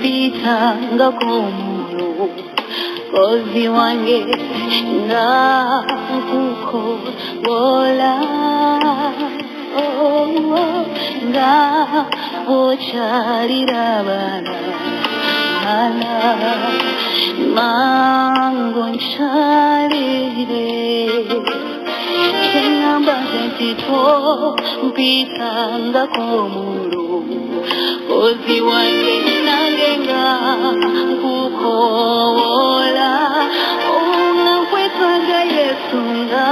Bitanga kumuru kozi wange na kuko bola nga ocharira bana ala mango ncharire kenamba sentito bitanga kumuru kozi wange nangenga kukola una kwetanga yesunga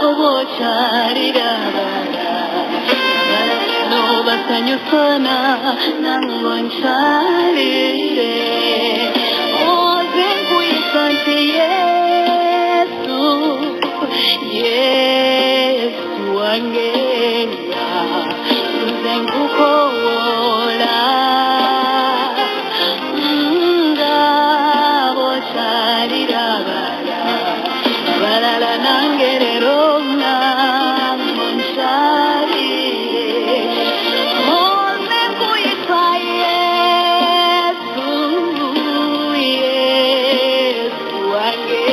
obocharira no basanyo sana nango ncharire ozenkuisanti Yesu Yesu wangenga zenkukola balala nangerero namonshari mone kuitwa Yesu Yesu wange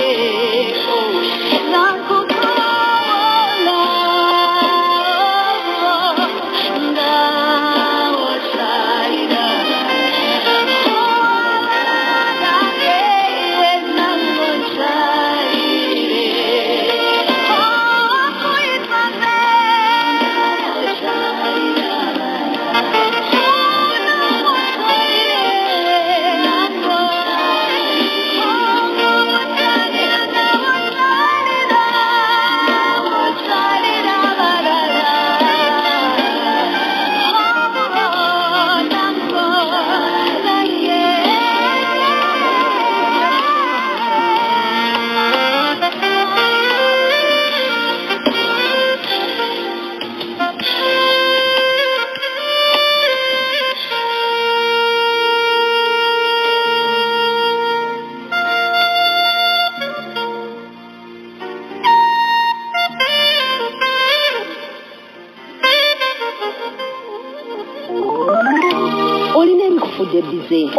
nakukola ndaosharira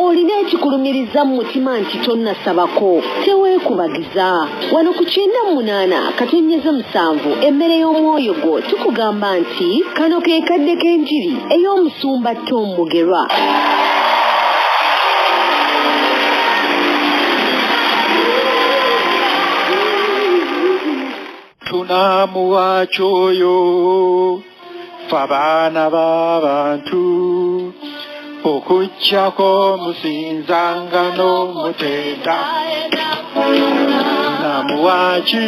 olina ekikulumiriza mu mutima nti tonnasabako teweekubagiza wano ku 98 katonyeza 7 emmere y'omwoyo gwo tukugamba nti kano ke kadde k'enjiri ey'omusumba Tom Mugerwa. tunamuwa kyoyo fabana b'abantu okujjako musinzangano mutenda namuwaki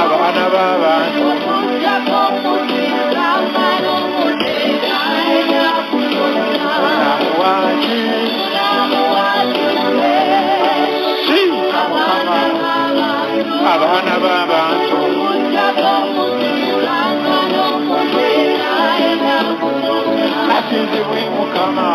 abana baba namuwaki abana b'abantu asinzibwe Mukama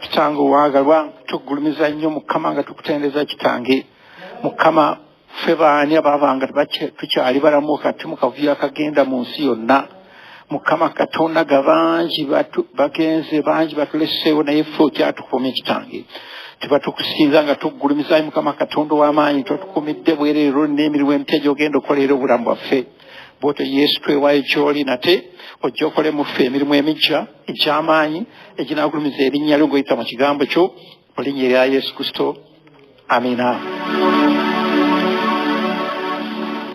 Kitango wagalwa tugulumiza nnyo Mukama nga tukutendeza kitange Mukama febani abavanga tukyali balamu kati mukavuyo akagenda mu nsi yonna Mukama Katonda gabanji bagenze banji batuleseewo naye ffe kyatukumye kitange tubatukusinza nga tugulumiza Mukama Katonda w'amaanyi tukumidde bwereero n'emirimu emipya gy'ogenda okolera obulamu bwaffe boto Yesu twewayo kyoli nate ojjokole mu ffe emirimu emijja eky'amaanyi eginagulumiza erinnya lyo ng'oyita mu kigambo kyo mu linnya erya Yesu Kristo amina.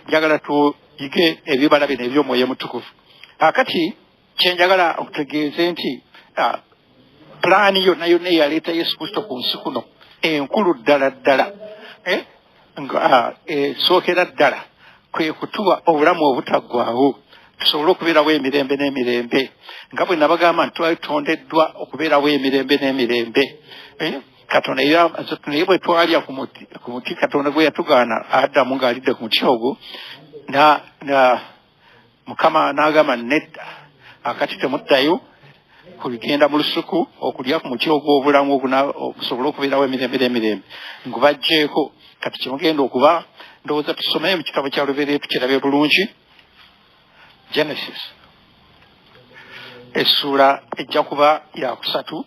Njagala tuyige ebibala bino eby'omwoyo mutukuvu. Akati kyenjagala okutegeeze nti pulaani yonna yonna eyaleeta Yesu Kristo ku nsi kuno enkulu ddala ddala esookera ddala kwe kutuwa obulamu obutaggwaawo tusobole okubeerawo emirembe n'emirembe nga bwe nabagamba nti twatondeddwa okubeerawo emirembe n'emirembe Katonda naye bwe twalya ku muti Katonda gwe yatugaana Adamu ng'alidde ku muti ogwo Mukama n'agamba nedda akati temuddayo kubigenda mu lusuku okulya ku muti ogw'obulamu okusobole okubeerawo emirembe n'emirembe ngubajjeeko kati kimugenda okuba ndowooza tusomeye mu kitabo kya Lubeerera tukirabe bulungi Genesis essula ejja kuba yakusatu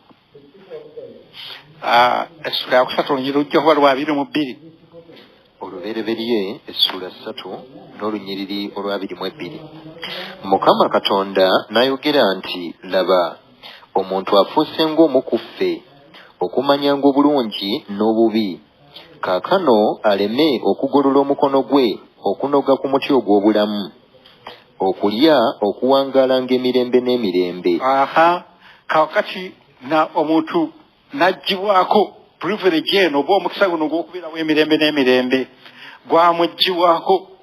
essula yakusatu olunyiriri lujja kuba lwa 22 Olubereberye essula 3 n'olunyiriri olwa 22 Mukama Katonda n'ayogera nti laba omuntu afuuse ng'omu ku ffe okumanyanga obulungi n'obubi kaakano aleme okugolola omukono gwe okunoga ku muti ogw'obulamu okulya okuwangaala ng'emirembe n'emirembe. Kakati na omuntu najibwako privilege eno oba omukisa guno gw'okubeerawo emirembe n'emirembe gwamugibwako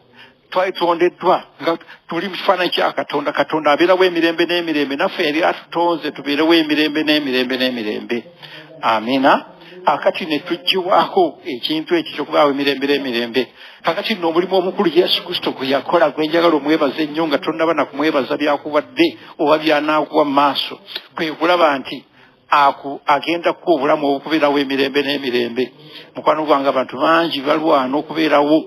twali tuwondeddwa nga tuli mu kifaananyi kya katonda katonda abeerawo emirembe n'emirembe naffe yali atutonze tubeerewo emirembe n'emirembe n'emirembe amina akati ne tugibwako ekintu ekyo ky'okubaawo emirembe n'emirembe kakati nno omulimu omukulu yesu kristo gwe yakola gwe njagala omwebaza ennyo nga tonnaba na kumwebaza byakubadde oba byanaakuwa mu maaso kwe kulaba nti agenda kuwa obulamu obukubeerawo emirembe n'emirembe mukwano gwange abantu bangi balwana okubeerawo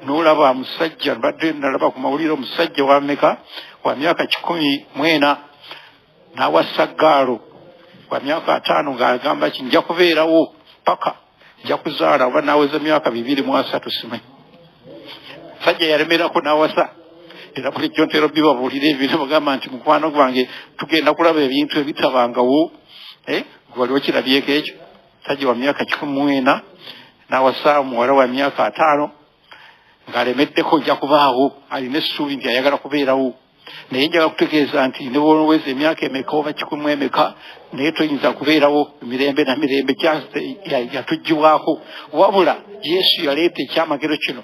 n'olaba musajja badde nalaba ku mawulire omusajja wa meka wa myaka 14 n'awasa gaalo wa myaka 5 ng'agamba ki nja kubeerawo paka nja kuzaala oba n'aweza myaka 2 simanyi musajja yalemerako n'awasa era bulijjo ntera bibabuulira ebintu bagamba nti mukwano gwange tugenda kulaba ebintu ebitabangawo wali okirabyeko ekyo musajja wa myaka 14 n'awasa muwala wa myaka 5 ng'alemeddeko nja kubaawo alina essuubi nti ayagala kubeerawo naye njagala kutegeeza nti ne bw'oweza emyaka emeka oba 10 emeka naye toyinza kubeerawo mirembe na mirembe yatugibwako wabula yesu yaleeta ekyamagero kino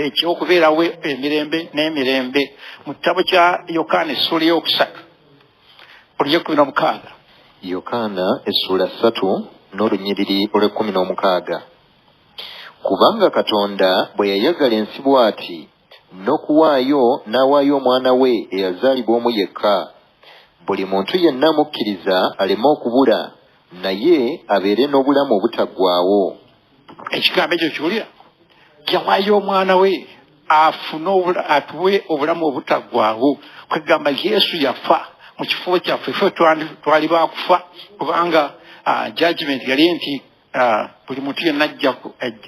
ekyokubeerawo emirembe n'emirembe mu kitabo kya yokaana essula ey'okusatu olw'e16 yokaana essula 3 n'olunyiriri olw'e16 kubanga katonda bwe yayagala ensi bw'ati n'okuwaayo n'awaayo omwana we eyazaalibwa omu yekka buli muntu yenna amukkiriza aleme okubula naye abeere n'obulamu obutaggwaawo ekigambo ekyo kiwulira yawaayo omwana we atuwe obulamu obutaggwaawo kwegamba yesu yafa mu kifo kyaffe ffe twali bakufa kubanga judgment yali nti buli muntu yenna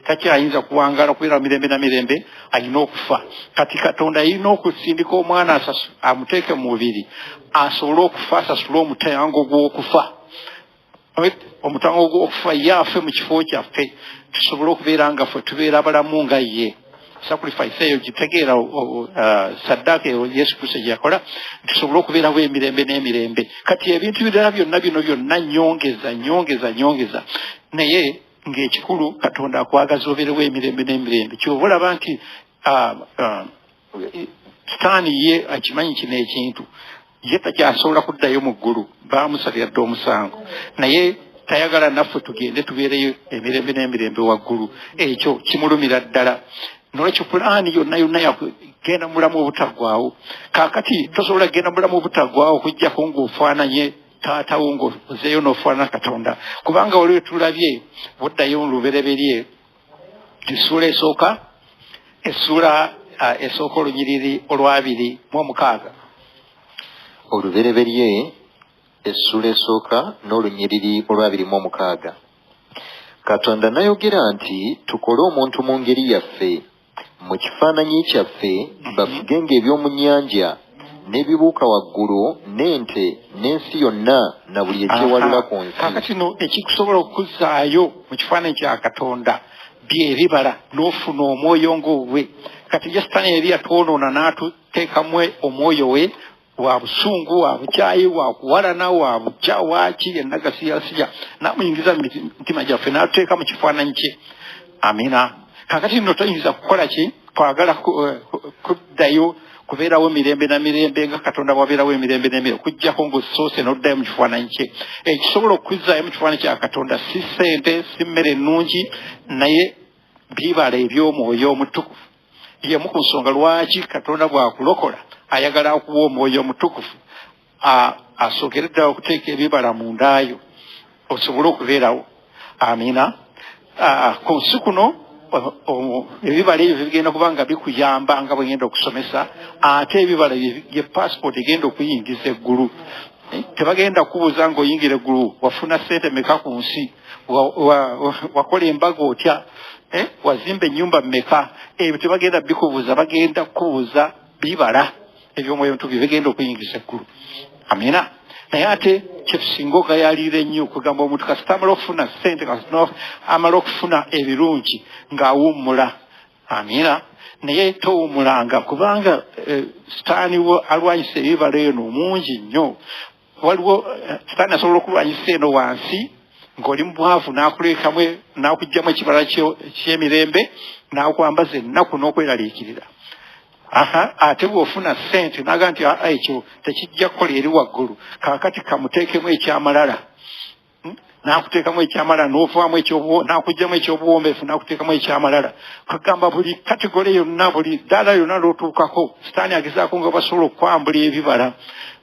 takyayinza kuwangala kubeera mirembe na mirembe alina okufa kati katonda alina okusindika omwana amuteeke mu mubiri asobole okufa asasule omutango gw'okufa omutango gw'okufa yaafe mu kifo kyaffe tusobole okubeera nga ffe tubeera abalamu nga ye sacrifice eyo gitegeera saddaaka eyo yesu kristo gye yakola tusobole okubeerawo emirembe n'emirembe kati ebintu birala byonna nyongeza naye ng'ekikulu katonda akwagaza obeerewo emirembe n'emirembe kyoba olaba nti sitaani ye akimanyi kino ekintu ye takyasobola kuddayo mu ggulu baamusalira dde omusango naye tayagala naffe tugende tubeereyo emirembe n'emirembe waggulu ekyo kimulumira ddala nolwekyo pulaani yonna yakugenda mu bulamu obutaggwaawo kaakati tosobola kugenda mu bulamu obutaggwaawo okuggyako ng'ofaananye taatawo ng'ozeeyo n'ofaanana katonda kubanga waliwo tulabye buddayo mu lubereberye essuula esooka olunyiriri olw'26 olubereberye essula esooka n'olunyiriri olw'26 katonda n'ayogera nti tukole omuntu mu ngeri yaffe mu kifaananyi kyaffe bafugenga eby'omu nnyanja n'ebibuuka waggulu n'ente n'ensi yonna na buli ekyewalula ku nsi kakati no ekikusobola okukuzaayo mu kifaananyi kya katonda byebibala n'ofuna omwoyo ng'ogwe kati ye sitaani yali yatwonoona n'atuteekamu omwoyo we wa busungu wa bukyayi wa kuwalana wa bukya waki ennagasiyasiya n'amuyingiza mu mitima gyaffe n'atuteeka mu kifaananyi kye amina kakati nno toyinza kukola ki kwagala kuddayo kubeerawo mirembe na mirembe nga katonda bwabeerawo emirembe n'emirembe okuggyako ng'osoose n'oddayo mu kifaananyi kye ekisobola okuzzaayo mu kifaananyi kya katonda si ssente si mmere ennungi naye bibala eby'omwoyo omutukufu yemu ku nsonga lwaki katonda bw'akulokola ayagala okuwa omwoyo omutukufu asookere ddala okuteeka ebibala mu ndaayo osobole okubeerawo amina ku nsi kuno ebibala ebyo bigenda kuba nga bikuyamba nga bwegenda okusomesa ate ebibala ye passport egenda okuyingiza eggulu tebagenda kubuuza ng'oyingira eggulu wafuna ssente meka ku nsi wakola embaga otya wazimba ennyumba mmeka ebyo tebagenda bikubuuza bagenda kubuuza bibala ebyomwoyo ntubi bigenda okuyingiza eggulu amina naye ate kyetusinga ogayalira ennyo okugamba omuntu kasita amala okufuna ssente kasita amala okufuna ebirungi ng'awummula amina naye towummulanga kubanga sitaani wo alwanyisa ebibala eno mungi nnyo waliwo sitaani asobola okulwanyisa eno wansi ng'oli mubwavu n'akuleekamwe n'akugyamu ekibala ky'emirembe n'akwambaza ennaku n'okweraliikirira. Ate bw'ofuna ssente n'aga nti ekyo tekijja kukola eri waggulu, kaakati kamuteekemu ekyamalala. N'akuteekamu ekyamalala n'ovaamu n'akugyamu ekyobuwombeefu n'akuteekamu ekyamalala. Kagamba buli kategole yonna, buli ddaala yonna lw'otuukako sitaani agezaako nga basobola okwambula ebibala.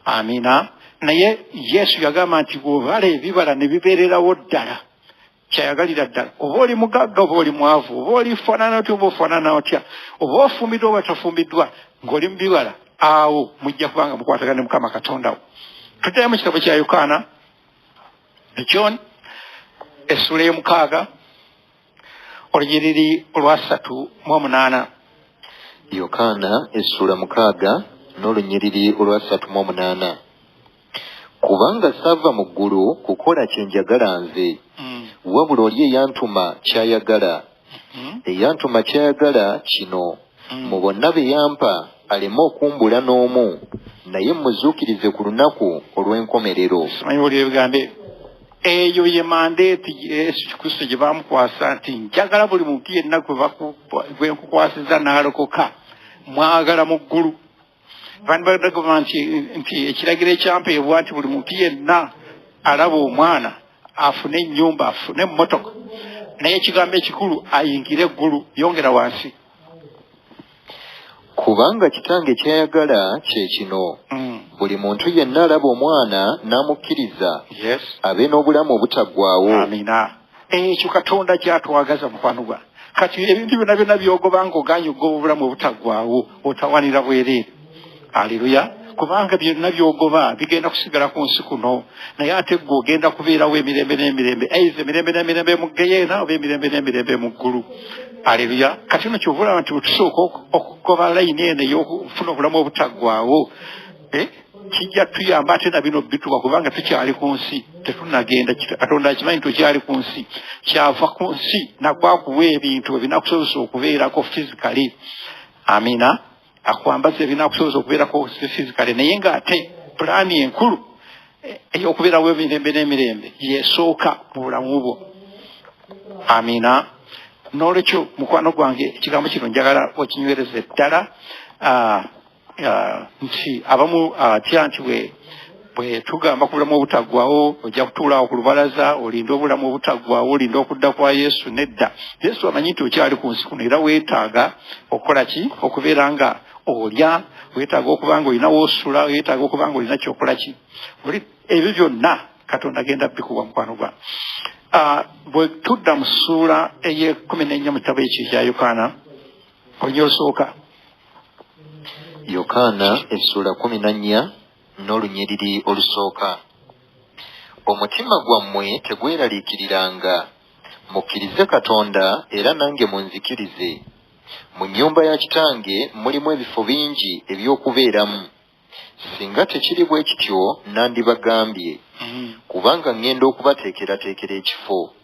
Amiina. Naye Yesu yagamba nti bw'obala ebibala ne bibeererawo ddala, kyayagalira ddala, oba oli mugagga oba oli mwavu, oba oli faanana otya oba ofaanana otya, oba ofumbiddwa oba tofumbiddwa, ng'oli mu bibala, awo mujja kubanga mukwatagana ne Mukama Katonda wo. Tuddayo mu kitabo kya Yokaana, John essula y'omukaaga olunyiriri olwa 38. Yokaana essula 6 n'olunyiriri olwa 38. Kubanga sava mu ggulu kukola kye njagala nze, wabula oli eyantuma kyayagala. Eyantuma kyayagala kino, mu bonna be yampa aleme okumbula n'omu, naye muzuukirize ku lunaku olw'enkomerero. Simanyi oli ebigambe eyo ye mandeeti Yesu Kristo gye baamukwasa nti njagala buli muntu yenna gwe nkukwasiza n'alokoka, mwagala mu ggulu. Abantu bagamba nti ekiragiro ekyampeebwa nti buli muntu yenna alaba omwana afune ennyumba afune emmotoka, naye ekigambo ekikulu ayingire eggulu, yongera wansi. Kubanga kitange kyayagala kye kino, buli muntu yenna alaba omwana n'amukkiriza, abe n'obulamu obutaggwaawo. Amiina. Ekyo Katonda kyatwagaza mukwano gwa. Kati ebintu byonna byonna byogoba ng'oganya ogoba obulamu obutaggwaawo, otawanira bwereere. Haleluya. Kubanga byonna byogoba bigenda kusigala ku nsi kuno, naye ate gwe ogenda kubeerawo emirembe n'emirembe, eize emirembe n'emirembe mu Geyeena oba emirembe n'emirembe mu ggulu. Haleluya. Kati no kyovula nti tusooka okugoba layini eno ey'okufuna obulamu obutaggwaawo, kijja tuyamba ate na bino bituwa, kubanga tukyali ku nsi, tetunnagenda. Katonda akimanyi nti okyali ku nsi, kyava ku nsi nagwakuwa ebintu ebinakusobozesa okubeerako physically. Amiina. Akwambaza ebinakusobozesa okubeerako physically, naye ng'ate pulaani enkulu ey'okubeerawo emirembe n'emirembe yeesooka mu bulamu bwo. Amiina. N'olwekyo mukwano gwange ekigambo kino njagala okinywereze ddala, nti abamu atya nti bwe tugamba ku bulamu obutaggwaawo ojja kutuulaawo ku lubalaza olinda obulamu obutaggwaawo, olinda okudda kwa Yesu. Nedda. Yesu amanyi nti okyali ku nsi kuno era weetaaga okukola ki? Okubeera nga olya, weetaaga okuba nga olina w'osula, weetaaga okuba nga olina kyokola ki? Ebyo byonna Katonda agenda bikuwa mukwano gwa. Bwe tudda mu ssuula ey'e14 mu kitabo ekyo ekya Yokaana, olunyiriri olusooka. Yokaana essula 14 n'olunyiriri olusooka. Omutima gwammwe tegweraliikiriranga, mukkirize Katonda era nange munzikirize. Mu nnyumba ya Kitange mulimu ebifo bingi eby'okubeeramu. Singa tekiri bwe kityo nandibagambye, kubanga ŋŋenda okubateekerateekera ekifo.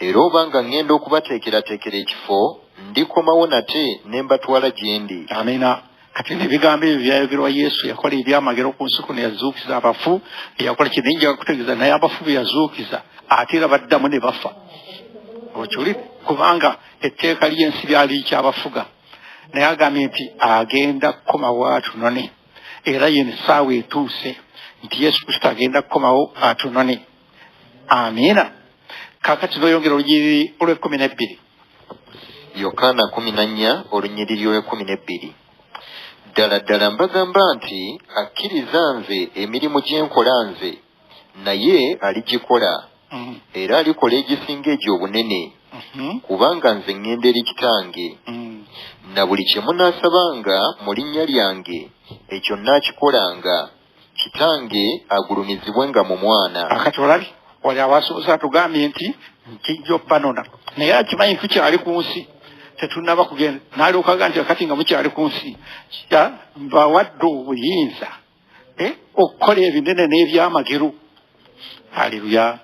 Era obanga ŋŋenda okubateekerateekera ekifo, ndikomawo nate ne mbatwala gye ndi. Amiina. Kati ebigambo ebyo byayogerwa Yesu yakola ebyamagero ku nsi kuno, yazuukiza abafu, yakola kino njaga kutegeeza, naye abafu be yazuukiza ate era baddamu ne bafa. Okiwulire? Kubanga etteeka ly'ensi lyali kyabafuga, naye agambye nti agenda kukomawo atunone, era yeno essaawa etuuse nti Yesu Kristo agenda kukomawo atunone. Amiina. Kaakati n'oyongera olunyiriri olw'e12. Yokaana 14 olunyiriri olw'e12. Ddala ddala mbagamba nti akkiriza nze emirimu gye nkola nze, naye aligikola, era alikola egisinga egyo obunene, kubanga nze ŋŋenda eri Kitange. Na buli kye munaasabanga mu linnya lyange, ekyo nnaakikolanga, Kitange agulumizibwenga mu Mwana. Akati olabi wali abasoboza atugambye nti nkijja oppanona, naye akimanyi tukyali ku nsi, tetunnaba kugenda. N'alyoka agamba nti akati nga mukyali ku nsi, mbawadde obuyinza okukola ebinene n'ebyamagero. Haleluya.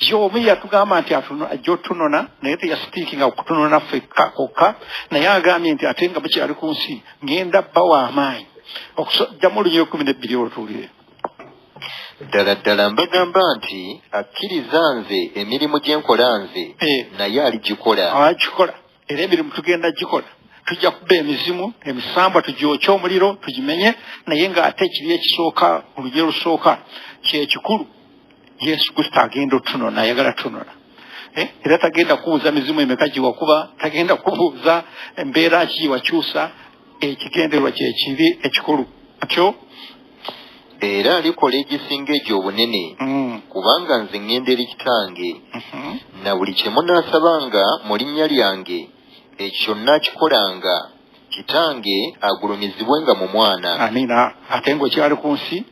Y'omu yatugamba nti ajja otunona, naye teyasitiikinga okutunona ffekka kokka, naye agambye nti ate nga mukyali ku nsi ŋŋenda bbawa amaanyi. Okusojjamu olunyiriri 12 olutuulire. ddala ddala mbagamba nti akkiriza nze emirimu gye nkola nze naye aligikola. Agikola era emirimu tugenda gikola. Tujja kuba emizimu emisambwa tugyokya omuliro tugimenye, naye ng'ate ekiri ekisooka olugero lusooka kyekikulu Yesu Kristo agenda otunona, ayagala tunona. Era tagenda kubuuza mizimu emeka giwakuba, tagenda kubuuza embeera ki wakyusa, ekigendererwa kyekiri ekikulu atyo. Era alikola egisinga egyo obunene kubanga nze ŋŋenda eri kitange na buli kye munaasabanga mu linnya lyange ekyo nnaakikolanga kitange agulumizibwenga mu mwana. Amina. Ate ng'okyali ku nsi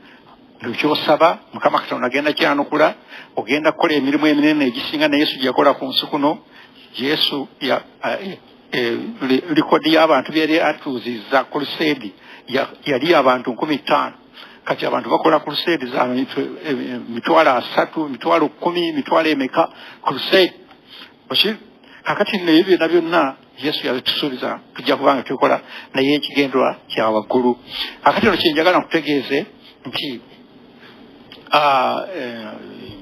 kyosaba Mukama Katonda agenda kyanukula, ogenda kukola emirimu eminene egisinga na Yesu gyakola ku nsi kuno. Yesu likodi y'abantu byali atuuzizza crusade yali abantu 15. Kati abantu bakola crusade za mitwalo 3, mitwalo 10, mitwalo emeka crusade. Kakati nebyo byonna Yesu yabitusuubiza tujja kubanga tukola naye ekigendwa kya waggulu. Kakati no kyenjagala nkutegeeze nti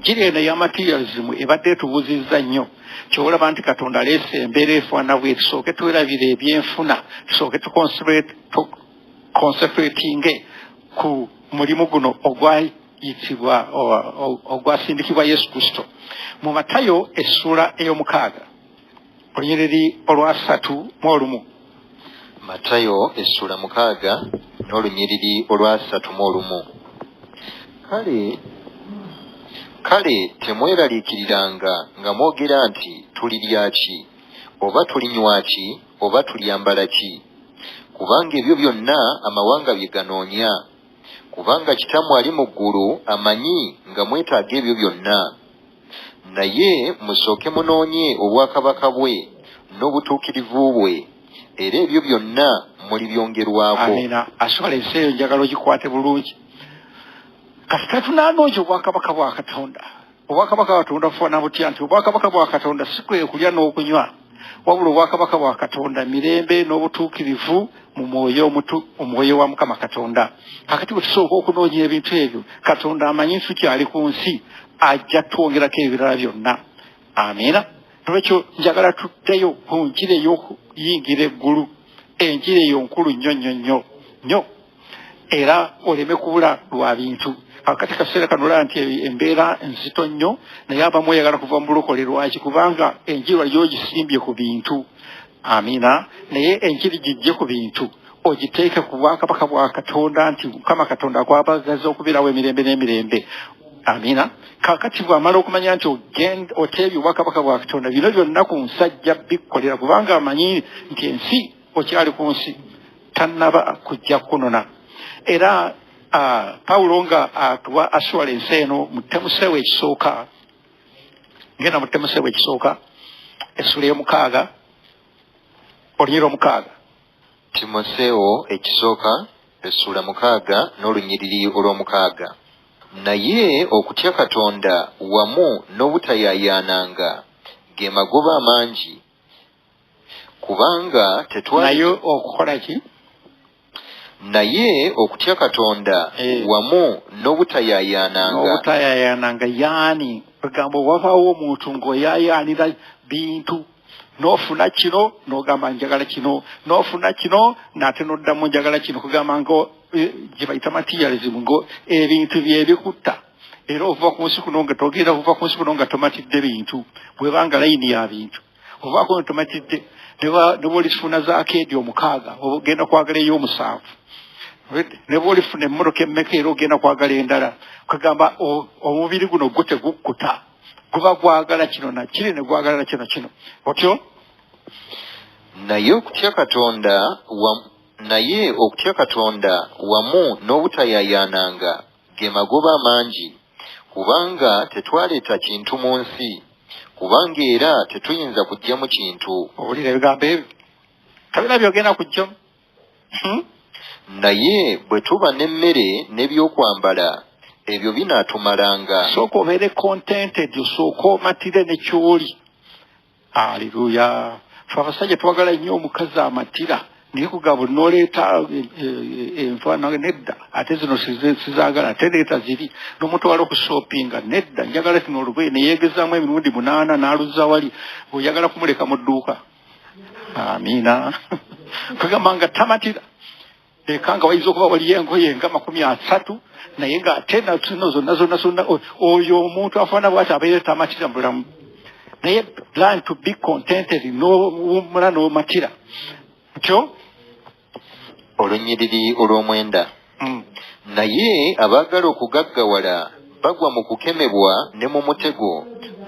giri eno y'amaterialism ebadde etubuuzizza nnyo. Kyolaba nti Katonda aleese embeera efaana bwe tusooke twerabire ebyenfuna, tusooke tuconcentratinge ku mulimu guno ogwayitibwa ogwasindikibwa Yesu Kristo. Mu Matayo essula ey'omukaaga olunyiriri olwa 3:1. Matayo essula 6 n'olunyiriri olwa 3:1. Kale temweraliikiriranga nga mwogera nti tulirya ki, oba tulinywa ki, oba tulyambala ki, kubanga ebyo byonna amawanga bye ganoonya. Kubanga Kitammwe ali mu ggulu amanyi nga mwetaaga ebyo byonna. Naye musooke munoonye obwakabaka bwe n'obutuukirivu bwe, era ebyo byonna mulibyongerwako. Amina. Asobola ensi eyo njagala ogikwate bulungi. Kasita tunaanoonya obwakabaka bwa Katonda. Obwakabaka bwa Katonda bufaana butya nti obwakabaka bwa Katonda si kwe kulya n'okunywa, wabula obwakabaka bwa Katonda mirembe n'obutuukirivu mu omwoyo wa Mukama Katonda. Kakati bwe tusooka okunoonya ebintu ebyo, Katonda amanyi nsi kyali ku nsi, ajja twongerako ebirala byonna. Amina. Nolwekyo njagala tutteyo ku njira ey'okuyingira eggulu, enjira eyo nkulu nnyo era oleme kubula lwa bintu. Kakati kaseera kanola nti embeera nzito nnyo, naye abamu oyagala kuva mu bulokole lwaki, kubanga enjiri waliyo ogisimbye ku bintu. Amina. Naye enjiri gijje ku bintu, ogiteeke ku bwakabaka bwa Katonda nti Mukama Katonda akwabagaza okubeerawo emirembe n'emirembe. Amina. Kakati bw'amala okumanya nti oteebye obwakabaka bwa Katonda, bino byonna ku nsi ajja bikkolera, kubanga amanyi nti ensi okyali ku nsi tannaba kujja kunona. Era Pawulo nga atuwa assurance eno mu Timoseewo ekisooka, ngenda mu Timoseewo ekisooka essula y'omukaaga olunyiriri 6. Timoseewo ekisooka essula 6 n'olunyiriri olw'omukaaga. Naye okutya Katonda wamu n'obutayaayaananga ge magoba amangi, kubanga naye okukola ki? Naye okutya Katonda wamu n'obutayaayaananga yaani egambo wabaawo omuntu ng'oyaayaanira bintu, n'ofuna kino n'ogamba njagala kino, n'ofuna kino n'ate n'oddamu njagala kino, kugamba ngo gye bayita materialism, ngo ebintu byebikutta. Era ova ku nsi kuno nga togenda kuva ku nsi kuno nga tomatidde bintu, bwebanga layini ya bintu ovaako nga tomatidde, ne bw'olifuna zaakedi 6 ogenda kwagala ey'omusanvu, ne bw'olifuna emmotoka emmeka era ogenda kwagala endala, kugamba omubiri guno gwo tegukkuta, guba gwagala kino na kiri ne gwagala na kino kino otyo. Naye okutya Katonda wamu n'obutayaayaananga ge magoba amangi, kubanga tetwaleeta kintu mu nsi, kubanga era tetuyinza kujjamu kintu. Owulira ebigambo ebyo, tabira byogenda kujjamu. Naye bwe tuba n'emmere n'ebyokwambala, ebyo binaatumalanga. Sooka obeere contented, osooka omatire ne kyoli. Haleluya. Fe abasajja twagala nnyo omukazi amatira naye kugabo n'oleeta enfaanana nedda ate zino sizaagala ate leeta ziri n'omutwala okushopinga nedda njagala kino olugoye neyeegezaamu emirundi 8 n'aluzza wali oyagala kumuleka mu dduuka amiina kugamba nga tamatira eka nga wayinza okuba waliyo engoye nga 30 naye ng'ate zino zonna oyo omuntu afaana bw'ati abeire tamatira mu bulamu naye learn to be contented n'owummula n'omatira kyo olunyiriri olw'omwenda naye abaagala okugaggawala bagwa mu kukemebwa ne mu mutego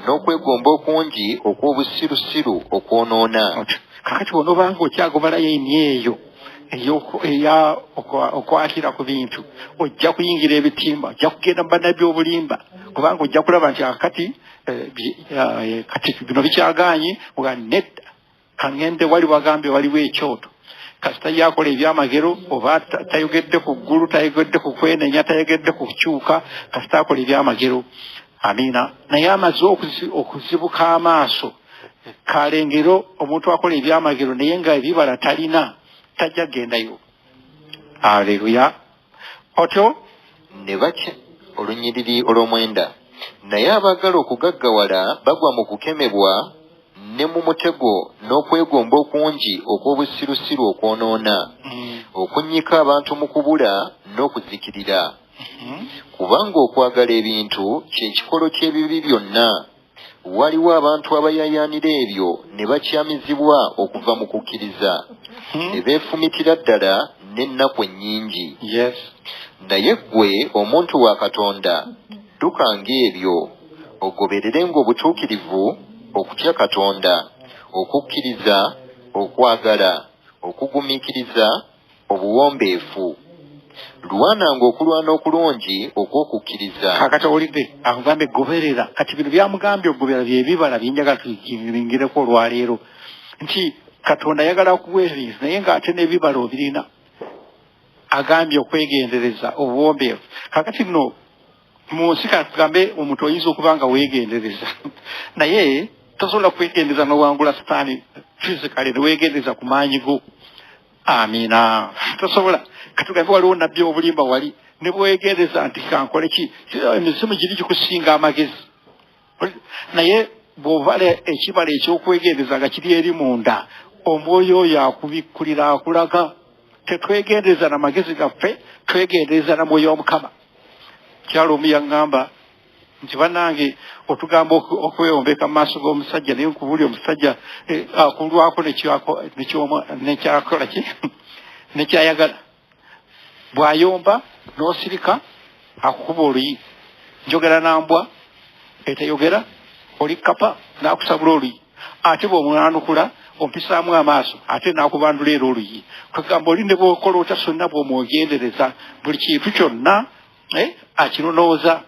n'okwegomba okungi okw'obusirusiru okwonoona kakati wonobanga okyagobalayo eni eyo okwakira ku bintu ojja kuyingira ebitimba ojja kugenda mu bannabyobulimba kubanga ojja kulaba nti akati kati bino bikyaganye oga nedda kaŋŋende wali wagambye waliwo ekyoto kasita yakola ebyamagero oba tayogedde ku ggulu tayogedde ku kwenenya tayogedde ku kukyuka kasita akola ebyamagero amiina naye amaze okuzibuka amaaso kalengero omuntu akola ebyamagero naye nga ebibala talina tajja gendayo aleluya otyo ne bakya olunyiriri olw'omwenda naye abaagala okugaggawala bagwa mu kukemebwa ne mu mutego n'okwegomba okungi okw'obusirusiru okwonoona okunnyika abantu mu kubula n'okuzikirira kubanga okwagala ebintu ky'ekikolo ky'ebibi byonna waliwo abantu abayaayaanira ebyo ne bakyamizibwa okuva mu kukkiriza ne beefumitira ddala n'ennaku ennyingi naye ggwe omuntu wa Katonda ddukanga ebyo ogobererenga obutuukirivu okutya Katonda okukkiriza okwagala okugumiikiriza obuwombeefu lwananga okulwana okulungi okw'okukkiriza kakati owulidde akugambe goberera kati bino byamugambye ogobera byebibala byenjagala tukiringireko olwaleero nti Katonda ayagala okuwa ebintu naye ng'ate n'ebibala obirina agambye okwegendereza obuwombeefu kakati nno mu nsi katugambe omuntu oyinza okuba nga weegendereza naye tosobola kwegendereza n'owangula sitaani physically neweegendereza ku maanyi go amiina tosobola katugambe waliwo nabbi obulimba wali ne bwegendereza nti kankole ki emizimu giri gikusinga amagezi naye bw'obala ekibala eky'okwegendereza nga kiri eri munda omwoyo oyo akubikkulira akulaga tetwegendereza na magezi gaffe twegendereza na mwoyo wa Mukama kyalo omu yaŋŋamba nti bannange otugamba okweyombeka mu maaso g'omusajja naye nkubuli omusajja akulwako nekyakola ki nekyayagala bw'ayomba n'osirika akukuba oluyi njogera nambwa etayogera oli kapa n'akusabula oluyi ate bw'omunanukula ompisaamu amaaso ate n'akubandula era oluyi kwegamba oli ne bw'okola otya sonna bw'omwogendereza buli kintu kyonna akinonooza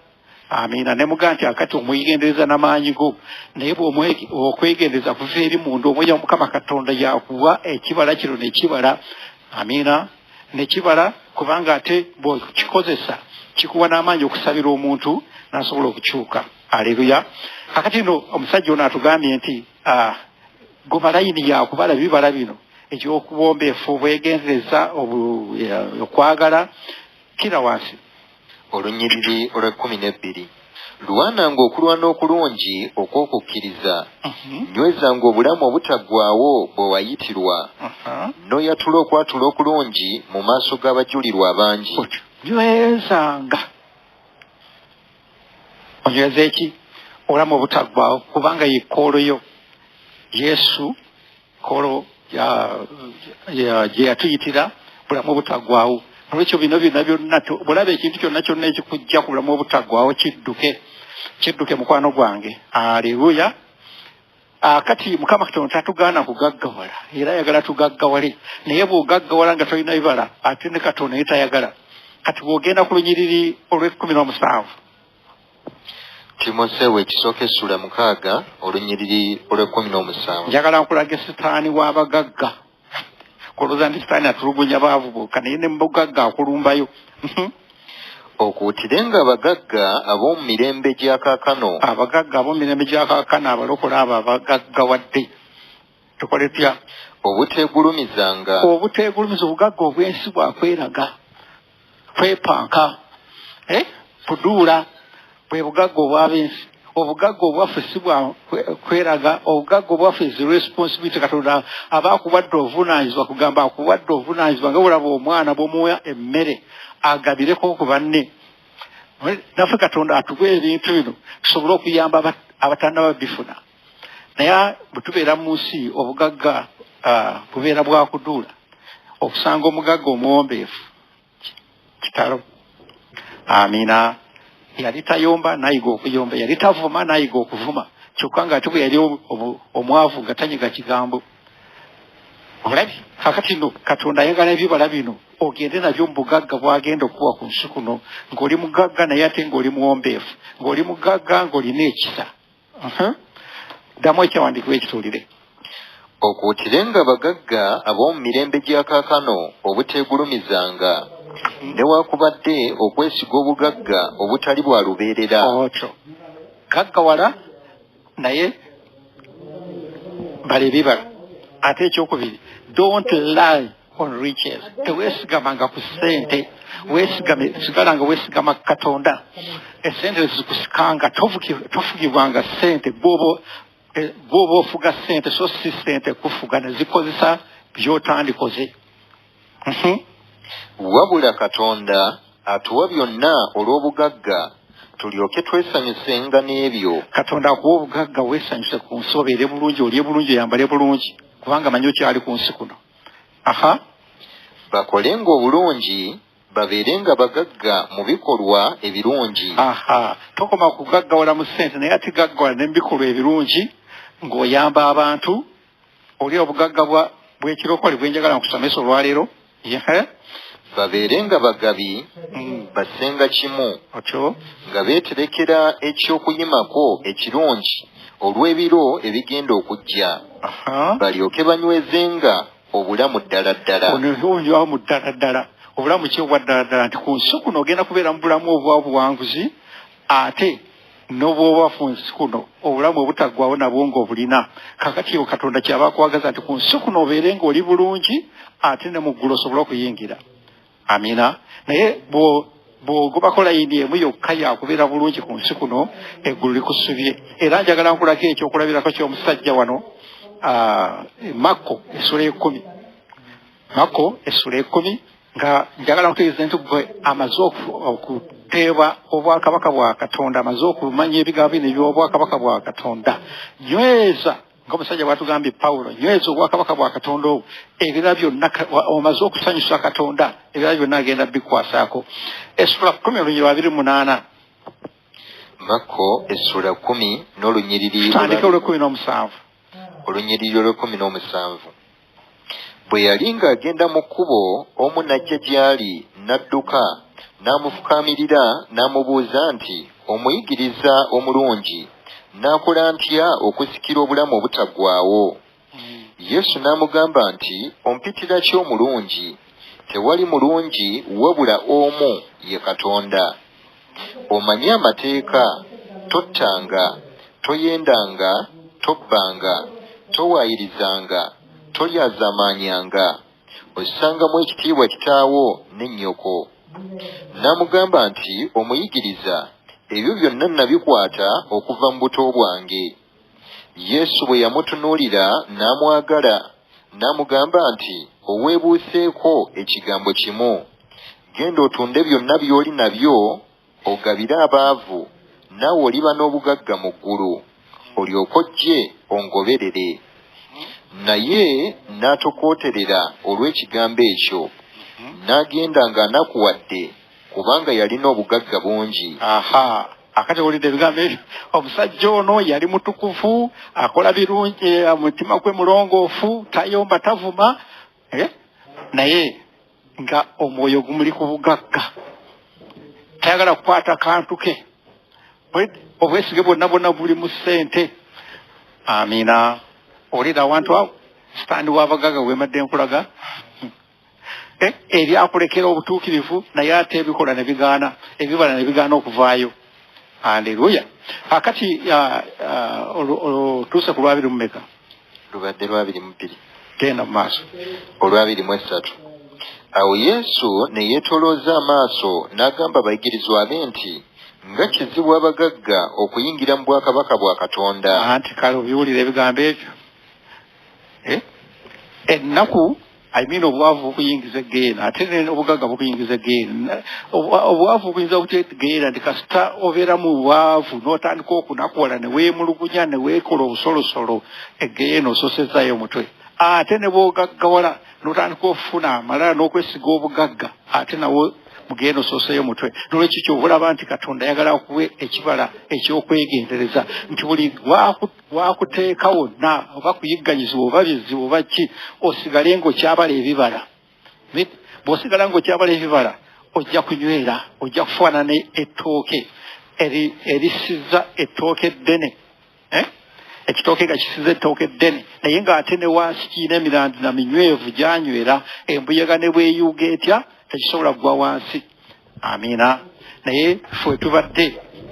amiina ne muga nti akati omwegendereza n'amaanyi go naye bw'okwegendereza kuva eri munda omwoyo wa Mukama Katonda yakuwa ekibala kino nekibala amiina nekibala kubanga ate bw'okikozesa kikuwa n'amaanyi okusabira omuntu n'asobola okukyuka aleluya kakati nno omusajja ono atugambye nti goma layini yakubala bibala bino eky'okubombeefu obwegendereza okwagala kira wansi olunyiriri olw'12 lwananga okulwana okulungi okw'okukkiriza nywezanga obulamu obutaggwaawo bwe wayitirwa n'oyatula okwatula okulungi mu maaso g'abajulirwa abangi nywezanga onyweza eki obulamu obutaggwaawo kubanga ye kkoolo yo Yesu kkoolo gye yatuyitira bulamu obutaggwaawo olwekyo bino byonna byonna bulaba ekintu kyonna kyonna ekikujja ku bulamu obutaggwaawo kidduke mukwano gwange aleluya kati Mukama Katonda tatugaana kugaggawala era ayagala tugaggawale naye bw'ogaggawala nga tolina bibala ate ne Katonda ye tayagala kati bw'ogenda ku lunyiriri olw'17 Timoseewo ekisooka essula 6 olunyiriri olw'17 njagala nkulaga sitaani w'abagagga koloza ndi sitaani atulugunya baavubuuka naye ne mubugagga akulumbayo okuutirenga abagagga ab'omu mirembe gya kaakano abagagga ab'omu mirembe gya kaakano abalokola abo abagagga wadde tukole tutya obuteegulumizanga obuteegulumiza obugagga obwensi bwakweraga kwepanka kuduula bwe bugagga obw'abensi obugagga obwaffe si bwa kweraga obugagga obwaffe is responsibility Katonda abaakubadde obuvunaanyizibwa kugamba akubadde obuvunaanyizibwa nga bulaba omwana bw'omuwa emmere agabireko ku banne naffe Katonda atuwa ebintu bino tusobole okuyamba abatannaba bifuna naye bwe tubeera mu nsi obugagga bubeera bwa kuduula okusanga omugagga omuwombeefu kitalo amina yali tayomba nayiga okuyomba yali tavuma nayiga okuvuma kyokka nga ate bwe yali omwavu nga tanyiga kigambo olabi kakati no Katonda ayagala ebibala bino ogende nabyo mu bugagga bwagenda okuwa ku nsi kuno ng'oli mugagga naye ate ng'oli muwombeefu ng'oli mugagga ng'olina ekisa ddamu ekyawandiikibwa ekituulire okuutirenga bagagga ab'omu mirembe gya kaakano obuteegulumizanga newakubadde okwesiga obugagga obutali bwa lubeerera otyo gaggawala naye bala ebibala ate ekyokubiri don't lie on riches teweesigamanga ku ssente sigalanga weesigama Katonda essente zikusikanga tofugibwanga ssente bw'oba ofuga ssente so si ssente kufuga nezikozesa by'otandikoze wabula Katonda atuwa byonna olw'obugagga tulyoke twesanyusenga n'ebyo Katonda akuwa obugagga weesanyuse ku nsi obeere bulungi olye bulungi oyambale bulungi kubanga manyi okyali ku nsi kuno bakolenga obulungi babeerenga bagagga mu bikolwa ebirungi tokoma kugaggawala mu ssente naye ate gaggawala n'ebikolwa ebirungi ng'oyamba abantu oli obugagga bw'ekirokole bwenjagala nkusomesa olwaleero babeerenga bagabi basenga kimu nga beeterekera eky'okuyimako ekirungi olw'ebiro ebigenda okujja balyoke banywezanga obulamu ddala ddala onywawo mu ddala ddala obulamu ki obwa ddala ddala nti ku nsi kuno ogenda kubeera mu bulamu obwa buwanguzi ate n'obwoba ku nsi kuno obulamu obutaggwawo nabwo ng'obulina kakati yo Katonda kyaba akwagaza nti ku nsi kuno obeere ng'oli bulungi ate ne mu ggulu osobole okuyingira amina naye bw'ogobako layini emu yokka yakubeera bulungi ku nsi kuno eggulu likusubye era njagala nkulako ekyokulabirako ky'omusajja wano Makko essula 10 Makko essula 10 nga njagala nkutegeeza nti gwe amaze okuteeba obwakabaka bwa Katonda amaze okumanya ebigambo bino eby'obwakabaka bwa Katonda nyweza ng'omusajja bw'atugambye Pawulo nyweza obwakabaka bwa Katonda obwo ebirala byonna omaze okusanyusa Katonda ebirala byonna agenda bikwasaako essula 10 olunyiriri 28 Makko essula 10 n'olunyiriri tandika olw'17 olunyiriri olw'17 bwe yali ng'agenda mu kkubo omu n'ajja gy'ali n'adduka n'amufukaamirira n'amubuuza nti omuyigiriza omulungi n'akola ntya okusikira obulamu obutaggwaawo Yesu n'amugamba nti ompitira ki omulungi tewali mulungi wabula omu ye Katonda omanyi amateeka tottanga toyendanga tobbanga towaayirizanga tolyazaamaanyanga ossangamu ekitiibwa kitaawo ne nnyoko n'amugamba nti omuyigiriza ebyo byonna nabikwata okuva mu buto bwange Yesu bwe yamutunuulira n'amwagala n'amugamba nti oweebuuseeko ekigambo kimu genda otunde byonna by'oli nabyo ogabire abaavu naawe oliba n'obugagga mu ggulu olyoke ojje ongoberere naye n'atokooterera olw'ekigambo ekyo n'agenda ng'anakuwadde kubanga yalina obugagga bungi akati olidde ebigambo ebyo omusajja ono yali mutukuvu akola birungi mutima gwe mulongoofu tayomba tavuma naye nga omwoyo gumuli ku bugagga tayagala kukwata kantu ke obwesige bwonna bwonna buli mu ssente amina olira awantu awo sitandi w'abagagga wemadde nkulaga ebyakulekera obutuukirivu naye ate ebikola ne bigaana ebibala ne bigaana okuvaayo aleluya akati otuuse ku 22 lubadde 22 genda mu maaso. olwabiri mu esatu. Awo Yesu ne yeetolooza amaaso n'agamba abayigirizwa be nti nga kizibu abagagga okuyingira mu bwakabaka bwa Katonda. Anti kale obiwulira ebigambo ebyo. Ennaku obwavu okuyingiza eggeena ate obugagga bukuyingiza eggeena. Obwavu okuyinza butya eggeena nti kasita obeera mu bwavu n'otandika okunakuwala ne weemulugunya ne weekola obusolosolo eggeena ososezaayo omutwe. Ate ne bw'ogaggawala n'otandika okufuna amalala n'okwesiga obugagga ate nawo mugenda ososeeyo omutwe. N'olwekyo ky'obulaba nti Katonda ayagala okuwe ekibala eky'okwegendereza nti buli wakuteeka wonna oba kuyigganyizibwa oba bizibu oba ki osigale ng'okyabala ebibala. Bw'osigala ng'okyabala ebibala ojja kunywera, ojja kufaanana ettooke erisiza ettooke eddene. Ekitooke nga kisiza ettooke eddene naye ng'ate ne wansi kiyina emirandi na minywevu gyanywera, embuyaga ne bweyuuga etya tekisobola kugwa wansi. Amiina. Naye ffe tubadde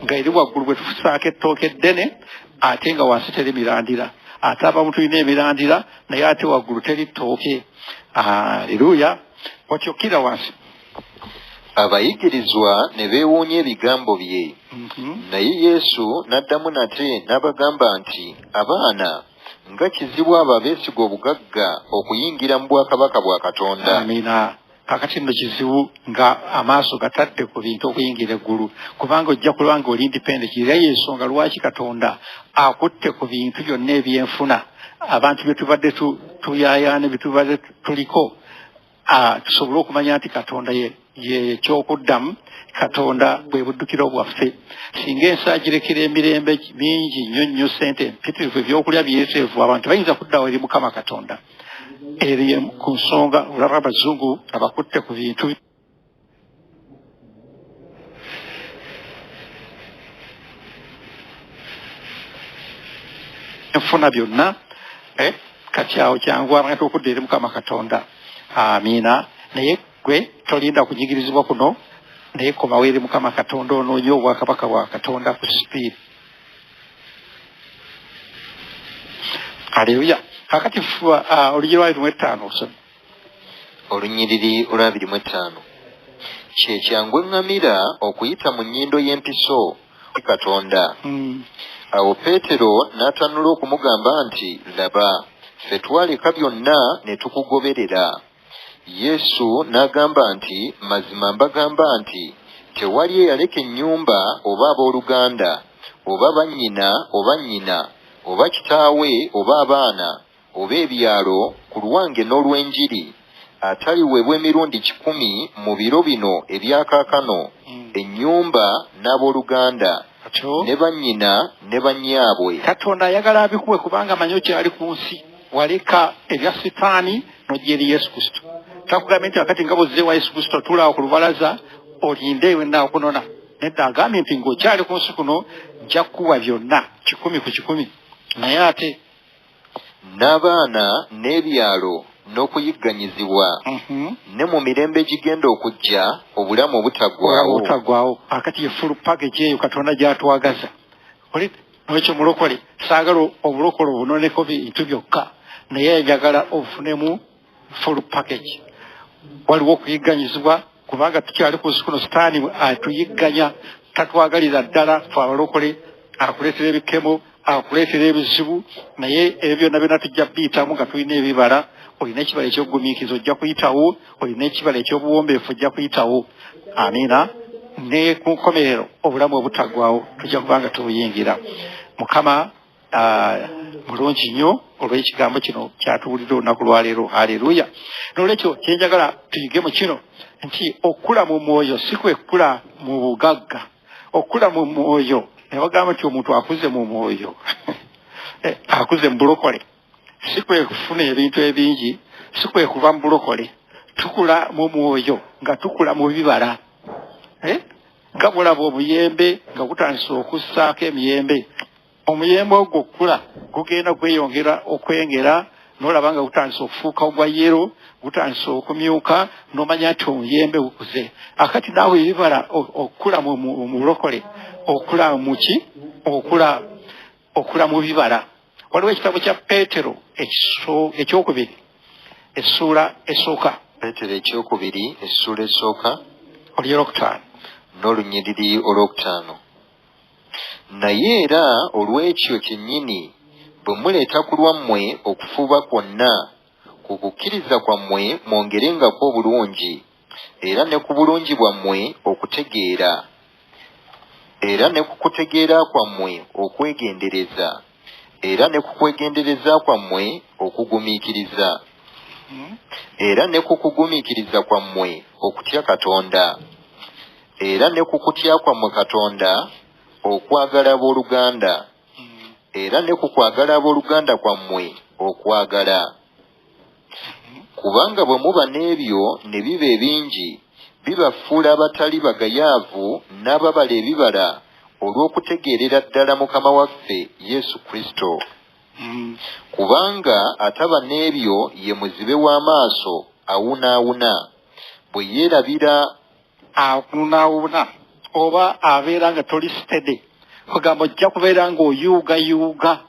nga eri waggulu bwe tufusaako ettooke eddene ate nga wansi teri mirandira. Ate abamu tulina emirandira naye ate waggulu teri ttooke. Aleluya. Otyokkira wansi. Abayigirizwa ne beewuunya ebigambo bye. Naye Yesu n'addamu nate n'abagamba nti abaana nga kizibu abo abeesiga obugagga okuyingira mu bwakabaka bwa Katonda. Amiina. Kakati nno kizibu nga amaaso gatadde ku bintu okuyingira eggulu kubanga ojja kulaba nga oli independent. Era y'ensonga lwaki Katonda akutte ku bintu byonna ebyenfuna abantu bye tubadde tuyaayaana bye tubadde tuliko tusobole okumanya nti Katonda ye ekyokuddamu. Katonda bwe buddukiro bwaffe. Singa ensi agirekera emirembe mingi nnyo nnyo ssente empitirivu ebyokulya byeteevu abantu bayinza kuddawo eri Mukama Katonda. Eri ku nsonga olaba abazungu abakutte ku bintu enfuna byonna kati awo kyangu abantu okudda eri Mukama Katonda. Amiina. Naye gwe tolinda kunyigirizibwa kuno naye komawo eri Mukama Katonda onoonye obwakabaka bwa Katonda ku sipiidi. Aleluya. Kakati olugero lwa 25 osome. Olunyiriri olwa 25. Kyekyangu eŋŋamira okuyita mu nnyindo y'empiso Katonda. Awo Peetero n'atanula okumugamba nti laba ffe twaleka byonna ne tukugoberera. Yesu n'agamba nti mazima mbagamba nti tewali eyaleka ennyumba oba abooluganda oba bannyina oba nnyina oba kitaawe oba abaana oba ebyalo ku lwange n'olw'enjiri ataliweebwa emirundi 10 mu biro bino ebyakaakano ennyumba n'abooluganda ne bannyina ne bannyaabwe. Katonda ayagala abikuwe kubanga amanyi okyali ku nsi. Waleka ebya sitaani n'ojja eri Yesu Kristo. Takugambye nti wakati nga bozze wa Yesu Kristo tulaawo ku lubalaza olinde wenna okunona. Nedda agambye nti ng'okyali ku nsi kuno nja kukuwa byonna 10 ku 10. Naye ate n'abaana n'ebyalo n'okuyigganyizibwa ne mu mirembe gigenda okujja obulamu obutaggwaawo. Akati ye full package eyo Katonda gy'atwagaza. Olwekyo mulokole saagala obulokole obunoneko bintu byokka naye ayagala obufunemu full package. Waliwo okuyigganyizibwa kubanga tukyali ku nsi kuno sitaani atuyigganya tatwagalira ddala fe abalokole akuleetera ebikemo akuleetera ebizibu naye ebyo byonna byonna tujja biyitamu nga tulina ebibala. Olina ekibala ekyogumiikiza ojja kuyitawo, olina ekibala ekyobuwombeefu ojja kuyitawo. Amiina. Ne ku nkomerero obulamu obutaggwaawo tujja kubanga tubuyingira. Mukama mulungi nnyo olw'ekigambo kino kyatuwulira olunaku lwaleero. Aleluya. N'olwekyo kyenjagala tuyige mu kino nti okula mu mwoyo si kwe kula mu bugagga. Okula mu mwoyo ne bagamba nti omuntu akuze mu mwoyo akuze mu bulokole. Si kwe kufuna ebintu ebingi, si kwe kuva mu bulokole. Tukula mu mwoyo nga tukula mu bibala. Nga bulaba obuyembe nga gutandise okussaako emiyembe. Omuyembe ogwo okula gugenda kweyongera okwengera n'olaba nga gutandise okufuuka ogwa yero, gutandise okumyuka n'omanya nti omuyembe gukuze. Akati naawe ebibala okula mu bulokole okula mu ki? Okula mu bibala. Waliwo ekitabo kya Peetero ekyokubiri essula esooka Peetero ekyokubiri essula esooka olw'okutaano n'olunyiriri olwokutaano. Naye era olw'ekyo kyennyini bwe muleeta ku lwammwe okufuba kwonna, ku kukkiriza kwammwe mwongerengako obulungi, era ne ku bulungi bwammwe okutegeera, era ne ku kutegeera kwammwe okwegendereza, era ne ku kwegendereza kwammwe okugumiikiriza, era ne ku kugumiikiriza kwammwe okutya Katonda, era ne ku kutya kwammwe Katonda okwagala abooluganda, era ne ku kwagala abooluganda kwammwe okwagala. Kubanga bwe muba n'ebyo ne biba ebingi, bibafuula abatali bagayaavu n'ababala ebibala olw'okutegeerera ddala Mukama waffe Yesu Kristo. Kubanga ataba n'ebyo ye muzibe w'amaaso awunaawuna, bwe yeerabira awunaawuna oba abeera nga toli steady, kugamba ojja kubeera ng'oyuugayuuga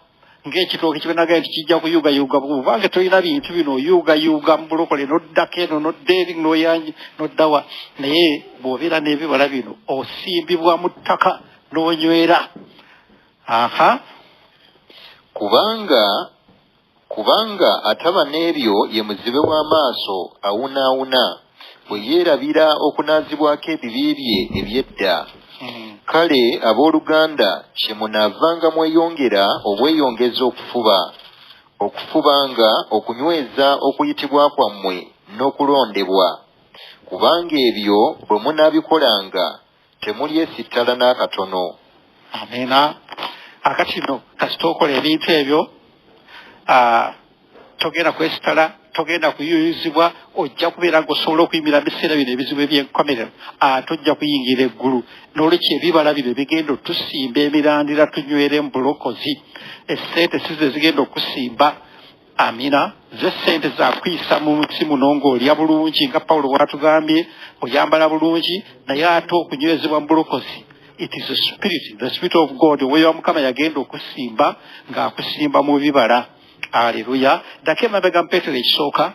ng'ekitooke kibenaga nti kijja kuyuugayuuga kubanga tolina bintu bino oyuugayuuga mu bulokole n'oddako eno n'odda eri n'oyanji n'oddawa. Naye bw'obeera n'ebibala bino osimbibwa mu ttaka n'onywera. Kubanga ataba n'ebyo ye muzibe w'amaaso awunaawuna, bwe yeerabira okunaazibwako ebibi bye eby'edda. Kale abooluganda kye munaavanga mweyongera obweyongeza okufubanga okunyweza okuyitibwa kwammwe n'okulondebwa, kubanga ebyo bwe munaabikolanga temulyesittala n'akatono. Amina. Akati no kasita okola ebintu ebyo togenda kwesitala, togenda kuyuyuzibwa, ojja kubeera ng'osobola okuyimira mu biseera bino ebizibu eby'enkomerero, tojja kuyingira eggulu. N'olwekyo ebibala bino bigenda otusimba emirandira tunywere mu bulokozi. Essente si ze zigenda okusimba. Amina. Ze ssente za kuyisa mu nsi muno ng'olya bulungi nga Pawulo bw'atugambye, oyambala bulungi naye ate okunywezebwa mu bulokozi. It is the spirit of God. Omwoyo wa Mukama yagenda okusimba ng'akusimba mu bibala. Haleluya. Dake mabega Peetero ekisooka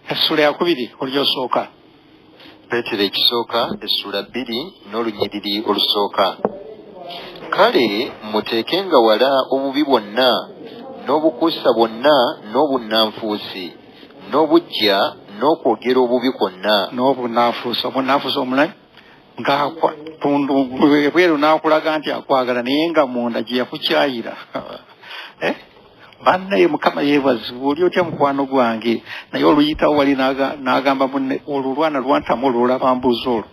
essula ya 2 olyosooka. Peetero ekisooka essula 2 n'olunyiriri olusooka. Kale muteekenga wala obubi bwonna n'obukuusa bwonna n'obunnanfuusi n'obujja n'okwogera obubi kwonna. N'obunnanfuusi omulanyi ng'ebweru n'akulaga nti akwagala naye nga munda gye yakukyayira. Bannaye Mukama yeebazibwa, oli otya mukwano gwange, naye oluyitawo wali n'agamba munne olwo lwana lwantama olwolaba mbuuzi olwo.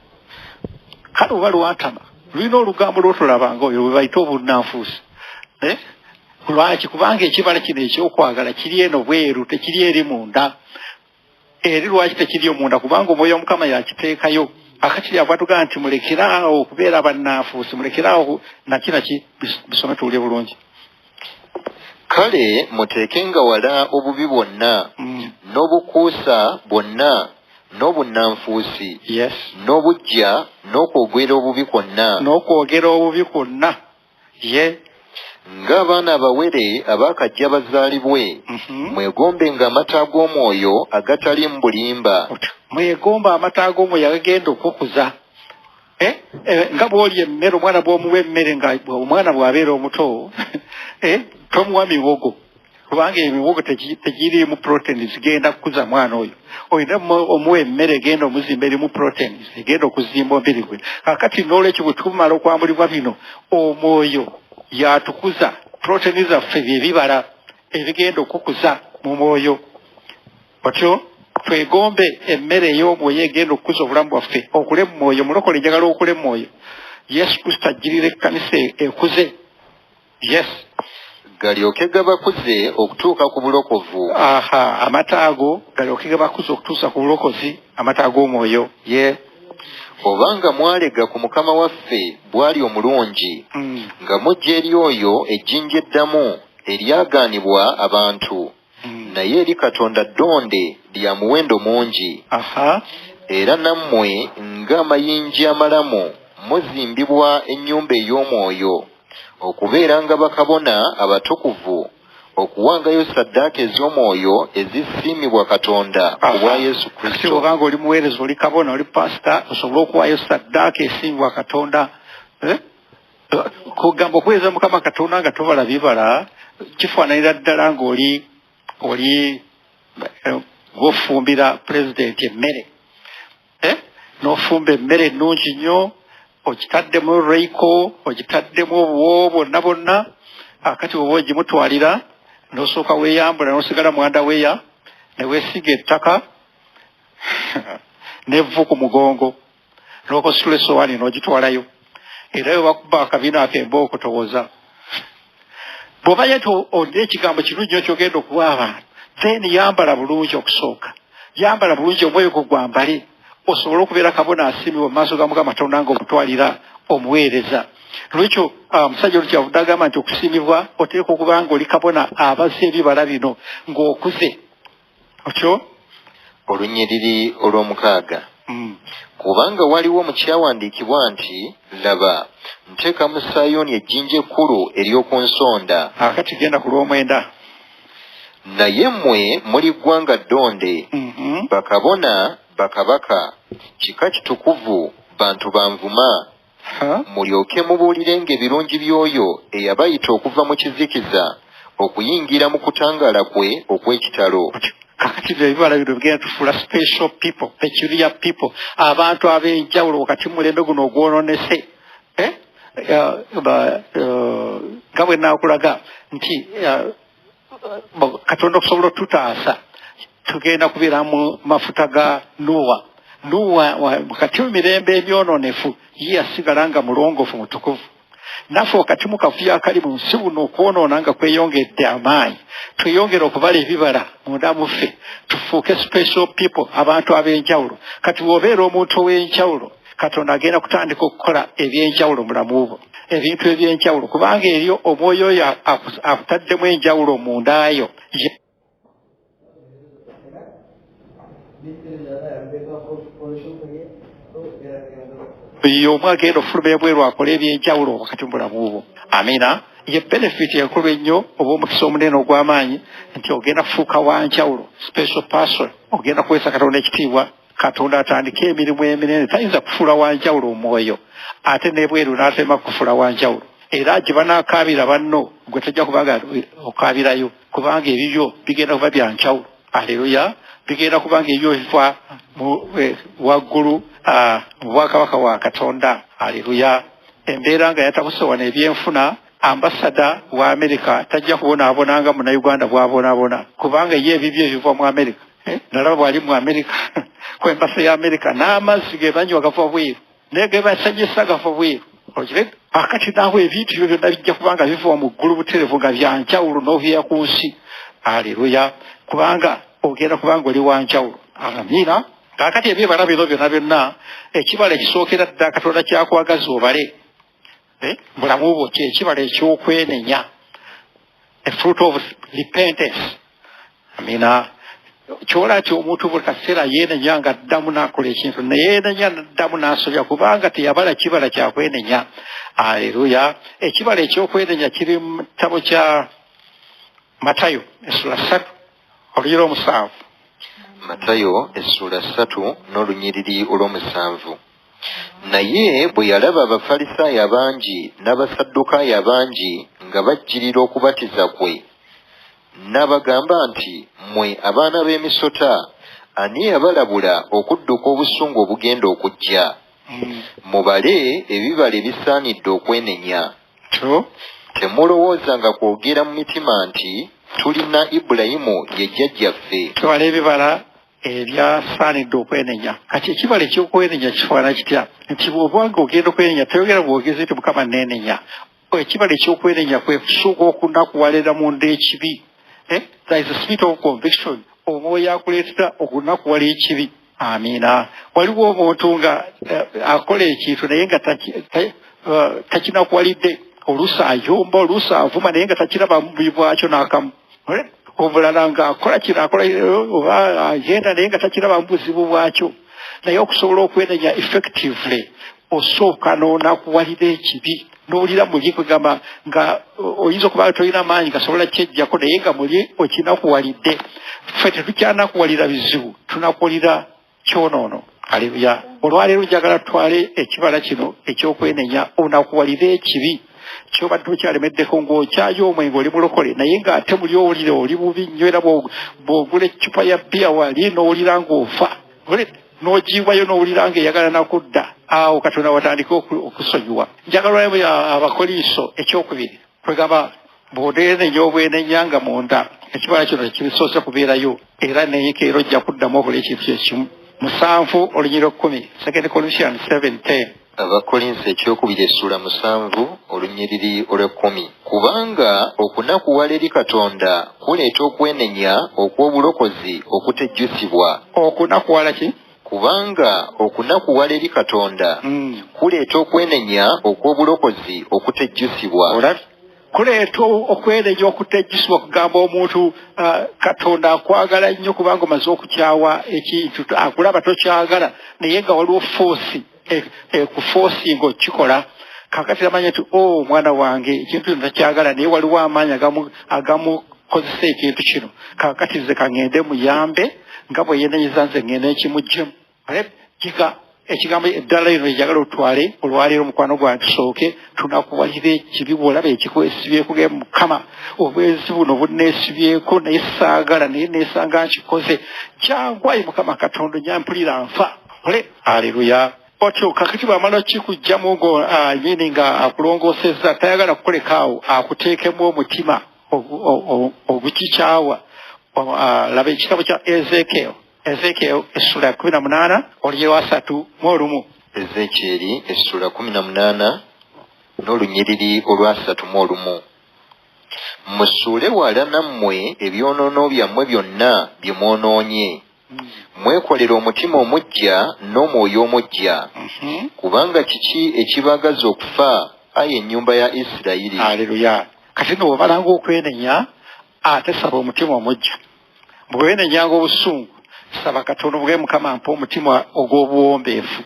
Kale oba lwantama lulina olugambo lwotolabanga oyo bwe bayita obunnanfuusi. Lwaki? Kubanga ekibala kino ekyokwagala kiri eno bweru, tekiri eri munda. Eri lwaki tekiri omunda? Kubanga omwoyo wa Mukama yakiteekayo. Akati yavatuga nti mulekeraawo okubeera bannanfuusi, mulekeraawo nakinaki bisome tuwulye bulungi. Kale muteekenga wala obubi bwonna n'obukuusa bwonna n'obunnanfuusi n'obujja n'okwogera obubi kwonna. Ng'abaana abawere abaakajja bazaalibwe, mwegombenga amata ag'omwoyo agatali mu bulimba. Mwegomba amata ag'omwoyo agagenda okukuza. Nga bw'olya emmere, omwana bw'omuwa emmere nga omwana bw'abeera omuto, tomuwa miwogo, kubanga emiwogo tegiriimu proteins zigenda kukuza mwana oyo. Olina omuwa emmere egenda omuzimba erimu proteins egenda okuzimba omubiri gwe. Kakati n'olwekyo bwe tukumala okwambulibwa bino, omwoyo yatukuza. Proteins zaffe bye bibala ebigenda okukuza mu mwoyo. Otyo twegombe emmere ey'omwoyo egenda okukuza obulamu bwaffe. Okule mu mwoyo, mulokole njagala okule mu mwoyo. Yesu Kristo ajjirira ekkanisa ekuze. Yes. Galyoke gabakuze okutuuka ku bulokovu. Amata ago galyoke gabakuze okutuusa ku bulokozi, amata ag'omwoyo. Obanga mwalega ku Mukama waffe bwali omulungi, nga mujja eri oyo ejjinja eddamu eryagaanibwa abantu, naye eri Katonda ddonde lya muwendo mungi. Era nammwe ng'amayinja amalamu muzimbibwa ennyumba ey'omwoyo, okubeera nga bakabona abatukuvu okuwangayo saddaaka ez'omwoyo ezisiimibwa Katonda ku bwa Yesu Kristo. Obanga oli muweereza, oli kabona, oli pasita, osobola okuwaayo saddaaka esiimibwa Katonda. Kugamba okuweereza Mukama Katonda nga tobala bibala kifaananira ddala ng'oli ng'ofumbira pulezidenti emmere. N'ofumba emmere ennungi nnyo, ogitaddemu Royco, ogitaddemu obuwo bonna bonna, akati oba ogimutwalira n'osooka weeyambula n'osigala mwanda weeya, ne weesiga ettaka n'evvu ku mugongo, n'okositula essowaani n'ogitwalayo. Era yo bakuba akabiina akemba okutowoza. Bw'obaye nti olina ekigambo kirungi nnyo ky'ogenda okuwa abantu, then yambala bulungi okusooka. Yambala bulungi omwoyo gwo gwambale, osobole okubeera kabona asiimibwa mu maaso ga Mukama Katonda ng'omutwalira omuweereza. Lwekyo omusajja oli kyavudde agamba nti okusiimibwa oteekwa okuba ng'oli kabona abazza ebibala bino ng'okuze. Otyo? Olunyiriri olw'omukaaga. Kubanga waliwo mu kyawandiikibwa nti, laba, nteeka mu Sayuuni ejjinja ekkulu ery'oku nsonda. Akati genda ku lw'omwenda. Naye mmwe muli ggwanga ddonde, bakabona, bakabaka, kika kitukuvu, bantu banvuma, mulyoke mubuulirenga ebirungi by'oyo eyabayita okuva mu kizikiza okuyingira mu kutangaala kwe okw'ekitalo. Kakati ebibala bino bigenda tufuula special people, peculiar people, abantu ab'enjawulo wakati mu mulembe guno ogwononese. Nga bwe naakulaga nti Katonda okusobola otutaasa tugenda kubeera mu mafuta ga Nuwa. Nuwa wakati mu mirembe ebyononefu ye yasigala nga mulongofu mutukuvu. Naffe wakati mu kavuyo akali mu nsi buno okwonoona nga kweyongedde amaanyi, tweyongera okubala ebibala munda muffe, tufuuke special people, abantu ab'enjawulo. Kati bw'obeera omuntu ow'enjawulo, Katonda agenda kutandika okukola eby'enjawulo mulamu bwo, ebintu eby'enjawulo, kubanga eryo omwoyo oyo akutaddemu enjawulo mundaayo. Omu agenda okufuluma ebweru akola ebyenjawulo wakati mu bulamu bwo. Amina. Ye benefit enkulu ennyo oba omukisa omunene ogw'amaanyi nti ogenda kufuuka wanjawulo, special person, ogenda kuweesa Katonda ekitiibwa. Katonda atandika emirimu eminene, tayinza kufuula wanjawulo omwoyo, ate n'ebweru n'atema kufuula wanjawulo. Era gye banaakaabira banno gwe tajja kubanga okaabirayo, kubanga ebibyo bigenda kuba bya njawulo. Aleluya. Bigenda kubanga ebyo biva waggulu mu bwakabaka wa Katonda. Aleluya. Embeera nga yatabusowana ebyenfuna, ambasada wa Amerika tajja kubonaabonanga munnayuganda bw'abonaabona, kubanga ye ebibyo ebiva mu Amerika. Nalaba bw'ali mu Amerika ku embasa ya Amerika n'amazzi ge banywa gava bweru, naye ge basanyisa gava bweru. Akati naawe ebintu ebyo byonna bijja kubanga biva mu ggulu buterevu nga byanjawulo n'obuya ku nsi. Aleluya. Kubanga ogenda kubanga oli wanjawulo. Amina. Kakati ebibala bino byonna byonna, ekibala ekisookera ddala Katonda kyakwagaza obale bulamu bwo kyekibala eky'okwenenya, a fruit of repentance. Amina. Kyola ati omuntu buli kaseera yeenenya nga addamu n'akola ekintu, neyeenenya n'addamu n'asobya kubanga teyabala kibala kyakwenenya. Aleluya. Ekibala eky'okwenenya kiri mu kitabo kya Matayo essula 3 olunyiriri olw'omusanvu. Matayo essula 3 n'olunyiriri olw'omusanvu. Naye bwe yalaba Abafalisaayo abangi n'Abasaddukaayo abangi nga bajjirira okubatiza kwe, n'abagamba nti, mmwe abaana b'emisota, ani yabalabula okudduka obusungu obugenda okujja? Mubale ebibala ebisaanidde okwenenya. Temulowooza nga kwogera mu mitima nti tulina Ibulayimu ye jjajjaffe. Twala ebibala ebyasaanidde okwenenya. Kati ekibala eky'okwenenya kifaana kitya? Nti bw'obanga ogenda okwenenya toyogera bwogezi nti Mukama neenenya. Ekibala eky'okwenenya kwe kusooka okunakuwalira munda ekibi. There is a spirit of conviction. Omwoyo akuleetera okunakuwala ekibi. Amiina. Waliwo omuntu nga akola ekintu naye nga takinakuwalidde. Oluusi ayomba, oluusi avuma naye nga takiraba mubuyi bwakyo n'akamu. Obulala nga akola kino akola oba agenda naye nga takiraba mubuzibu bwakyo. Naye okusobola okwenenya effectively osooka n'onakuwalira ekibi n'owulira muli kugamba nga oyinza okuba tolina maanyi gasobola kyejjako naye nga muli okinakuwalidde ffe tetukyanakuwalira bizibu tunakuwalira kyonoono. Haleluya. Olwaleero njagala tutwale ekibala kino ekyokwenenya onakuwalire ekibi kyobadde okyalemeddeko ng'okyayo omwenge oli mulokole naye ng'ate muli owulire oli bubi nnyo era bw'ogula eccupa ya bbiya wali n'owulira ng'ofa n'ogiibwayo n'owulira ng'eyagala nakudda awo Katonda watandika okusonyiwa. Njagala Abakoliiso ekyokubiri kwegamba bw'oneenenya obwenenya nga munda ekibala kino tekibisoose kubeerayo era neyekeera ojja kuddamu okola ekintu kyekimu. 7 olunyiriro 10 2 Corinthians 7:10. Abakolinsi ekyokubiri essula 7 olunyiriri olw'ekkumi. Kubanga okunakuwala eri Katonda kuleeta okwenenya okw'obulokozi okutejjusibwa. Okunakuwala ki? Kubanga okunakuwala eri Katonda kuleeta okwenenya okw'obulokozi okutejjusibwa. Kuleeta okwenenya okutejjusibwa kugamba omuntu Katonda akwagala nnyo kubanga omaze okukyawa ekintu akulaba tokyagala naye nga waliwo foosi ekufoosinga okikola kakati amanya nti mwana wange ekintu kino takyagala naye waliwo amaanyi agamukozesa ekintu kino kakati nze kaŋŋende muyambe nga bwe yenenyeza nze ŋŋende ekimuggyemu. Ekigambo eddala lino njagala otwale olwaleero mukwano gwange tusooke tunakuwalira ekibi bw'olaba ekikwesibyeko ge Mukama obwezi buno bunneesibyeko naye saagala naye neesanga nkikoze kyangwayi Mukama Katonda nyampulira nfa. Haleluya. Otyo kakati bw'amala kikugjamu nyini nga akulongoosezza tayagala kukolekaawo akuteekemu omutima ogukikyawa. Laba ekitabo kya Ezekiel essula 18 olunyiriri 3:1. Ezekieri essula 18 n'olunyiriri olwa 3:1. Musuule wala nammwe ebyonoono byammwe byonna bye mwonoonye. Mwekolera omutima omuggya n'omwoyo omuggya. Kubanga kiki ekibagaza okufa ayi ennyumba ya Isirayiri? Haleluya. Kati no bw'omalanga okwenenya ate saba omutima omuggya. Bwe weenenyanga obusungu saba Katonda obwe Mukama mpa omutima ogw'obuwombeefu.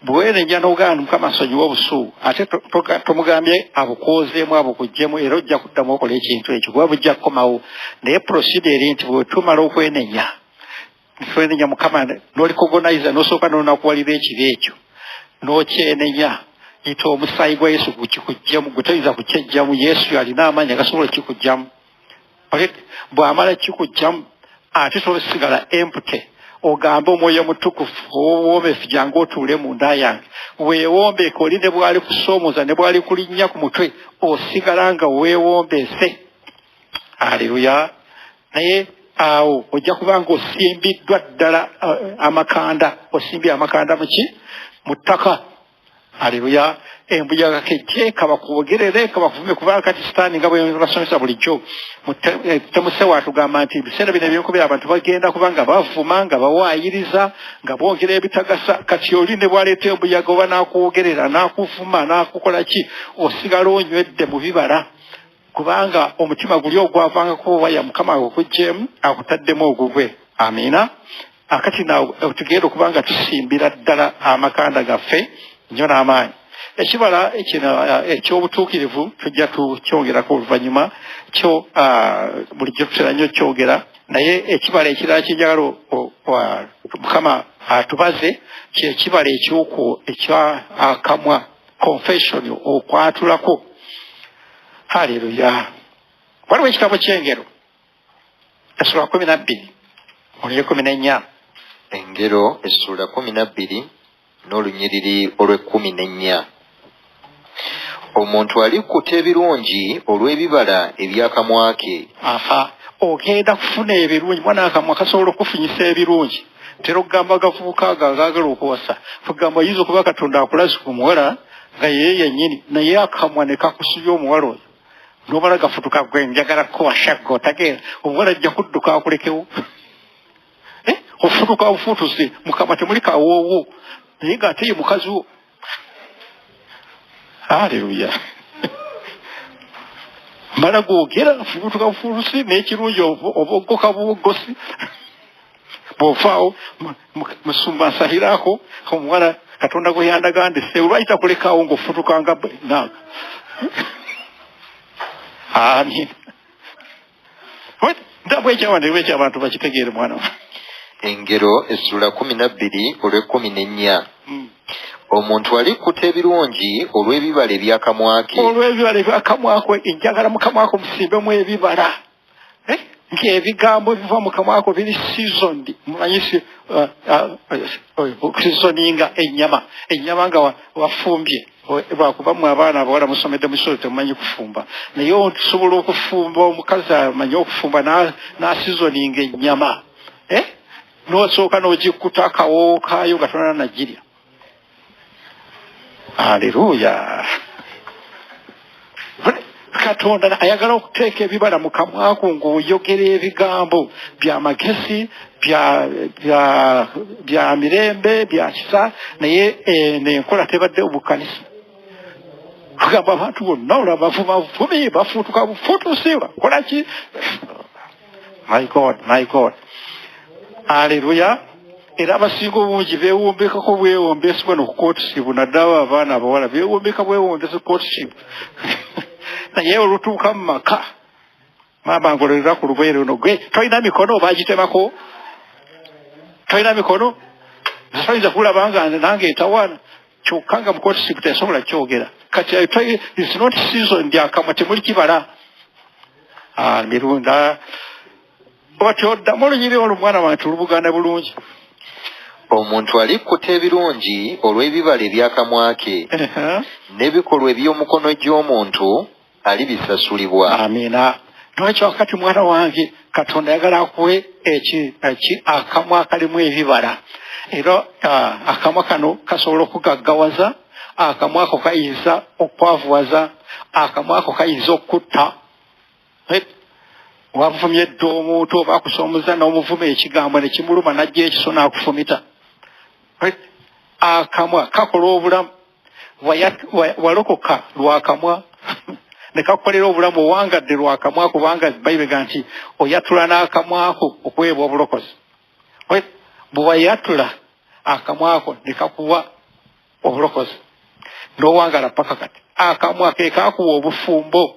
Bwe weenenya n'ogaana Mukama nsonyiwa obusungu ate tomugambye abukoozeemu abukuggyemu era ojja kuddamu okola ekintu ekyo kuba bujja kukomawo. Naye procedure nti bwe tumala okwenenya twenenya Mukama n'olikogonayiza n'osooka n'onakuwalira ekibi ekyo n'okyenenya yita omusaayi gwa Yesu gukikuggyemu gwe toyinza kukyejjamu. Yesu alina amaanyi agasobola kikugjamu. Bw'amala kikugjamu ate tosigala empty ogambe omwoyo omutukufu owombeefu jangu otuule mu nda yange weewombeeke oli ne bwali kusoomooza ne bwali kulinnya ku mutwe osigala nga weewombeese. Haleluya. Naye awo ojja kubanga osimbiddwa ddala amakanda osimbye amakanda mu ttaka. Haleluya. Embuyaga kejje kabakubogerere kabakuvume kubanga kati sitaani nga bwe basomesa bulijjo temuse watugamba nti ebiseera bino ebyokubera abantu bagenda kubanga bavuma nga bawaayiriza nga bongera ebitagasa kati oli ne bwaleeta embuyaga oba n'akuwogerera n'akuvuma n'akukola ki osigala onywedde mu bibala kubanga omutima guli ogwavangako waya Mukama okuggyemu akutaddemu ogugwe. Amiina. Akati naawe tugenda okubanga tusimbira ddala amakanda gaffe nnyo n'amaanyi. Ekibala eky'obutuukirivu tujja tukyongerako oluvannyuma kyo bulijjo tutera nnyo kyogera naye ekibala ekirala kyenjagala Mukama atubaze kyekibala ekya akamwa confession okwatulako. Haleluya. Waliwo ekitabo ky'Engero essula 12 olunyiriri 14. Engero essula 12 n'olunyiriri olw'14. Omuntu alikkuta ebirungi olw'ebibala ebyakamwa ke. Ogenda kufuna ebirungi mwana akamwa kasobola okufunyisa ebirungi. Tera okugamba agavubuka agaagala okuwasa tugamba oyinza okuba Katonda akulaze ku muwala nga yeye yennyini naye akamwa ne kakusubya omuwala oyo n'obala gafutuka gwe njagala kuwasha gwe otageera omuwala ajja kudduka akulekewo. Ofutuka bufutusi Mukama temuli kawoowo naye ng'ate ye mukazi wo. Haleluya. Mala gwogera futuka bufutusi n'ekirungi obogoka bugosi bw'ofaawo musumba nsahirako omwana Katonda gwe yandagandise olwayita kulekaawo ng'ofutukanga naaga. Amin. Ndabwe ekyawandiikibwa eky'abantu bakitegeere mwana wa. Engero essula 12 olw'e14. Omuntu alikkuta ebirungi olw'ebibala ebyakamwa ke. Olw'ebibala ebyakamwa ke, enjagala mu kamwa ko musimbemu ebibala. Ng'ebigambo ebiva mu kamwa ko biri seasoned. Mumanyisi seasoninga ennyama nga wafumbye. Lwakuba mu abaana abawala musomedde mu ssomero temumanyi kufumba. Naye osobola okufumba, omukazi amanyi okufumba n'asizoninga ennyama. N'osooka n'ogikkuta akawo kaayo nga tonala nagirya. Haleluya. Katonda ayagala okuteeka ebibala mu kamwa ko ng'oyogera ebigambo by'amagezi, bya mirembe, bya kisa, naye n'enkola tebadde obukanisa. Kugamba abantu bonna olaba bavumi bafuutuka bufuutusi bakola ki? My God. Haleluya. Era abasinga obungi beewombekako bwewombeesibwa n'okukootisibu naddala abaana abawala beewombeka bwewombeesi kootisibu. Naye olutuuka mu maka maama ngololera ku lugoye luno gwe tolina mikono baagitemako? Tolina mikono? Toyinza kulaba nga nange etawaana kyokka nga mukootisibu tesobola kyogera. Kati it's not season akamwa temuli kibala. Mirunda otyo oddamu olunyiri olumwana wantu olubuganda bulungi. Omuntu alikkuta ebirungi olw'ebibala ebyakamwa ke n'ebikolwa eby'omukono gy'omuntu alibisasulibwa. Amina. Lwaki wakati mwana wange Katonda ayagala akuwe akamwa akalimu ebibala. Era akamwa kano kasobola okugaggawaza, akamwa ako kayinza okwavuwaza, akamwa ako kayinza okutta. Wavumye edda omuntu oba akusoomuza n'omuvuma ekigambo ne kimuluma n'ajja ekiso n'akufumita. Akamwa kakola obulamu. Walokoka lwakamwa ne kakukolera obulamu owangadde lwakamwa kubanga Bayibuli nti oyatula n'akamwa ko okuweebwa obulokozi. Bwe wayatula akamwa ko ne kakuwa obulokozi n'owangala paka kati. Akamwa ke kakuwa obufumbo.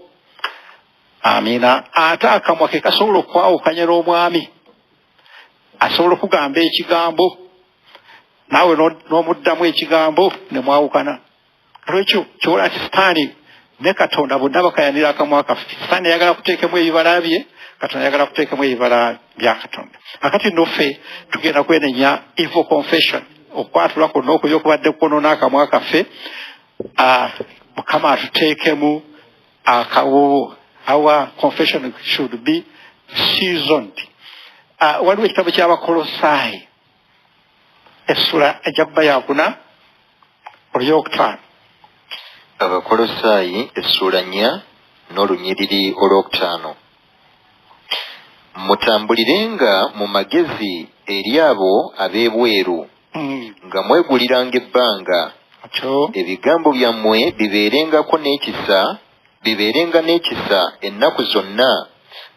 Amina. Ate akamwa ke kasobola okwawukanya n'omwami. Asobola okugamba ekigambo naawe n'omuddamu ekigambo ne mwawukana. Lwekyo kyobola nti Sitaani ne Katonda bonna bakayanira akamwa kaffe. Sitaani yagala kuteekemu ebibala bye, Katonda yagala kuteekemu ebibala bya Katonda. Akati noffe tugenda kwenenya evil confession, okwatula kwonna okuyo okubadde kwonoona akamwa kaffe. Mukama atuteekemu akawo. Our confession should be seasoned. Waliwo ekitabo ky'Abakolosaayi essula ejja kuba yakuna olw'okutaano. Abakolosaayi essula 4 n'olunyiriri olw'okutaano. Mutambulirenga mu magezi eri abo ab'ebweru nga mweguliranga ebbanga. Ebigambo byammwe bibeerenga n'ekisa ennaku zonna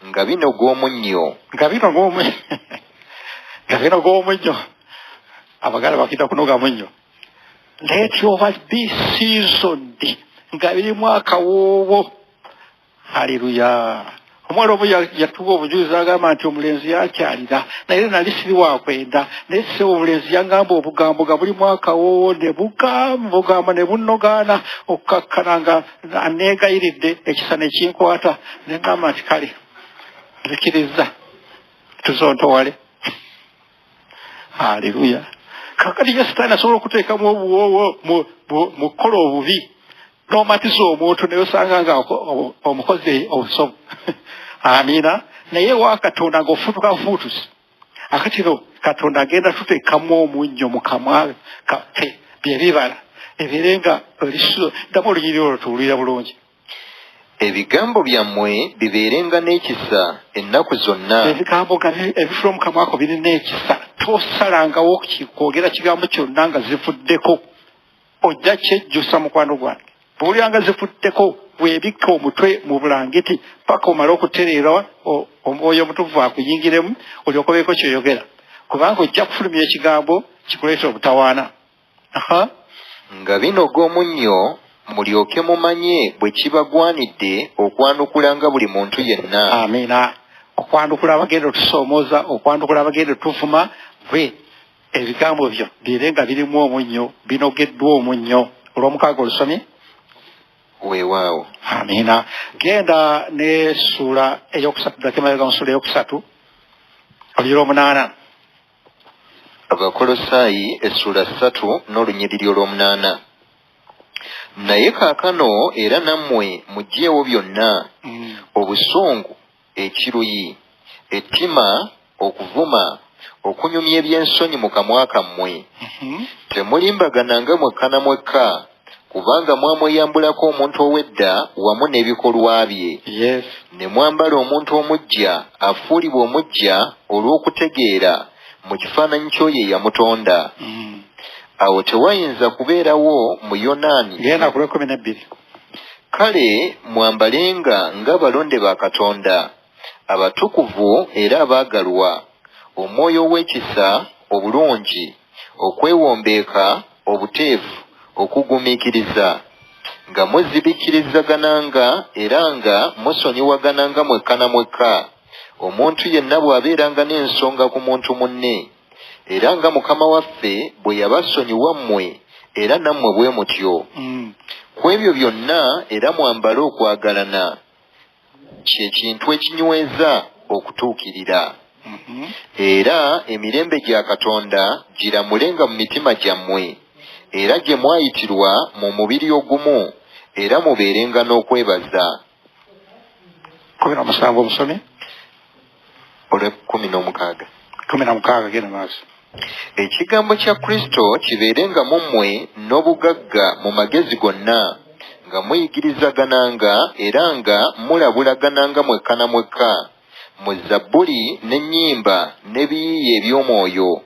nga binoga omunnyo. Abagala bakita kunoga munnyo. Let your words be seasoned. Nga birimu akawoowo. Haleluya. Omwana omu yatuwa obujulizi agamba nti omulenzi yakyalira naye nali siri wakwenda naye se omulenzi yangamba obugambo nga bulimu akawoowo ne bugamba ne bunnogaana okukakkana nga aneegayiridde ekisa ne kinkwata ne ngamba nti kale nzikiriza tuzontowale. Haleluya. Kakati ye Sitaani asobola okuteekamu obuwoowo mu kukola obubi n'omatiza omuntu naye osanga nga omukozi obusobo. Amina. Naye wa Katonda ng'ofutuka bufuutusi. Akatiro Katonda agenda tuteekamu omunnyo mu kamwa kaffe by'ebibala ebirenga olusulo. Ddamu olunyiriri olwo tuwulira bulungi. Ebigambo byammwe bibeerenga n'ekisa ennaku zonna. Ebigambo nga ebifula mu kamwa ko birina ekisa. Tosalangawo kwogera kigambo kyonna nga zivuddeko. Ojja kyejjusa mukwano gwange. Bw'olyanga zivuddeko weebikka omutwe mu bulangiti paka omala okutereera omwoyo omutuufu akuyingiremu olyokobeeko kyoyogera. kubanga ojja kufulumya ekigambo kikuleeta obutawaana. Nga binoga omunnyo mulyoke mumanye bwe kibagwanidde okwanukula nga buli muntu yenna. Amiina. Okwanukula abagenda otusoomooza, okwanukula abagenda otuvuma, bwe ebigambo byo biire nga birimu omunnyo, binogeddwa omunnyo. Olw'omukaaga olusomye? Weewaawo. Amiina. Genda ne ssuula eyokusatu, ddako emabega mu ssuula eyokusatu, oluyira 8. Abakolosaayi essula 3 n'olunyiriri olw'omunaana. Naye kaakano era nammwe muggyeewo byonna, obusungu, ekiruyi, ettima, okuvuma, okunyumya eby'ensonyi mu kamwa kammwe. Temulimbagananga mwekka na mwekka, kubanga mwamweyambulako omuntu ow'edda wamu n'ebikolwa bye. Ne mwambala omuntu omuggya afuulibwa omuggya olw'okutegeera mu kifaananyi ky'oyo eyamutonda. Awo tewayinza kubeerawo muyonaani. Genda ku 12. Kale mwambalenga ng'abalonde ba Katonda, abatukuvu era abaagalwa, omwoyo w'ekisa, obulungi, okwewombeeka, obuteefu, okugumiikiriza, nga muzibikirizagananga era nga musonyiwagananga mwekka na mwekka, omuntu yenna bw'abeeranga n'ensonga ku muntu munne, era nga Mukama waffe bwe yabasonyiwa mmwe era nammwe bwe mutyo. Ku ebyo byonna era mwambale okwagalana, ky'ekintu ekinyweza okutuukirira. Era emirembe gya Katonda giramulenga mu mitima gyammwe, era gye mwayitirwa mu mubiri ogumu, era mubeerenga n'okwebaza. 17 omusome? 16. 16 genda maaso. Ekigambo kya Kristo kibeerenga mu mmwe n'obugagga mu magezi gonna, nga muyigirizagananga era nga mulabulagananga mwekka na mwekka, mu Zabbuli n'ennyimba n'ebiyiiye eby'omwoyo,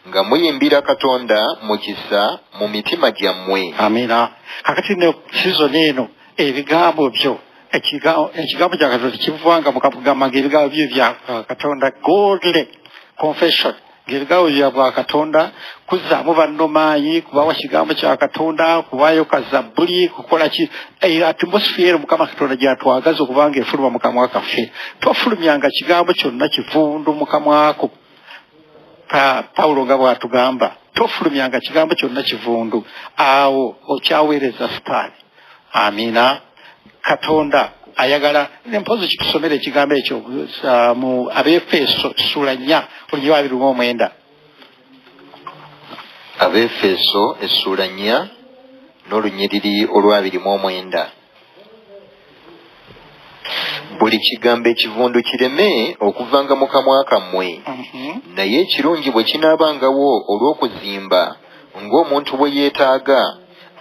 nga muyimbira Katonda mu kisa mu mitima gyammwe. Amiina. Kakati ne season eno ebigambo byo ekigambo kya Katonda kivanga mu kagamba ng'ebigambo byo bya Katonda, godly confession, ng'ebigambo bya bwa Katonda, kuzzaamu bannomaayi, kubawa kigambo kya Katonda, kubaayo ka Zabbuli, kukola ki atmosphere Mukama Katonda gy'atwagaza okubanga efuluma mu kamwa kaffe. Tofulumyanga kigambo kyonna kivundu mu kamwako. Pawulo nga bw'atugamba, tofulumyanga kigambo kyonna kivundu, awo okyaweereza sitaani. Amiina. Katonda ayagala nempozi kitusomere ekigambo ekyo mu Abefeso essula 4 oluyira 29. Abefeso essula 4 n'olunyiriri olwa 29. Buli kigambo ekivundu kireme okuvanga mu kamwa kammwe, naye ekirungi bwe kinaabangawo olw'okuzimba ng'omuntu bwe yeetaaga,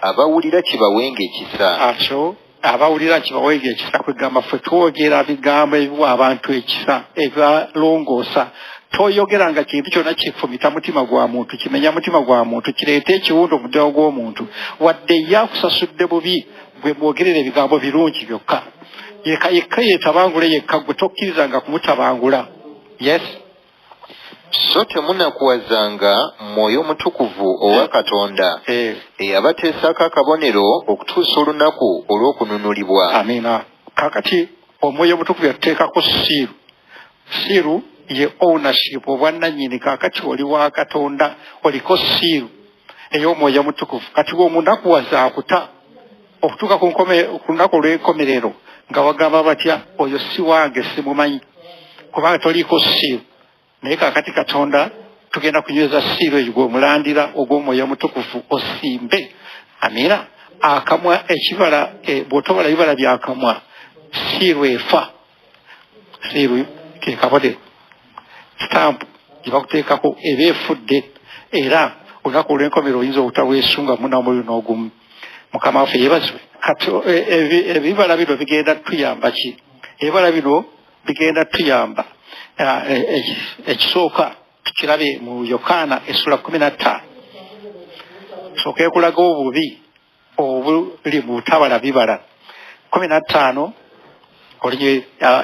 abawulira kibawenga ekisa. Atyo abawulira kibawenga ekisa kwegamba ffe twogera bigambo ebiwa abantu ekisa ebyalongoosa. Toyogeranga kintu kyonna kifumita mutima gwa muntu, kimenya mutima gwa muntu, kireeta ekiwundu mu mutima gw'omuntu, wadde ye akusasudde bubi bwe mwogerera ebigambo birungi byokka. Yekka yeetabangula yekka, gwe tokkirizanga kumutabangula. Yes. So temunakuwazanga Mwoyo Mutukuvu owa Katonda eyabateesako akabonero okutuusa olunaku olw'okununulibwa. Amiina. Kakati Omwoyo Mutukuvu yatuteekako siiru. Siiru ye ownership, obwannannyini. Kakati oli wa Katonda, oliko siiru ey'Omwoyo Mutukuvu. Kati bw'omuntu akuwaza akuta okutuuka ku lunaku olw'enkomerero nga bagamba batya, oyo si wange, simumanyi, kubanga toliiko siiru. Naye kakati Katonda tugenda kunyweza siiru eyo gw'omulandira ogw'Omwoyo Mutukuvu osimbe. Amiina. Akamwa ekibala bw'otobala bibala byakamwa, siiru efa. Siiru ke kabonero, stampu gye bakuteekako eba efudde, era olunaku olw'enkomerero oyinza obutaweesunga munamwoyo n'ogumu. Mukama waffe yeebazibwe. Kati ebibala bino bigenda tuyamba ki? Ebibala bino bigenda tuyamba. Ekisooka tukirabe mu Yokaana essula 15. Sooka ekulaga obubi obuli mu butabala bibala. 15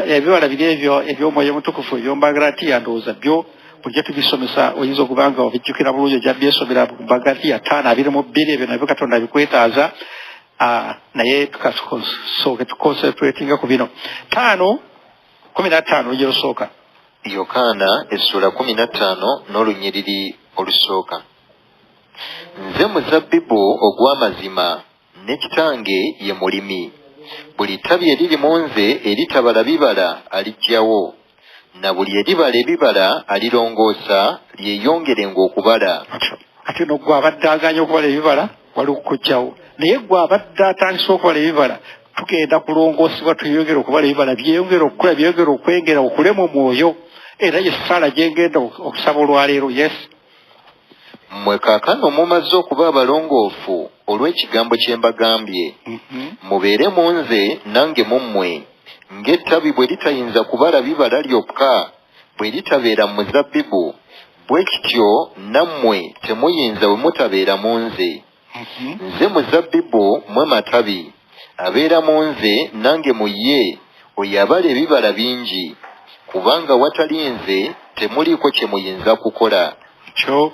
ebibala biri ebyo eby'Omwoyo Mutukuvu eby'ombagalatiya ndowooza byo bujja tubisomesa oyinza okuba nga obijjukira bulungi ojja byesomera bagati ya 5:22 ebyo nabyo Katonda abikwetaaza naye tukasooke tuconcentratinga ku bino 5:15 ojja lusooka Yokaana essula 15 n'olunyiriri olusooka. Nze muzabbibu ogw'amazima ne kitange ye mulimi. Buli ttabi eriri mu nze eritabala bibala alijjawo, na buli eribala ebibala alirongoosa lyeyongerenga okubala. Ate no gwe abadde aganya okubala ebibala wali okujjawo, naye gwe abadde atandisa okubala ebibala tugenda kulongoosebwa tuyongera okubala ebibala byeyongera okukula byeyongera okwengera okule mu mwoyo. Era ye ssala gye ngenda okusaba olwaleero. Yes, mmwe kaakano mumaze okuba abalongoofu olw'ekigambo kye mbagambye. Mubeere mu nze nange mu mmwe, ng'ettabi bwe litayinza kubala bibala lyokka bwe litabeera mu muzabbibu, bwe kityo nammwe temuyinza bwe mutabeera mu nze. Nze muzabbibu, mmwe matabi. Abeera mu nze nange mu ye, oyo abala ebibala bingi, kubanga watali nze temuliiko kye muyinza kukola. Kyo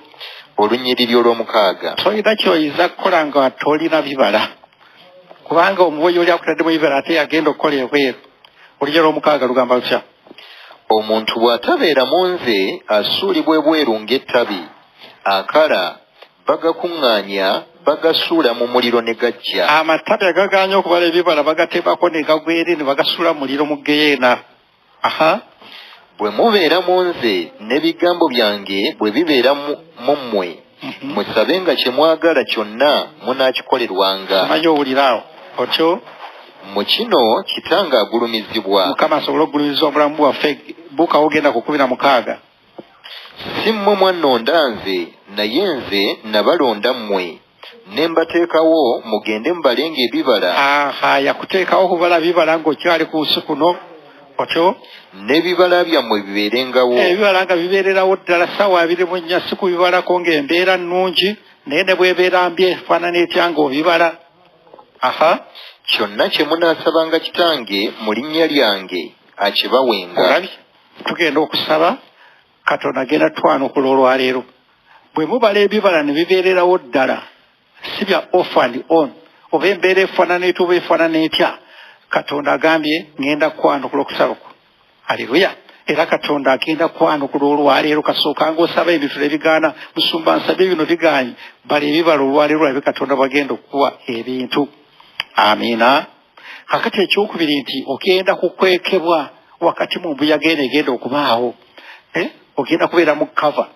Olunyiriri olw'omukaaga. toyina kyoyinza kukola nga tolina bibala, kubanga omuwoyi oli akutaddemu ebibala ate yagenda okukola ebweru. Olugero lw'omukaaga lugamba lutya? Omuntu bw'atabeera mu nze asuulibwa ebweru ng'ettabi, akala bagakuŋŋaanya bagasuula mu muliro ne gajja. Amatabi agaganya okubala ebibala bagateebako ne gagwa eri ne bagasuula mu muliro mu geyeena. Bwe mubeera mu nze n'ebigambo byange bwe bibeera mu mmwe, musabenga kye mwagala kyonna munaakikolerwanga. Simanyi owuliraawo otyo. Mu kino kitange agulumizibwa. Mukama asobole okugulumiza obulamu bwaffe. Buuka ogenda ku 16. Si mmwe mwannonda nze, naye nze nabalonda mmwe, ne mbateekawo mugende mubalenga ebibala. Yakuteekawo okubala bibala ng'okyali ku nsi kuno otyo. N'ebibala byammwe bibeerengawo. Ebibala nga bibeererawo ddala ssaawa 24 si kubibalako ng'embeera nnungi, naye ne bw'ebeera mbi efaanana etya ng'obibala. Kyonna kye munaasabanga kitange mu linnya lyange akibawenga. Olabye tugenda okusaba Katonda agenda twanukula olwaleero. Bwe mubala ebibala ne bibeererawo ddala, si bya off and on, oba embeera efaanana etya oba efaanana etya, Katonda agambye ngenda kwanukula okusaba kwo. Haleluya. Era Katonda agenda kwanukula olwaleero. Kasooka ng'osaba ebintu ne bigaana, musumba nsabye bino biganye, bala ebibala olwaleero olabe Katonda bagenda okukuwa ebintu. Amiina. Kakati ekyokubiri nti ogenda kukwekebwa wakati mu mbuyaga eno egenda okubaawo. Ogenda kubeera mu cover.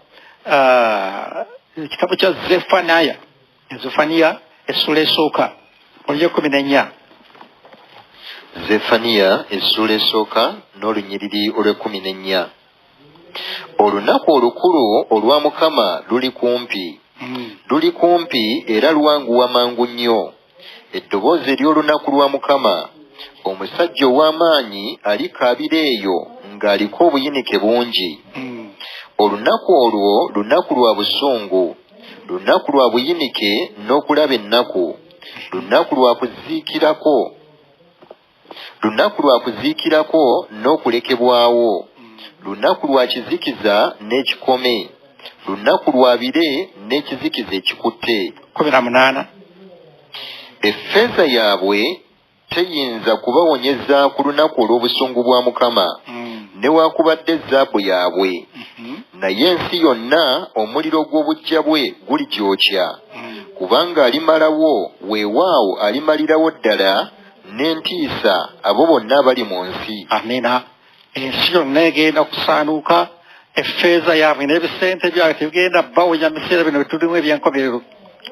Ekitabo kya Zefaniya essula esooka olye 14. Zefaniya essula esooka n'olunyiriri olw'14. Olunaku olukulu olwa Mukama luli kumpi. Luli kumpi era luwanguwa mangu nnyo. Eddoboozi ery'olunaku lwa Mukama, omusajja ow'amaanyi alikaabira eyo ng'aliko obuyinike bungi. Olunaku olwo lunaku lwa busungu, lunaku lwa buyinike n'okulaba ennaku, lunaku lwa kuziikirako n'okulekebwawo, lunaku lwa kizikiza n'ekikome, lunaku lwa bire n'ekizikiza ekikutte. 18. Effeeza yaabwe teyinza kubawonyeza ku lunaku olw'obusungu bwa Mukama, newaakubadde zaabu yaabwe. Naye ensi yonna omuliro gw'obuggya bwe guligyokya, kubanga alimalawo, weewaawo alimalirawo ddala n'entiisa abo bonna abali mu nsi. Amiina. Ensi yonna egenda kusaanuuka, effeeza yaabwe n'ebisente byabwe tebigenda bawonya mu biseera bino bye tulimu eby'enkomerero.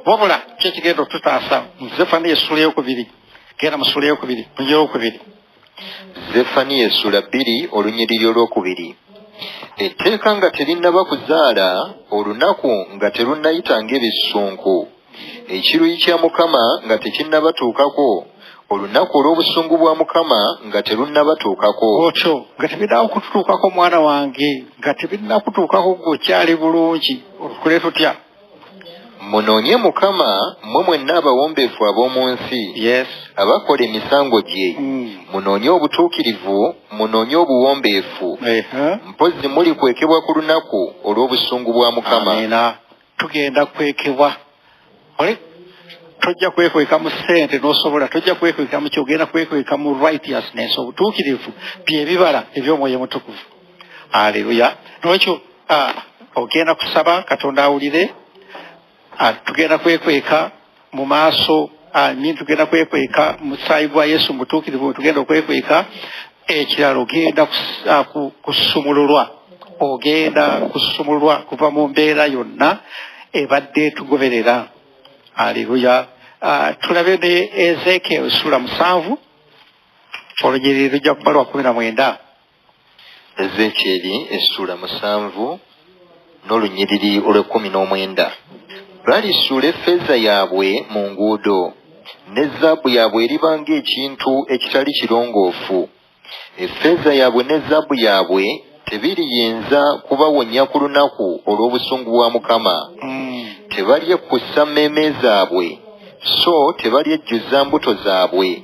Wabula kyo kigenda okututaasa. Zefaniya essula ey'okubiri. Genda mu ssula ey'okubiri. Zefaniya essula 2 olunyiriri olw'okubiri. Etteeka nga terinnaba kuzaala, olunaku nga terunnayita ng'ebissunku, ekiruyi kya Mukama nga tekinnabatuukako, olunaku olw'obusungu bwa Mukama nga terunnabatuukako. Otyo nga tebinaawo kututuukako mwana wange, nga tebinnakutuukako gw'okyali bulungi. Okule tutya? munoonye Mukama mmwe mwenna abawombeefu ab'omu nsi Yes. abakola emisango gye munoonye obutuukirivu munoonye obuwombeefu mpozzi muli kwekebwa ku lunaku olw'obusungu bwa Mukama. Amina. Tugenda kwekebwa. Tojja kwekweka mu ssente n'osobola, tojja kwekweka mu kyogenda kwekweka mu righteousness, obutuukirivu by'ebibala eby'Omwoyo Mutukuvu. Haleluya. N'ekyo ogenda kusaba Katonda awulire. Tugenda kwekweka mu maaso tugenda kwekweka mu musaayi gwa Yesu mutuukirivu, tugenda okwekweka. Ekirala ogenda kusumululwa, ogenda kusumululwa kuva mu mbeera yonna ebadde tugoberera. Haleluya. Tulabe ne Ezekiel sura 7 olunyiriri lujja kubalwa 19. Ezekiel essula 7 n'olunyiriri olw'19. Balisuula effeeza yaabwe mu nguudo, ne zaabu yaabwe eriba ng'ekintu ekitali kirongoofu. Effeeza yaabwe ne zaabu yaabwe tebiriyinza kubawonya ku lunaku olw'obusungu bwa Mukama. Tebalye kussa mmeeme zaabwe, so tebalyejjuza mbuto zaabwe,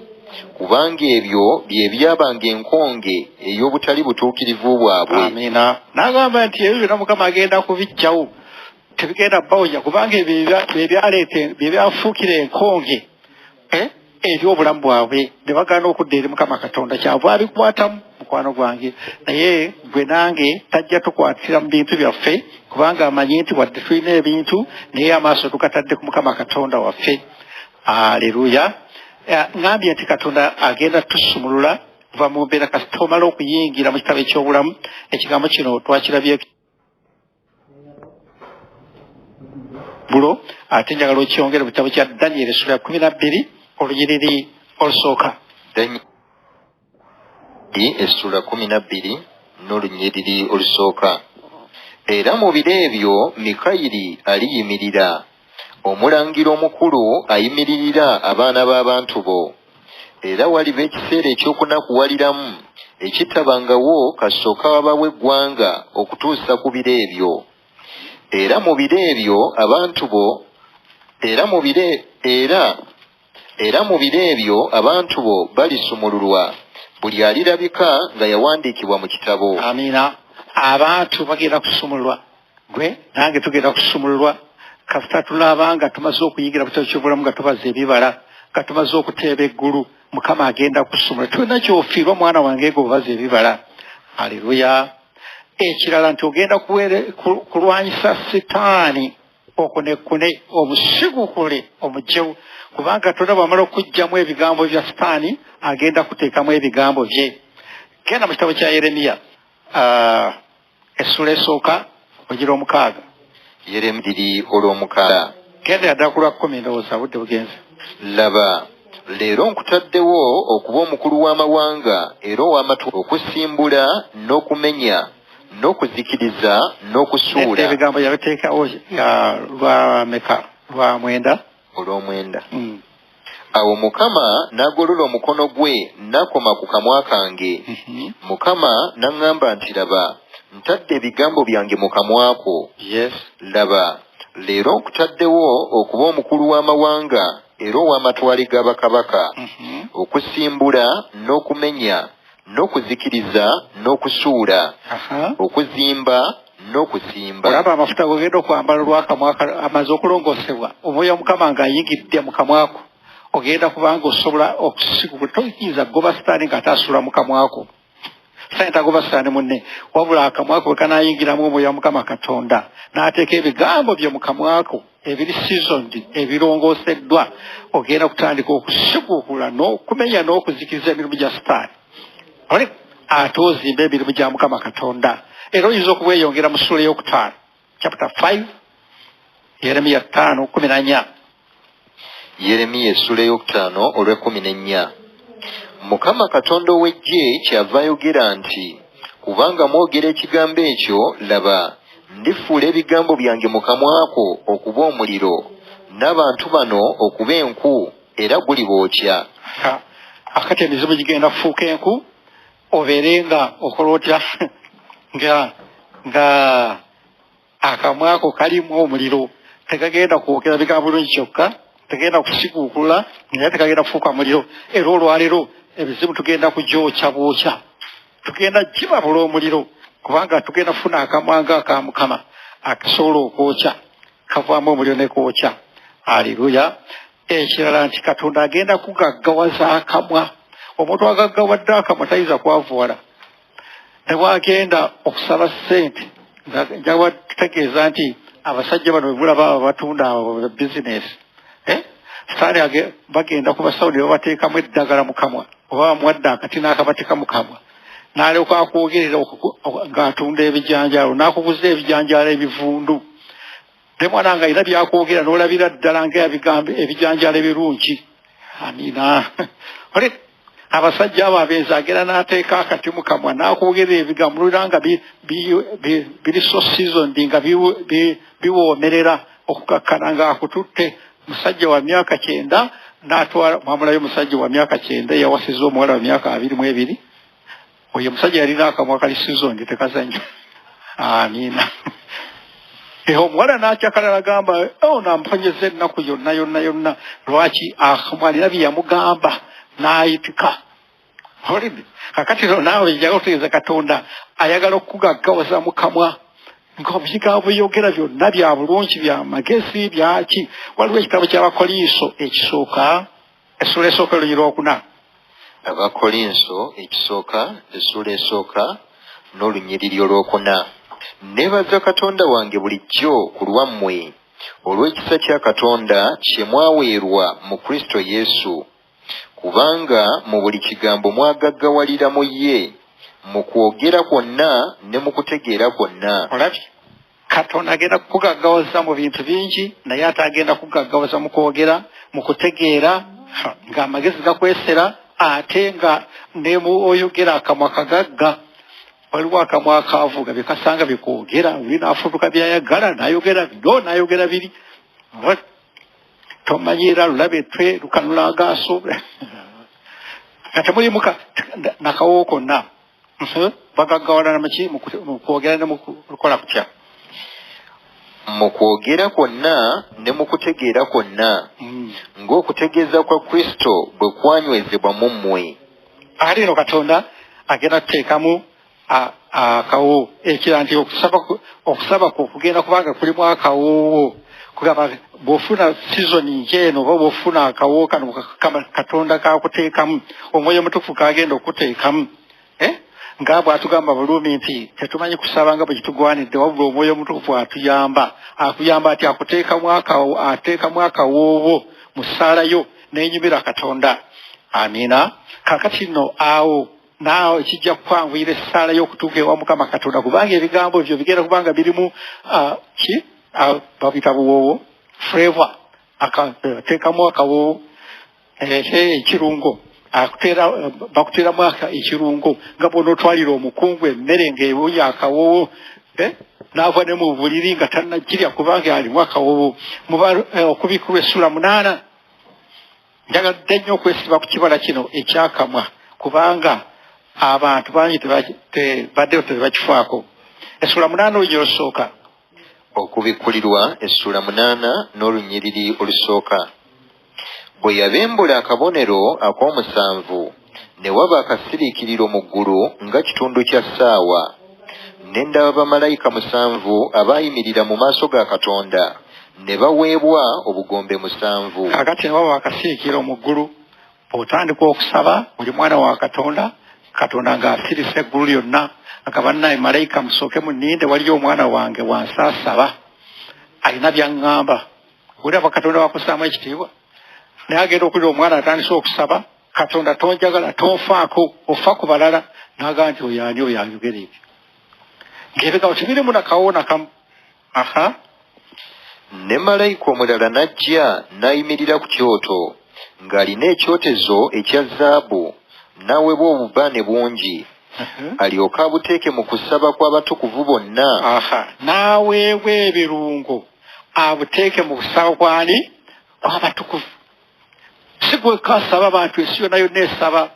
kubanga ebyo bye byabanga enkonge ey'obutali butuukirivu bwabwe. Amina. N'agamba nti ebyo byonna Mukama agenda kubiggyawo, tebigenda bawonya, kubanga ebyo byafuukira enkonge eby'obulamu bwabwe, ne bagaana okudda eri Mukama Katonda. Kyava abikwatamu mukwano gwange, naye gwe nange tajja tukwatira mu bintu byaffe, kubanga amanyi nti wadde tulina ebintu naye amaaso tukatadde ku Mukama Katonda waffe. Haleluya. Ngambye nti Katonda agenda tusumulula kuva mu mbeera kasita omala okuyingira mu kitabo eky'obulamu. Ekigambo kino twakirabye bulo, ate njagala okyongere mu kitabo kya Danyeri essula 12 olunyiriri olusooka. Essula 12 n'olunyiriri olusooka. Era mu biro ebyo Mikayiri aliyimirira, omulangira omukulu ayimiririra abaana b'abantu bo. Era waliba ekiseera eky'okunakuwaliramu ekitabangawo kasooka wabawo eggwanga okutuusa ku biro ebyo. Era mu biro ebyo abantu bo abantu bo balisumululwa, buli alirabika nga yawandiikibwa mu kitabo. Amina. Abantu bagenda kusumululwa, gwe nange tugenda kusumululwa kasita tulaba nga tumaze okuyingira mu kitabo ky'obulamu, nga tubaza ebibala, nga tumaze okuteeba eggulu. Mukama agenda kusumulula. Tulina ky'ofiirwa mwana wange ng'obaza ebibala. Haleluya. Ekirala nti ogenda kulwanyisa Sitaani okunekkune, omusigukule, omugyewo, kubanga Katonda bw'amala okuggyamu ebigambo bya Sitaani agenda kuteekamu ebigambo bye. Genda mu kitabo kya Yeremiya essula esooka ogira 6. Yeremiya olw'omukaaga. Genda yaddala ku lwa 10 ndowooza budde bugenze. Laba, leero nkutaddewo okuba omukulu w'amawanga era ow'amatu, okusimbula n'okumenya n'okuzikiriza n'okusuula. Ebigambo yabiteekawo lwa meka? Lwa 9. Olw'omwenda. Awo Mukama n'agolola omukono gwe n'akoma ku kamwa kange. Mukama n'aŋŋamba nti, laba, ntadde ebigambo byange mu kamwako. Yes. Laba, leero nkutaddewo okuba omukulu w'amawanga era ow'amatwale g'abakabaka, okusimbula n'okumenya n'okuzikiriza n'okusuula, okuzimba n'okusimba. Olaba amafuta gogenda okwambala olw'akamwa amaze okulongoosebwa, omwoyo Mukama ng'ayingidde mu kamwako, ogenda kubanga osobola okusigula. Toyinza goba Sitaani ng'ataasula mu kamwako. Sitaani tagoba Sitaani munne, wabula akamwako bwe kanaayingiramu omwoyo wa Mukama Katonda n'ateeka ebigambo bye mu kamwako ebiri seasoned, ebirongooseddwa, ogenda kutandika okusiguukula n'okumenya n'okuzikiriza emirimu gya Sitaani. Ate ozimba emirimu gya Mukama Katonda. Era oyinza okubweyongera mu ssula ey'okutaano, chapter 5, Yeremiya 5:14. Yeremiya essula ey'okutaano olw'14. Mukama Katonda ow'eggye kyava ayogera nti, kubanga mwogera ekigambo ekyo, laba, ndifuula ebigambo byange mu kamwako okuba omuliro, n'abantu bano okuba enku, era gulibookya. Akati emizibu gigenda kufuuka enku, obeere nga okola otya nga akamwako kalimu omuliro. tekagenda kwogera bigambo bulungi kyokka, tegenda kusiguukula, naye tekagenda kufuuka muliro. Era olwaleero ebizibu tugenda kugyokya bwokya, tugenda gibabula omuliro, kubanga tugenda kufuna akamwanga aka Mukama akasobola okwokya, kavaamu omuliro ne kwokya. Haleluya. Ekirala nti Katonda agenda kugaggawaza akamwa. Omuntu agaggawadde akamwa tayinza kwavuwala. Ne bwagenda okusaba ssente, njawa tutegeeza nti abasajja bano bwe mulaba abatunda bizinesi, sitaani bagenda ku basawo ne babateekamu eddagala mu kamwa, oba bamuwadde akati n'akabateeka mu kamwa, n'alyoka akwogerera ng'atunda ebijanjaalo, n'akuguza ebijanjaalo ebivundu. Ne mwana nga alina byakwogera n'olabira ddala ng'ebigambo ebijanjaalo ebirungi. Amiina. Abasajja abo abenzi agenda n'ateeka akati mu kamwa n'akwogera ebigambo nga biri so seasoned nga biwoomerera okukakkana ng'akututte. Musajja wa myaka 9 n'atwala mwamulayo musajja wa myaka 9 yawasiza omuwala wa myaka 22. Oyo musajja yalina akamwa kali seasoned tekazanya. Amiina. Omuwala n'akyakala n'agamba namponyeza ennaku yonna lwaki akamwa alina bye yamugamba n'ayitika. Kakati naawe njagala otegeeza Katonda ayagala okukugaggawaza mu kamwa ng'obigambo byogera byonna bya bulungi bya magezi byaki. Waliwo ekitabo ky'Abakolinso ekisooka essula esooka olunyiri okuna. Abakolinso ekisooka essula esooka n'olunyiriri olwokuna. Nebaza Katonda wange bulijjo ku lwammwe olw'ekisa kya Katonda kye mwaweerwa mu Kristo Yesu, kubanga mu buli kigambo mwagaggawalira mu ye, mu kwogera kwonna ne mu kutegeera kwonna. Olabye Katonda agenda kukugaggawaza mu bintu bingi, naye ate agenda kukugaggawaza mu kwogera, mu kutegeera, ng'amagezi gakwesera, ate nga ne mu oyogera akamwa kagagga. Waliwo akamwa akaavuga bikasanga bikwogera, uli n'afubuka byayagala n'ayogera bino n'ayogera biri. Tomanyiira lulabe twe lukanula agaaso. Kati mulimu nakawo konna. Bagaggawala namaki mu kwogera ne mu kukola kutya. Mu kwogera kwonna ne mu kutegeera kwonna, ng'okutegeeza kwa Kristo bwe kwanywezebwa mu mmwe. Ate eno Katonda agenda kuteekamu akawo ekira nti okusaba kugenda kubanga kulimu akawoowo, kugamba bw'ofuna sizoni njeeno oba bw'ofuna akawo kano Katonda kakuteekamu, Omwoyo Omutukuvu kagenda okuteekamu. Nga bw'atugamba bulumi nti tetumanyi kusaba nga bwe kitugwanidde, wabula Omwoyo Omutukuvu akuyamba ati ateekamu akawoowo mu ssaala yo n'enyumira Katonda. Amiina. Kakati nno awo naawe kijja kukwanvuyira essaala y'okutuuka ewa Mukama Katonda, kubanga ebigambo ebyo bigenda kubanga birimu babita buwoowo flavor, ateekamu akawoowo ekirungo, bakuteeramu ekirungo nga bw'onootwalira omukungu emmere ng'ebuya akawoowo, n'ava ne mu buliri nga tannagirya kubanga alimu akawoowo. Okubikulwa essula 8. Njagadde nnyo okwesiba ku kibala kino ekyakamwa, kubanga abantu bangi baddeyo tebakifaako. Essula 8 olunyiri olusooka. Okubikkulirwa essula 8 n'olunyiriri olusooka. Bwe yabembula akabonero ak'omusanvu, ne waba akasiriikiriro mu ggulu nga kitundu kya ssaawa, ne ndaba bamalayika 7 abaayimirira mu maaso ga Katonda, ne baweebwa obugombe 7. Kakati ne waba akasiriikiriro mu ggulu, bw'otandika okusaba buli mwana wa Katonda, Katonda ng'asirise eggulu lyonna, nga bannaye malayika musooke munninde, waliyo omwana wange wansi asaba, alina by'aŋŋamba. Olaba Katonda wakussaamu ekitiibwa. Naye agenda okulira omwana atandise okusaba, Katonda tonjagala, tonfaako, ofa ku balala, n'agamba nti oyo ani oyo ayogera ebyo. Ng'ebigambo tebirimu nakawo nakamu. Ne malayika omulala n'ajja n'ayimirira ku kyoto, ng'alina ekyotezo ekya zaabu, n'aweebwa obubaane bungi, alyoke abuteeke mu kusaba kw'abatukuvu bonna. N'aweebwa ebirungo abuteeke mu kusaba kwani? Kw'abatukuvu. Si gwe kasaba abantu, ensi yonna yonna esaba.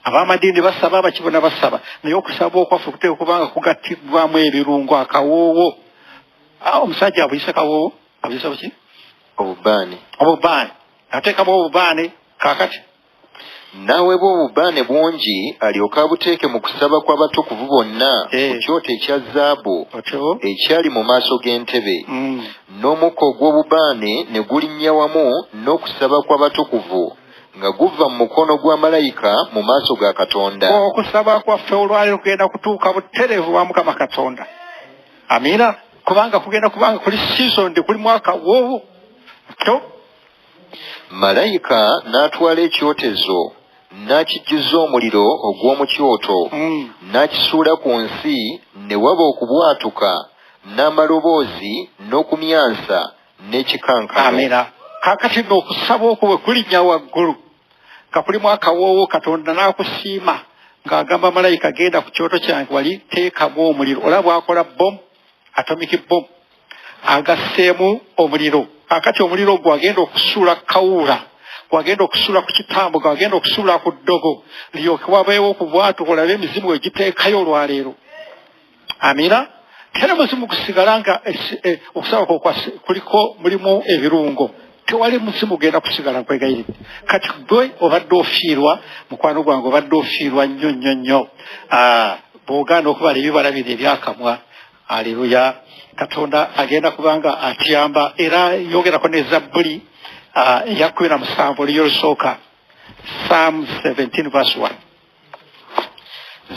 Ab'amadiini basaba, abakibona basaba, naye okusaba okwaffe kuteeka kubanga kugattibwamu ebirungo, akawoowo. omusajja abuyise kawo abuyise buki obubaane ateekamu obubaane kaakati n'aweebwa obubaane bungi alyoke abuteeke mu kusaba kw'abatukuvu bonna ku kyoto ekya zaabu ekyali mu maaso g'entebe n'omukka ogw'obubaane ne gulinnya wamu n'okusaba kw'abatukuvu nga guva mu mukono gwa malayika mu maaso ga Katonda. Okusaba kwaffe olwaleero kugenda kutuuka butereevu wa Mukama Katonda. Amiina. Kubanga kuli season kuli mwaka w'obu. Malayika n'atwala ekyotezo n'akijjuza omuliro ogw'omu kyoto n'akisuula ku nsi ne waba okubwatuka n'amaloboozi n'okumyansa n'ekikankano. Amiina. Kaakati n'okusaba okwo bwe kulinnya waggulu nga kuli mwaka w'owo Katonda n'akusiima ng'agamba malayika genda ku kyoto kyange wali teekamu omuliro. Olaba bw'akola bomu atomic bomb agasseemu omuliro. Kaakati omuliro gwagenda okusuula kawuula gwagenda okusuula ku kitambo gwagenda okusuula ku ddogo lyoke wabeewo okubwatuka olabe emizimu we giteekayo olwaleero. Amiina. Tera muzimu gusigala nga okusaba kuliko mulimu ebirungo. Tewali muzimu genda kusigala nkwegayiridde. Kati gwe obadde ofiirwa mukwano gwange obadde ofiirwa nnyo bw'ogaana okubala ebibala bino ebyakamwa. Haleluya. Katonda agenda kubanga atiyamba era yogerako ne Zabbuli eya 17 liyo lusooka Psalm 17 verse 1.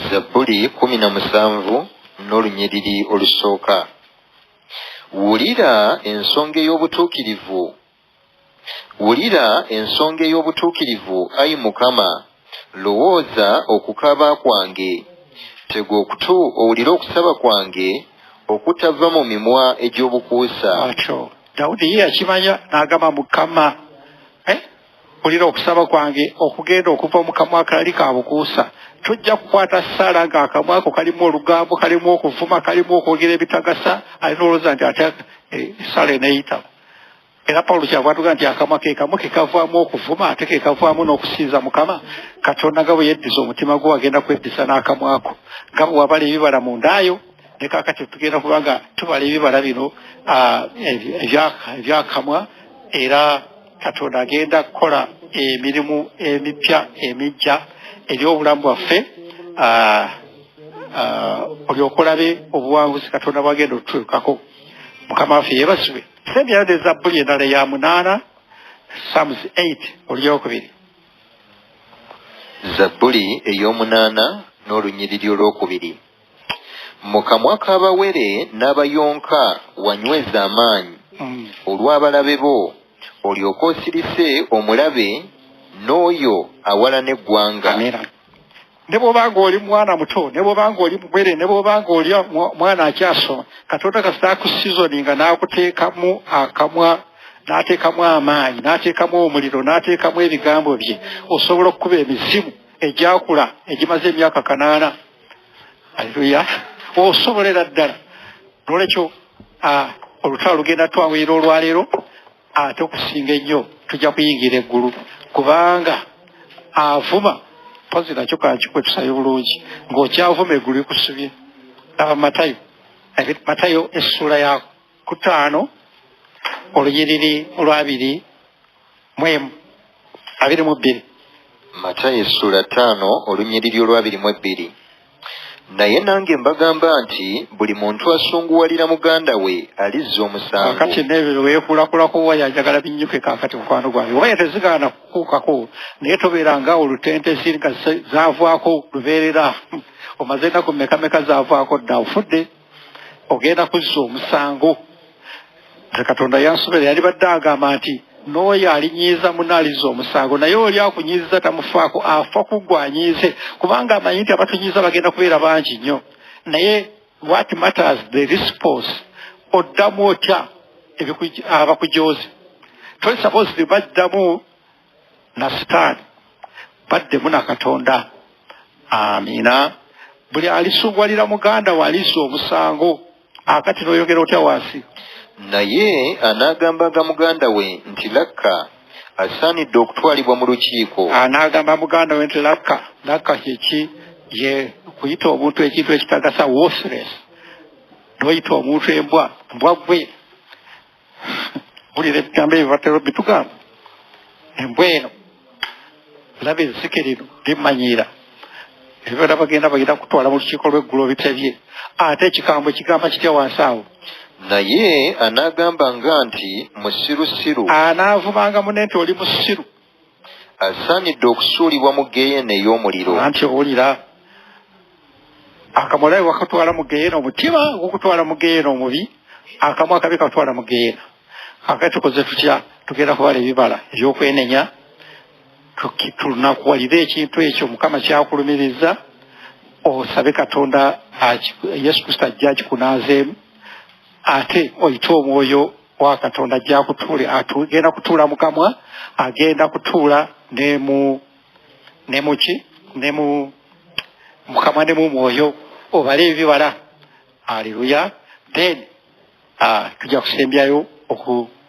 Zabbuli 17 n'olunyiriri olusooka. Wulira ensonga ey'obutuukirivu ayi Mukama, lowooza okukaaba kwange, tega okutu owulire okusaba kwange okutava mu mimwa egy'obukuusa. Atyo Dawudi ye yakimanya n'agamba Mukama, wulira okusaba kwange okugenda okuva mu kamwa akalali ka bukuusa. Tujja kukwata Saala ng'akamwa ako kalimu olugambo, kalimu okuvuma, kalimu okwogera ebitagasa, alina olowooza nti ate Saala eneyitamu. Era Pawulo kyava atuga nti akamwa ke kamu ke kavaamu okuvuma ate ke kavaamu n'okusinza Mukama. Katonda nga bwe yeddiza omutima gwo agenda kweddisa n'akamwa ako. Nga bwe wabala ebibala mu ndaayo, ne kaakati tugenda kubanga tubala ebibala bino ebyakamwa, era Katonda agenda kukola emirimu emipya emijja eri obulamu bwaffe. Olyoke olabe obuwanguzi Katonda bwagenda okutuukako. Mukama waffe yeebazibwe. Sembyayo Zabbuli endala ya 8 Psalms 8 olyokubiri. Zabbuli ey'omunaana n'olunyiriri olwokubiri. Mu kamwa k'abawere n'abayonka wanyweza amaanyi olw'abalabe bo, olyoke osirise omulabe n'oyo awalana eggwanga. Ne bw'obanga oli mwana muto, ne bw'obanga oli muwere, ne bw'obanga oli mwana akyasoma, Katonda kasita akusizoninga n'akuteekamu akamwa, n'ateekamu amaanyi, n'ateekamu omuliro, n'ateekamu ebigambo bye, osobola okukuba emizimu egyakula egimaze emyaka 8. Haleluya. Osobolera ddala. N'olwekyo olutalo lugenda twawera olwaleero ate okusinga ennyo tujja kuyingira eggulu kubanga avuma pozi nakyo kakikwetusayo bulungi ng'okyavuma eggulu likusubye. Laba Matayo essula ya 5 olunyiriri olwabiri mu 22. Matayo essula 5 olunyiriri olwabiri mu 2. Naye nange mbagamba nti buli muntu asunguwalira muganda we alizza omusango. Kakati nebyo weekulakulako wayajagala binyuke kakati mukwano gwange. Waya tezigaana kukuukako naye tobeeranga olutente nga zaavaako lubeerera. Omaze ennaku meka zaavaako dda ofudde ogenda kuzza omusango. Nze Katonda yansobera yali badde agamba nti n'oyo alinyiiza munne alizza omusango naye oli akunyiiza tamufaako afa kugwanyiize kubanga amanyi nti abatunyiiza bagenda kubeera bangi nnyo. Naye what matters the response. Oddamu otya abakujoozi. Toli suppose baddamu na sitaani baddemu na Katonda. Amiina. Buli alisungwalira muganda we alizza omusango. Akati n'oyogera otya wansi. Naye anaagambaga muganda we nti lakka asaanidde okutwalibwa mu lukiiko. Anaagamba muganda we nti lakka kyeki ye kuyita omuntu ekintu ekitagasa worthless. noyita omuntu embwa gwe bulira ebigambo ebyo batera bitugamba embwa eno laba ezzike lino limanyiira ebibeera bagenda kutwala mu lukiiko lw'eggulo bitebye ate ekigambo ekigamba kitya wansi awo naye anaagambanga nti musirusiru anaavumanga munne nti oli musiru asaanidde okusuulibwa mu geyeena ey'omuliro anti owulira akamulabi wakatwala mu geyeena omutima gukutwala mu geyeena omubi akamu akabi katwala mu geyeena akati tukoze tutya tugenda kubala ebibala ebyokwenenya tunakuwalira ekintu ekyo mukama kyakulumiriza osabe katonda yesu kristo ajja akikunaazeemu ate oyite omwoyo wa katonda ajja akutuule agenda kutuula mukamwa agenda kutuula mukamwa ne mu mwoyo obale ebibala aleluya then tujja kusembyayo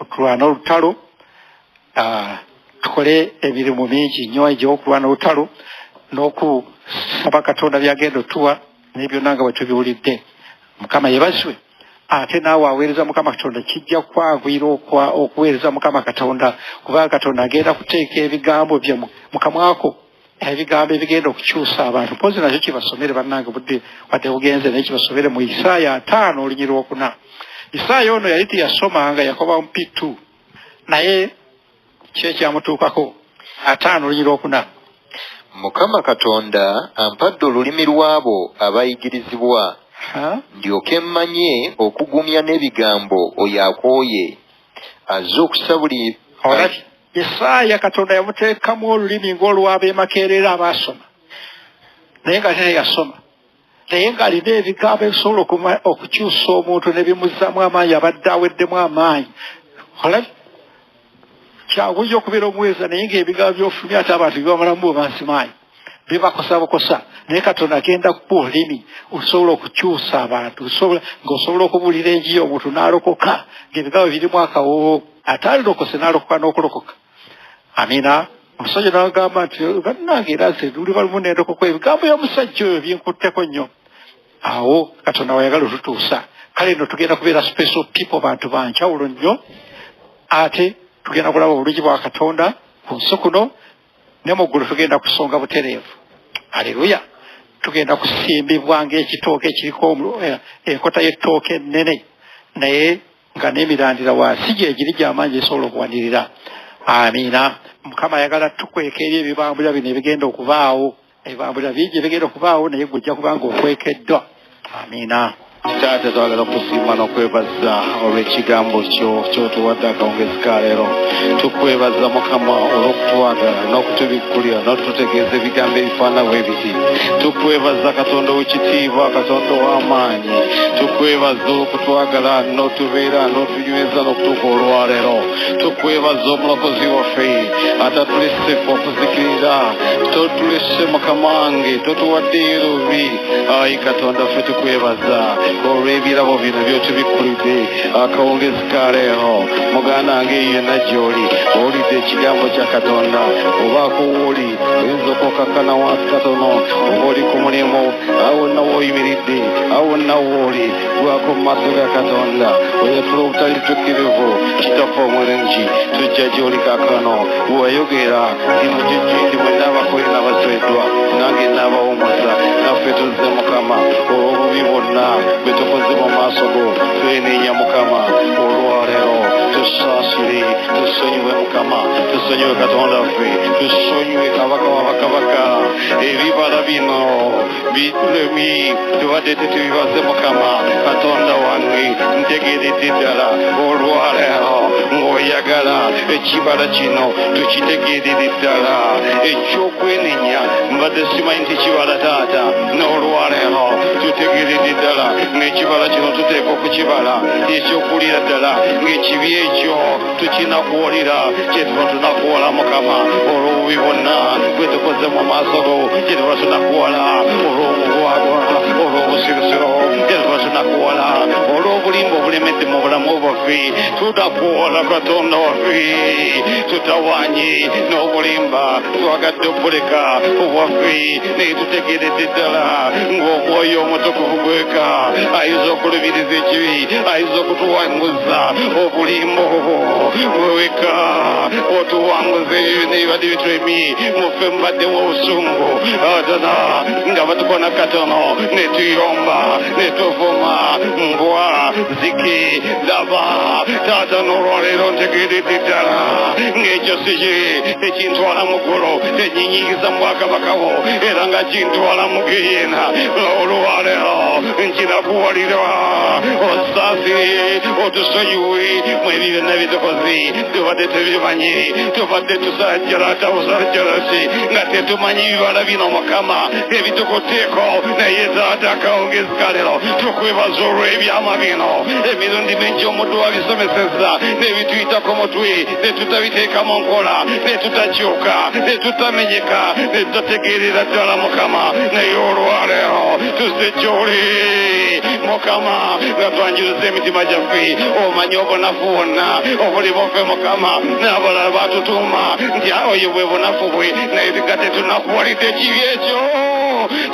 okulwana olutalo tukole emirimu mingi nnyo egy'okulwana olutalo n'okusaba katonda byagenda otuwa n'ebyonna nga bwe tubiwulidde mukama yebazwe ate naawe aweereza mukama katonda kijja kwagwira okuweereza mukama katonda kubanga katonda agenda kuteeka ebigambo bye mukamwako ebigambo ebigenda okukyusa abantu mpozi nakyo kibasomere bannange budde wadde bugenze naye kibasomere mu Isaaya 5 olunyi lwokuna Isaaya ono yali teyasomanga yakoba mpitu naye kyekyamutuukako 5 olunyi lwokuna mukama katonda ampadde olulimi lw'abo abayigirizibwa ndyoke mmanye okugumya n'ebigambo oyo akooye azze okusabuli Isaaya katonda yamuteekamu olulimi ng'olw'abeemakerera abaasoma naye nga teyasoma naye ng'alina ebigambo ebisobola okukyusa omuntu ne bimuzzaamu amaanyi abadde aweddemu amaanyi kyaguyja okubeera omuweereza naye ng'ebigambo by'ofulumya ate abantu bibamalamu bwebansimaanyi bibakosa bukosa naye katonda agenda kuba olulimi olusobola okukyusa abantu ng'osobola okubuulira enjiri omuntu n'alokoka ng'ebigambo birimu akawoowo ate alilokose n'alokoka n'okulokoka amina omusajja n'agamba nti bannange era nze luli balumu n'endokoka ebigambo by'omusajja oyo binkutteko nnyo awo katonda wayagala otutuusa kale nno tugenda kubeera special people bantu banjawulo nnyo ate tugenda kulaba obulungi bwa katonda ku nsi kuno ne mu ggulu tugenda kusonga butereevu aleluya tugenda kusimbibwa ng'ekitooke ekiriko enkota y'ettooke ennene naye nga n'emirandira wansi gyegiri gy'amaanyi esobola okuwanirira amiina mukama ayagala tukweka eri ebibambulira bino ebigenda okubaawo ebibambulira bingi ebigenda okubaawo naye gujja kubanga okwekeddwa amiina Taata twagala okusiima n'okwebaza olw'ekigambo kyo ky'otuwadde akawungezi ka leero tukwebaza mukama olw'okutwagala n'okutubikkulira n'otutegeeza ebigambo ebifaana bwe biti tukwebaza katonda w'ekitiibwa katonda w'amaanyi tukwebaza okutwagala n'otubeera n'otunyweza n'okutuuka olwaleero tukwebaza omulokozi waffe atatulese okuzikirira totulese mukama wange totuwaddeyo lubi ayi katonda ffe tukwebaza olw'ebirabo bino by'otubikkulidde akawungezi ka leero muganda wange yenna gy'oli owulidde ekigambo kya katonda obaako wooli oyinza okwokakkana wansi katono oba oli ku mulimu awo wonna w'oyimiridde awo wonna w'oli gwako mu maaso ga katonda oyatula obutali tukkirivu kitaffe omulungi tujja gy'oli kaakano wewayogera ndi mujujju ndi mwenna abakoli n'abazibeddwa nange n'abawumuza naffe tuzze mukama olw'obubi bonna bwe tukoze mu maaso go tweneenya mukama olwaleero tusaasire tusonyiwe mukama tusonyiwe katonda waffe tusonyiwe kabaka wabakabaka ebibala bino bitulemi tubadde tetubibaze mukama katonda wange ntegeeredde ddala olwaleero ng'oyagala ekibala kino tukitegeerere ddala ekyokwenenya mbadde simanyi nti kibala taata n'olwaleero tutegeeredde ddala ng'ekibala kino tuteeka okukibala ekyokulira ddala ng'ekibi ekyo tukinakuwolera kyetuba tunakuwola mukama olw'obubi bwonna bwe tukoze mu maaso go kyetuba tunakuwola olw'obubwagwa olw'obusirusiru kyetuba tunakuwola olw'obu n'obulimba obulemedde mu bulamu bwaffe tutakuwola katonda waffe tutawanye n'obulimba twagadde okuleka obwaffe naye tutegeredde ddala ng'omwoyo omutukuvu gweka ayinza okulubiriza ekibi ayinza okutuwanguza obulimba obwo bweweka otuwanguza ebyo nebibadde bitwemi muffe mubaddemu obusungu atana nga batukona katono netuyomba netuvuma mbwa ziki laba taata n'olwaleero ntegeredde ddala ng'ekyo siki ekintwala mu ggulu enyinyigiza mu bwakabakawo era nga kintwala mu geyeena olwaleero nkirakuwalira osaasire otusonyiwe mu ebyo byonna bitukoze tubadde tebimanyi tubadde tusajjalata busajjalasi nga tetumanyi bibala bino mukama ebitukuteeko naye taata akawungezi kalero tukwebaza olw'ebyama bino emirundi mingi omuddu wabisomeseza nebituyitako mutwe netutabiteeka mu nkola netutakyuka netutamenyeka netutategeerera ddala mukama naye olwaleero tuzze gy'oli mukama nga twanjuluza emitima gyaffe omanyi obunafu bwonna obuli buffe mukama n'abalala batutuuma nti oyo bwe bunafu bwe naye nga tetunakuwalidde ekibi ekyo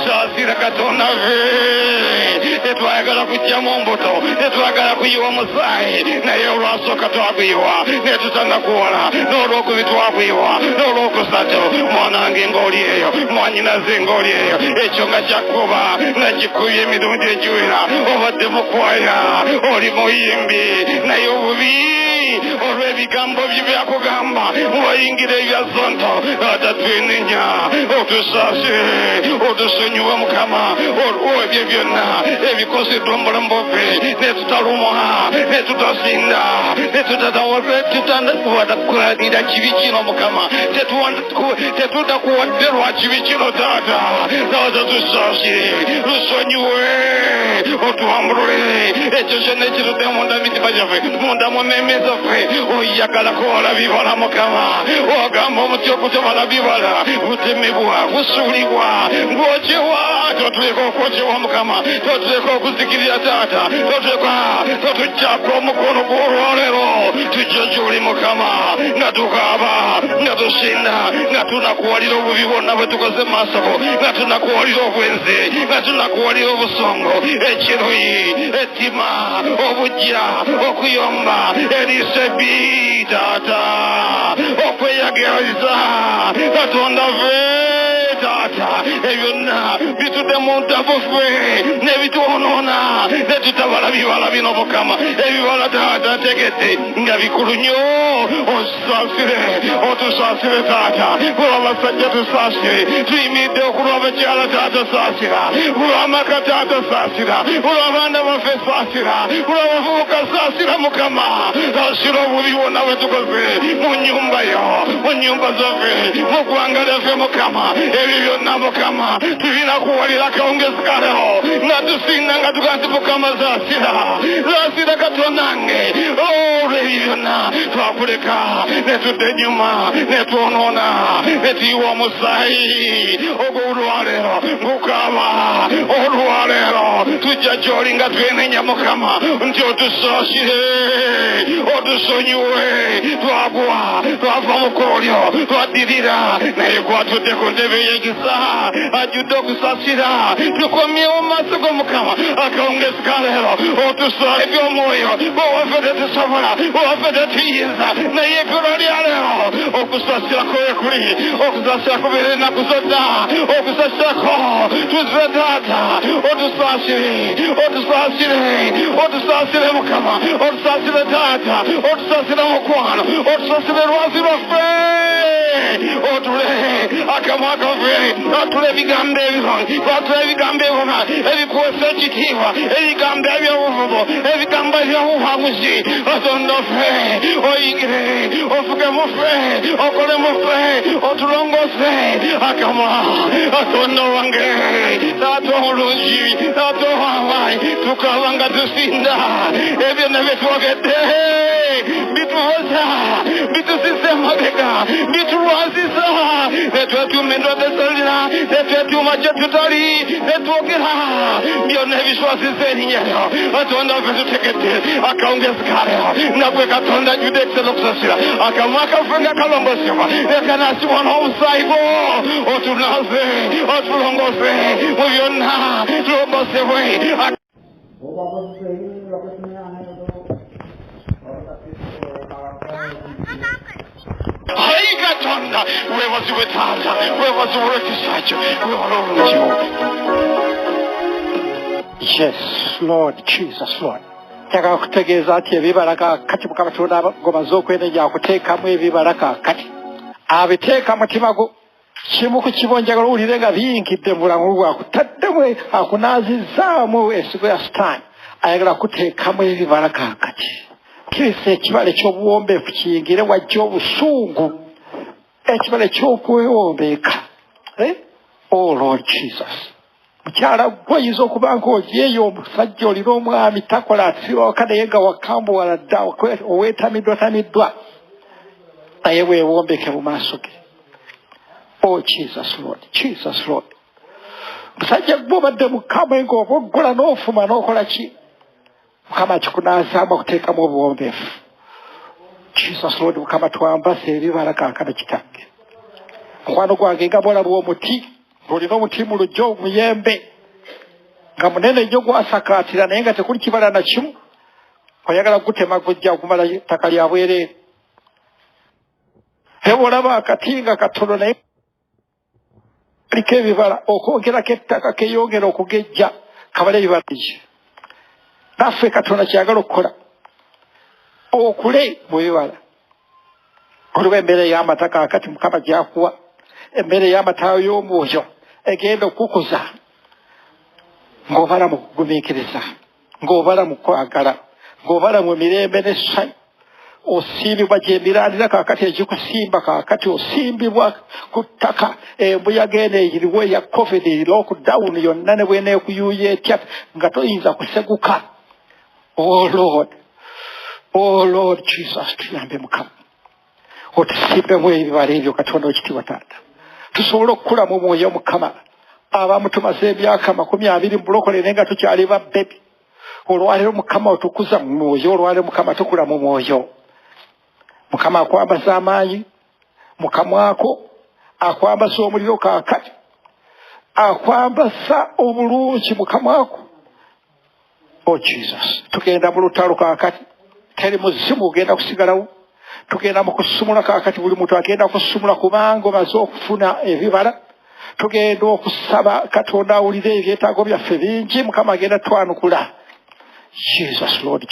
saasira katonda ffe tetwayagala kujjamu mbuto tetwagala kuyiwa musaayi naye olwasooka twakuyiwa netutanakuwala n'olwokubi twakuyiwa n'olwokusatu mwanange ng'oli eyo mwanyinaze ng'oli eyo ekyo nga kyakkuba nga kikubye emirundi egiwera obadde mukwaya oli muyimbi naye obubi olw'ebigambo bye byakugamba wayingira ebyazonto atatwenenya otusaasire otusonyiwe mukama olw'ebyo byonna ebikoseddwa mu bulamu bwaffe netutalumwa netutasinda netutatakuwatakulira kibi kino mukama tetutakuwadde lwa kibi kino taata taata tusaasire tusonyiwe otuwambulule ekyo kyonna ekitudde munda mitima gyaffe munda mu mmeeme zaffe oyagala kuwola bibala mukama ogamba omuti okutabala bibala butemebwa busuulibwa ng'okyewa totuleka okwokyewa mukama totuleka okuzikirira taata totujjako omukono gw'olwaleero tujja gy'oli mukama nga tukaaba nga tusinda nga tunakuwalira obubi bwonna bwe tukoze mu maaso go nga tunakuwalira obwenzi nga tunakuwalira obusongo ekiruyi ettima obujja okuyomba erisebi taata okweyagereza katonda ffe taata ebyonna bitudde mu ntabu ffe nebitwonoona netutabala bibala bino mukama ebibala taata tegedde nga bikulu nnyo otusaasire otusaasire taata kulwabasajja tusaasire tuyimiridde okulwabakyala taata saasira kulwamaka taata saasira kulwabaana baffe saasira kulwabavubuka saasira mukama saasira obubi bwonna bwe tukoze mu nnyumba yo mu nnyumba zaffe mu ggwanga lyaffe mukama ebyo byonna mukama tulina kuwalira akawungezi kaleho nga tusinda nga tugaa nti mukama zaasira katondange olw'ebyo byonna twakuleka netudde ennyuma netwonoona netuyiwa omusaayi ogwo olwaleero ngukaaba olwaleero tujja gy'oli nga twenenya mukama nti otusaasire otusonyiwe twagwa twava mu koolyo twaddirira naye gwatudde ku ntebe y'ekisa ajjudde okusaasira tukomyewo mu maaso g'omukama akawungezi kaleero otusa ebyomwoyo owaffe tetusobola owaffe tetuyinza naye eggulo lyaleero okusaasirako wekuli okusaasirako bere ennaku zonna okusaasirako tuzze taata otusaasire otusaasire otusaasire mukama otusaasire taata otusaasire mukwano otusaasire lwazi lwaffe otule akamwa kaffe otule ebigambo ebirungi otule ebigambo ebirungi ebikuwesa ekitiibwa ebigambo ebyobuvubo ebigambo ebyobuwanguzi katonda ffe oyigire ofuge mu ffe okole mu ffe otulongose akamwa katonda wange taata omulungi taata owamaanyi tukaba nga tusinda ebyo ne byetwogedde bituwoza bitusisa mabega bitulwazisa netwetumendwa besalina netwetuma kyetutali netwogera byonna ebiswazisa erinnya lyo katonda ffe tutegedde akawungezikaleero nagwe katonda jjudde ekitera okusasira akamwa kaffe nga kalombosebwa ekanasibwa n'obusayi bwo otunaze otulongose mu byonna tulombosebwe hayi katonda webaziwe taata webaziwe olw'ekisa kyo Yes, Lord Jesus, Lord. Njagala kutegeeza ati ebibala kaakati Mukama Katonda gomaze okwenenya akuteekamu ebibala kaakati abiteeka mutima gwo kimu ku kibo njagala owulire nga biyinkidde mu bulamu bwo akutaddemu akunaazizaamu ensigo ya sitaani ayagala kuteekamu ebibala kaakati kirisa ekibala eky'obuwombeefu kiyingire wajja obusungu ekibala eky'okwewombeeka Oh Lord Jesus mukyala gwoyinza okuba ng'olyeyo omusajja olina omwami takola atiroka naye nga wakambuwala dda oweetamiddwatamiddwa naye weewombeke mu maaso ge Oh Jesus Lord, Jesus Lord. Musajja gwe obadde mukamwe ng'oboggola n'ofuma n'okola ki Mukama kikunaazaamu okuteekamu obuwombeefu Jesus Lord Mukama twambase ebibala kaakano kitange mukwano gwange nga bwolaba omuti olina omuti mu lujjo omuyembe nga munene nnyo gwasakaatira naye nga tekuli kibala na kimu oyagala gutema gujja okumala ttaka lya bwereere ebolaba akati nga katono naye aliko ebibala okwogerako ettaka keyongera okugejja kabala ebibala ekyo naffe Katonda kyagala okukola okule mu bibala oliwo emmere y'amataka akati Mukama gyakuwa emmere y'amata y'omwoyo egenda okukuza ng'obala mu kugumiikiriza ng'obala mu kwagala ng'obala mu mirembe n'essanyu osimbibwa gy'emirandira kaakati egikusimba kaakati osimbibwa ku ttaka embuyaga eno eyiriwo eya covid lockdown yonna ne bweneekuyuuya etya nga toyinza kuseguka Oh Lord Jesus tuyambe Mukama otusimbemu ebibala ebyo Katonda ekitiibwa taata tusobole okukula mu mwoyo Mukama abamu tumaze emyaka 20 mu bulokole naye nga tukyali babbebi olwaleero Mukama otukuza mu mwoyo olwaleero Mukama tukula mu mwoyo Mukama akwambaza amaanyi mukamwako akwambaza omuliro kaakati akwambaza obulungi mukamwako Oh Jesus tugenda mu lutalo kaakati teri muzimu ugenda kusigalawo tugenda mu kusumula kaakati buli muntu agenda kusumula kubanga omaze okufuna ebibala tugenda okusaba Katonda awulire ebyetaago byaffe bingi Mukama agenda twanukula Jesus Lord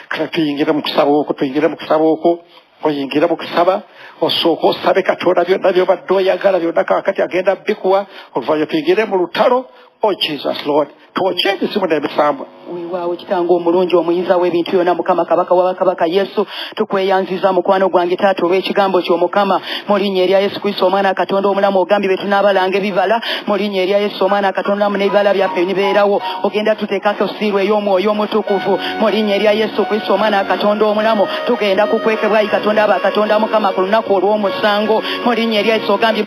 kale tuyingire mu kusaba okwo oyingire mu kusaba osooka osabe Katonda byonna byobadde oyagala byonna kaakati agenda bikuwa oluvannyuma tuyingire mu lutalo Oh Jesus Lord twokye ekisimu n'ebisambwa weewaawo kitange omulungi omuyinza w'ebintu byonna Mukama kabaka w'abakabaka Yesu tukweyanziza mukwano gwange taata olw'ekigambo ky'Omukama mu linnya erya Yesu Kristo omwana Katonda omulamu ogambye be tunaabalanga ebibala mu linnya erya Yesu omwana Katonda mu n'ebibala byaffe nibeerawo ogenda tuteekako siirwe ey'omwoyo omutukuvu mu linnya erya Yesu Kristo omwana Katonda omulamu tugenda kukwekebwa yi Katonda abakatonda Mukama ku lunaku olw'omusango mu linnya erya Yesu ogambye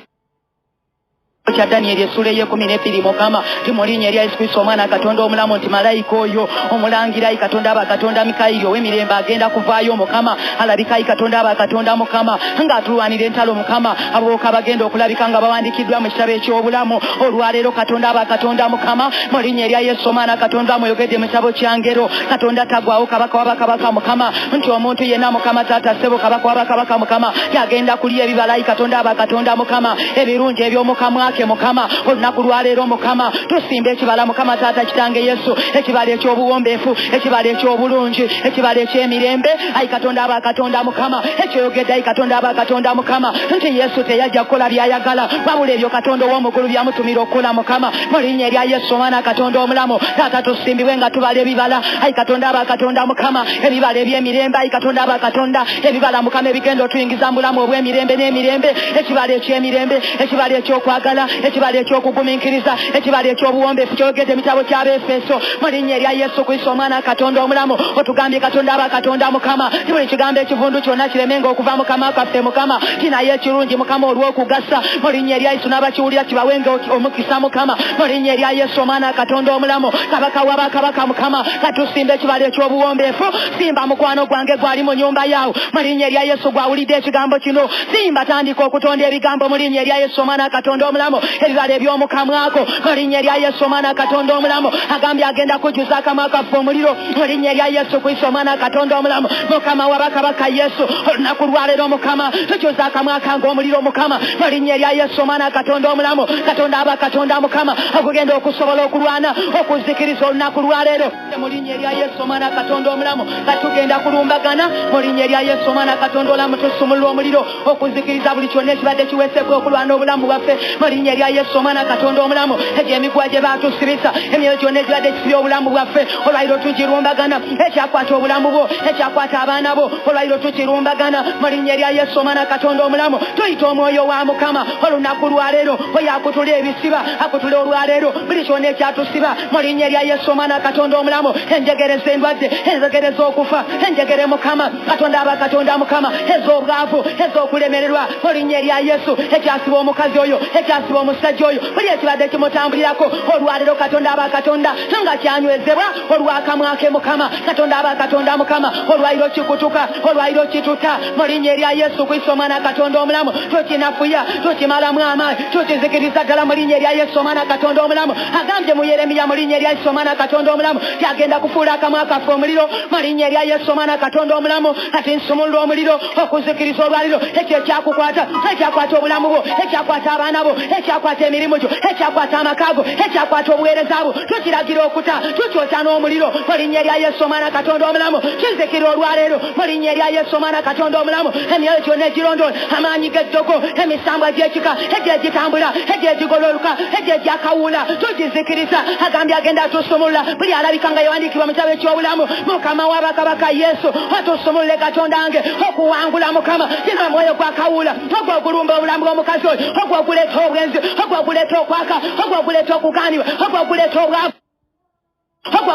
kya Daniel esula ey'ekumi Mukama timulinnya erya Yesu Kristo omwana Katonda omulamu nti malayika oyo omulangira Katonda abakatonda Mikayiri ow'emirembe agenda kuvaayo Mukama alabika Katonda abakatonda Mukama ng'atulwanira entalo Mukama abooka bagenda okulabika nga bawandikiddwa mu kitabo eky'obulamu olwaleero Katonda abakatonda Mukama mu linnya erya Yesu omwana Katonda muyogedde mu kitabo kya ngero Katonda tagwawo kabaka w'abakabaka Mukama nti omuntu yenna Mukama taata ssebo kabaka w'abakabaka Mukama yagenda kulya ebibala Katonda abakatonda Mukama ebirungi eby'omukamwa Mukama olunaku lwaleero Mukama tusimba ekibala Mukama taata kitange Yesu ekibala eky'obuwombeefu ekibala eky'obulungi ekibala eky'emirembe Katonda abakatonda Mukama ekyeyogedde Katonda abakatonda Mukama nti Yesu teyajja kukola byayagala wabula ebyo Katonda ow'omugulu byamutumira okukola Mukama mu linnya erya Yesu omwana Katonda omulamu taata tusimbibwe nga tubala ebibala Katonda abakatonda Mukama ebibala eby'emirembe Katonda abakatonda ebibala Mukama ebigenda otuyingiza mu bulamu obw'emirembe n'emirembe ekibala eky'emirembe ekibala ekyokwagala eky'okuwangula ekibala ekyokugumiikiriza ekibala ekyobuwombeefu kyogedde mitabo ky'Abeefeso mu linnya erya Yesu Kristo omwana Katonda omulamu otugambye Katonda aba Katonda Mukama ti buli kigambo ekivundu kyonna kiremenga okuva Mukama kaffe Mukama kinaye ekirungi Mukama olw'okugasa mu linnya erya Yesu n'abakiwulira kibawenga omukisa Mukama mu linnya erya Yesu omwana Katonda omulamu kabaka w'abakabaka Mukama katusimba ekibala ekyobuwombeefu simba mukwano gwange gwali mu nnyumba yaawo mu linnya erya Yesu gwawulidde ekigambo kino simba tandika okutonda ebigambo mu linnya erya Yesu omwana Katonda omulamu ebibala eby'omukamwako mu linnya erya Yesu omwana Katonda omulamu agambye agenda kujjuza akamwa kaffe omuliro mu linnya erya Yesu Kristo omwana Katonda omulamu Mukama w'abakabaka Yesu olunaku lwaleero Mukama tujjuza akamwa kange omuliro Mukama mu linnya erya Yesu omwana Katonda omulamu Katonda aba Katonda Mukama okugenda okusobola okulwana okuzikiriza olunaku lwaleero mu linnya erya Yesu omwana Katonda omulamu katugenda kulumbagana mu linnya erya Yesu omwana Katonda omulamu tusumulula omuliro okuzikiriza buli kyonna ekibadde kiweseeko okulwana obulamu bwaffe mu linnya erya Yesu omwana Katonda omulamu egyo emiguwa gye baatusibisa emyoyo gyonna ekibadde kisibya obulamu bwaffe olwaliro tugirumbagana ekyakwata obulamu bwo ekyakwata abaana bo olwaliro tukirumbagana mu linnya erya Yesu omwana Katonda omulamu tuyita omwoyo wa Mukama olunaku lwaleero oyo akutula ebisiba akutula olwaleero buli kyonna ekyatusiba mu linnya erya Yesu omwana Katonda omulamu enjegereza endwadde enjegereza okufa enjegere Mukama Katonda aba Katonda Mukama ez'obwavu ez'okulemererwa mu linnya erya Yesu ekyasiba omukazi oyo ekyasiba omusajja oyo buli ekibadde kimutambulirako olwaleero Katonda aba Katonda nga kyanywezebwa olw'akamwa ke Mukama Katonda aba Katonda Mukama olwaliro kikutuka olwaliro kituta mu linnya erya Yesu Kristo omwana Katonda omulamu tukinafuya tukimalamu amaanyi tukizikiriza ddala mu linnya erya Yesu omwana Katonda omulamu agambye mu Yeremiya mu linnya erya Yesu omwana Katonda omulamu tyagenda kufuula akamwa kaffe omuliro mu linnya erya Yesu omwana Katonda omulamu kati nsumulula omuliro okuzikiriza olwaliro ekyo ekyakukwata ekyakwata obulamu bwo ekyakwata abaana bo ekyakwata emirimu gyo ekyakwata amaka go ekyakwata obuweereza bwo tukiragira okuta tukyota n'omuliro mu linnya erya Yesu omwana Katonda omulamu kizikira olwaleero mu linnya erya Yesu omwana Katonda omulamu emyoyo gyonna egirondoola amaanyi g'eddogo emisambwa gy'ekika egyo egitambula egyo egigololuka egyo egyakawuula tugizikiriza agambye agenda atusumulula buli alabika nga yawandiikibwa mu kitabo eky'obulamu Mukama w'abakabaka Yesu atusumulule Katonda wange okuwangula Mukama kino omwoyo gwakawuula ogwo ogulumba obulamu bw'omukazi oyo ogwo oguleeta obwenzi ogwo oguleeta okwaka ogwo oguleeta okugaanibwa ogwo oguleeta obwavu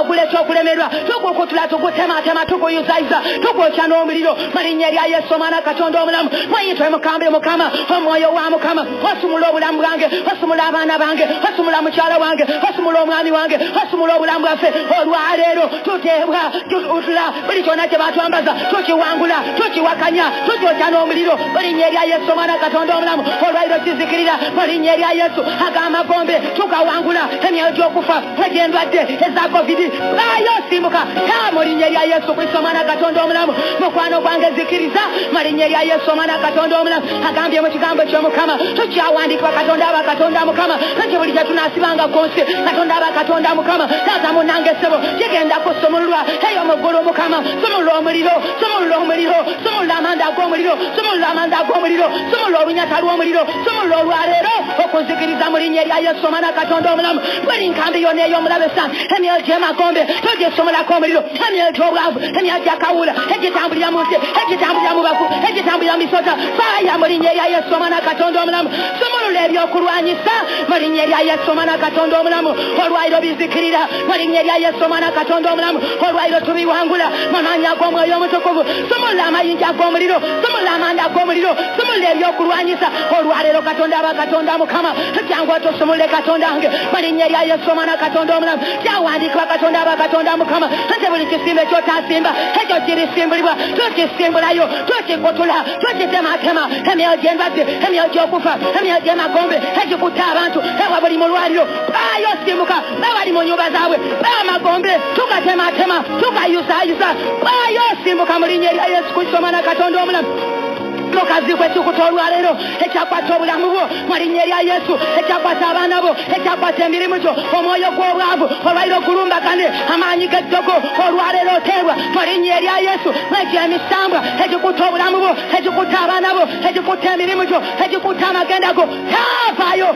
okuleeta okulemerwa tukukutula tukutematema tukuyuzayiza tukwokya n'omuliro mu linnya erya Yesu omwana Katonda omulamu mweyitwe mukambe Mukama omwoyo wa Mukama osumula obulamu bwange osumula abaana bange osumula mukyala wange osumula omwami wange osumula obulamu bwaffe olwaleero tuteebwa tutula buli kyonna kye batwambaza tukiwangula tukiwakanya tukyokya n'omuliro mu linnya erya Yesu omwana Katonda omulamu olwaliro kizikirira mu linnya erya Yesu ag'amagombe tukawangula emyoyo gy'okufa egy'endwadde eza COVID ayo simbuka mu linnya erya Yesu Kristo omwana Katonda omulamu mukwano gwange zikiriza mu linnya erya Yesu omwana Katonda omulamu agambye mu kigambo ky'Omukama tukyawandiikibwa Katonda aba Katonda Mukama nti buli kye tunaasibanga ku nsi Katonda aba Katonda Mukama taata munnange ssebo kigenda kusumululwa eyo mu ggulu Mukama sumulula omuliro sumulula omuliro sumulula amanda ag'omuliro sumulula amanda ag'omuliro sumulula olunyata lw'omuliro sumulula olwaleero okuzikiriza mu linnya erya Yesu omwana Katonda omulamu buli nkambi yonna ey'omulabe ssange emyoyo gy'emagombe tugisumulako omuliro emyoyo gy'obwavu emyoyo gy'akawuula egitambulira mu nsi egitambulira mu bafu egitambulira mu misota faaya mu linnya erya Yesu omwana Katonda omulamu sumulula ebyokulwanyisa mu linnya erya Yesu omwana Katonda omulamu olwaliro bizikirira mu linnya erya Yesu omwana Katonda omulamu olwaliro tubiwangula mu maanyi ag'omwoyo omutukuvu sumulula amayinja ag'omuliro sumulula amanda ag'omuliro sumulula ebyokulwanyisa olwaleero Katonda aba Katonda Mukama jangu otusumulule Katonda wange mu linnya erya Yesu omwana Katonda omulamu kyawandiikibwa Katonda aba Katonda Mukama nti buli kisimba ekyotasimba ekyo kirisimbulibwa tukisimbulayo tukikutula tukitematema emyoyo gy'endwadde emyoyo gy'okufa emyoyo gy'emagombe egikutta abantu ewa buli mulwaliro bayo simbuka babali mu nnyumba zaabwe bamagombe tugatematema tugayuzaayuza bayo simbuka mu linnya erya Yesu Kristo omwana Katonda omulamu mukazi gwe tukuta olwaleero ekyakwata obulamu bwo mu linnya erya Yesu ekyakwata abaana bo ekyakwata emirimu gyo omwoyo gw'obwavu olwaliro gulumbagane amaanyi g'eddogo olwaleero oteebwa mu linnya erya Yesu ekyo emisambwa egikutta obulamu bwo egikutta abaana bo egikutta emirimu gyo egikutta amagenda go vaayo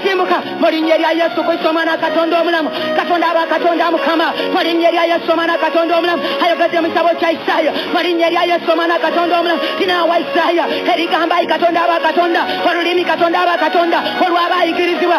simbuka mu linnya erya Yesu Kristo omwana Katonda omulamu Katonda aba Katonda mukama mu linnya erya Yesu omwana Katonda omulamu ayogedde mu kitabo kya Isaaya mu linnya erya Yesu omwana Katonda omulamu tina wa Isaaya erigamba ayi Katonda aba Katonda olulimi Katonda aba Katonda olw'abayigirizibwa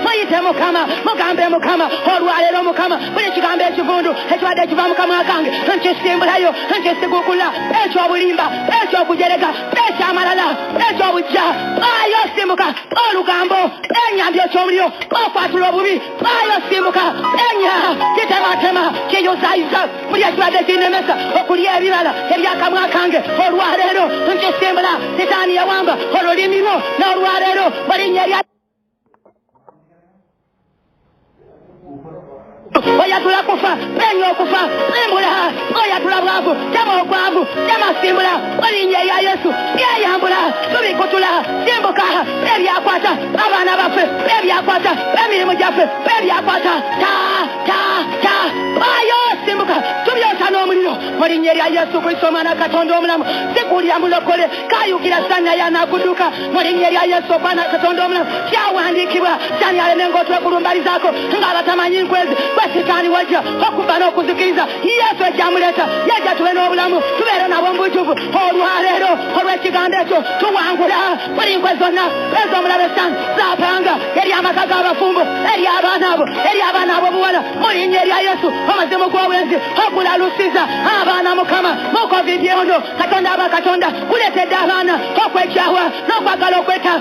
muyite mukama mugambe mukama olwaleero mukama buli kigambo ekivundu ekibadde kiva mu kamwa kange nkisimbulayo nkisigukula ekyobulimba ekyokujereka ekyamalala ekyobujja ayo simbuka olugambo enyambyo ky'omuliro okwatula obubi ayo simbuka enya kitematema kiyuzayiza buli ekibadde kinemesa okulya ebibala ebyakamwa kange olwaleero nkisimbula sitaani yawamba olulimi lwo n'olwaleero bulinnya erya oyatula kufa penya okufa simbula oyatula bwavu tema obwavu tema simbula olinnya erya Yesu byeyambula tubikutula simbuka ebyakwata abaana baffe ebyakwata emirimu gyaffe ebyakwata ayo simbuka tubyota n'omuliro mu linnya erya Yesu Kristo omwana Katonda omulamu sikulya mulokole kayukira sanya yanakuduka mu linnya erya Yesu omwana Katonda omulamu kyawandiikibwa sani alemenga otwekulumbalizaako ng'abatamanyi nkwezi basitaani wajja okuva n'okuzikiriza Yesu ekyamuleeta yajja tube n'obulamu tubeere nabo mbujuvu olwaleero olw'ekigambo ekyo tuwangula buli nkwe zonna ez'omulabe sani zaapanga eri amaka g'abafumbo eri abaana abo buwala mu linnya erya Yesu omuzimu gw'obwenzi ogulalusiza abaana mukama mu covid ono Katonda aba Katonda kuleetedde abaana okwekyawa n'okwagala okweta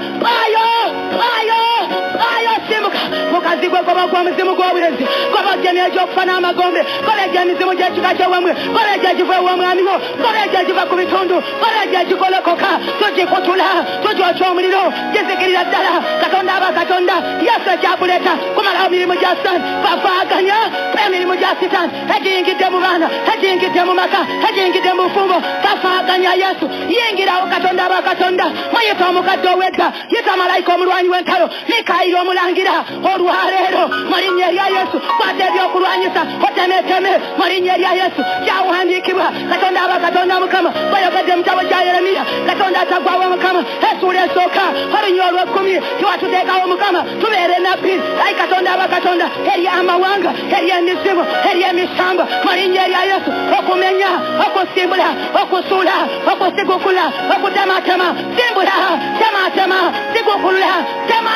ayo simuka mukazi gwe goba gw'omuzimu gw'obwenzi goba gye ekyokufa n'amagombe goba gye emizimu gy'ekika ky'ewamwe goba gye egiva ew'omwami wo goba gye egiva ku bitundu goba gye egigolokoka tugikutula tugyokya omuliro gizikirira ddala Katonda aba Katonda Yesu ekyakuleeta kumalawo mirimu gya sitaani bafaaganya emirimu gya sitaani egiyingidde mu baana egiyingidde mu maka egiyingidde mu bufumbo bafaaganya Yesu yingirawo Katonda aba Katonda muyita omukadde ow'edda yita malayika omulwanyi w'entalo Mikayiri omulangira olwaleero mu linnya erya Yesu kwata ebyokulwanyisa otemeteme mu linnya erya Yesu kyawandiikibwa Katonda aba Katonda mukama bayogedde mu kitabo kya Yeremiya Katonda atagwawo mukama essuula esooka olunya olw'ekkumi tiwatuteekawo mukama tubeere nabbi ayi Katonda aba Katonda eri amawanga eri emizimu eri emisamba mu linnya erya Yesu okumenya okusimbula okusuula okusigukula okutematema simbula tematema sigukulula tema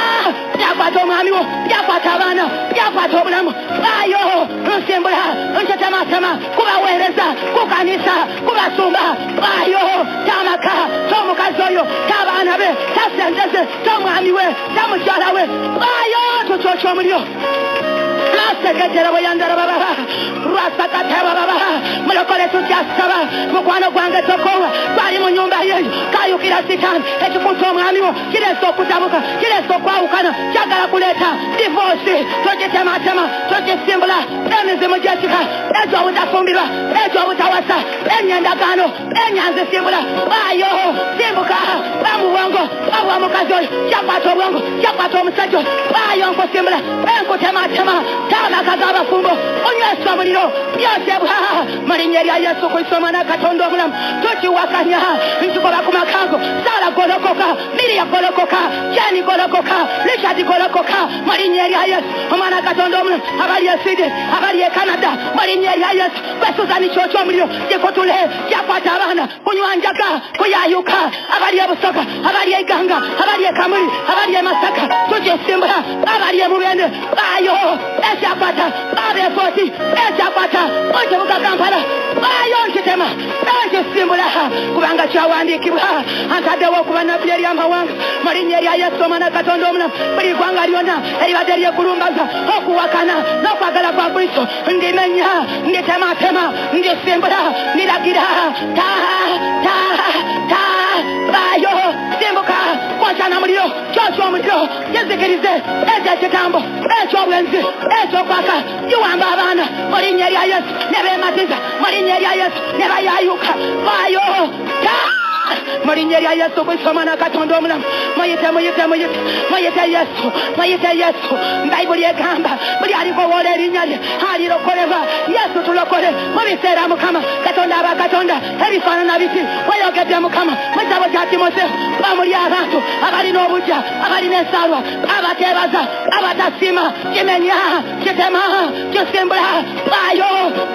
byakwata omwami wo byakwata abaana byakwata obulamu ayo nsimbula nkitematema kubaweereza kukanisa kubasumba ayo tamaka tomukazi oyo tabaana be tasenteze tomwami we tamukyala we ayo tukyokya omuliro nasekejera bweyandala babaha lwasakateba babaha mulokole tukyasaba mukwano gwange tokowa twali mu nyumba yeyo kayukira sitaani ekikuta omwami wo kireesa okutabuka kireesa okwawukana kyagala kuleeta divorce togitematema togisimbula emizimu gyekika ekyobutafumbirwa ekyobutawasa enyendagaano enyanzi simbula ayo simbuka bamuwongo babuwa mukazi oyo kyakwata obwongo kyakwata omusajja ayo nkusimbula enkutematema tamaka g'abafumbo onywesa omuliro byosebwa mu linnya erya Yesu Kristo omwana Katonda omulamu tukiwakanya ntukola ku makango Sara golokoka Miriya golokoka Jeni golokoka Richard golokoka mu linnya erya Yesu omwana Katonda omulamu abali e Sweden abali e Canada mu linnya erya Yesu besuzani kyokya omuliro gikutule kyakwata abaana kunywanjaga kuyayuka abali e Busoga abali e Ganga abali e Kamuli abali e Masaka tukisimbula abali e Mubende ayo ekyakwata abefoti ekyakwata okibuga Kampala ayo nkitema nkisimbula kubanga kyawandiikibwa antaddewo okuba nabbi eri amawanga mu linnya erya Yesu omwana Katonda omulamu buli ggwanga lyonna eribadde lyekulumbaza okuwakana n'okwagala kwa Kristo ndimenya nditematema ndisimbula ndiragira ayo simbuka kwacana muliro kyokya omuliro gizikirize ekyekitambo ekyobwenzi ekyokwaka giwamba abaana mu linnya erya Yesu ne beematiza mu linnya erya Yesu ne bayayuka ayo mulinnya lya Yesu Kristo Omwana Katonda omulamu muyite Yesu Bayibuli egamba buli alikowoola erinnya lye alirokolebwa Yesu tulokole mu biseera Mukama Katonda abakatonda ebifaanana biti weyogedde Mukama mu kitabo kya Timoseewo bamuli abantu abalina obujja abalina ensalwa abateebaza abatasiima kimenya kitema kisimbula baayo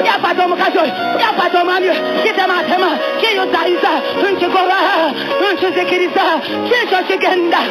yakwata omukazi oyo yakwata omwami oyo kitematema kiyuzayiza nkigoba nkizikiriza kikyo kigenda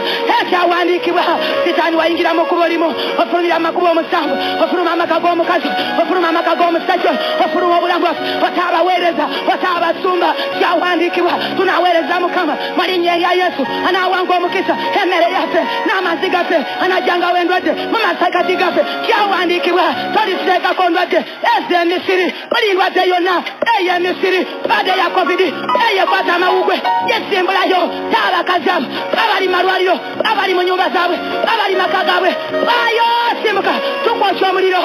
ekyawandiikibwa sitaani wayingira mu kubo limu ofulumira amakubo omusanvu ofuluma amaka g'omukazi ofuluma amaka g'omusajja ofuluma obulamu otaabaweereza otaabasumba kyawandiikibwa tunaweereza Mukama mu linnya erya Yesu anaawanga omukisa emmere yaffe n'amazzi gaffe anajjangawo endwadde mu masakati gaffe kyawandiikibwa tolisiteekako ndwadde ez'emisiri buli ndwadde yonna ey'emisiri badde ya covid eyekwata amawugwe yesimbulayo taabakazi abo abali malwaliro abali mu nyumba zaabwe abali maka gaabwe bayo simuka tukwokya omuliro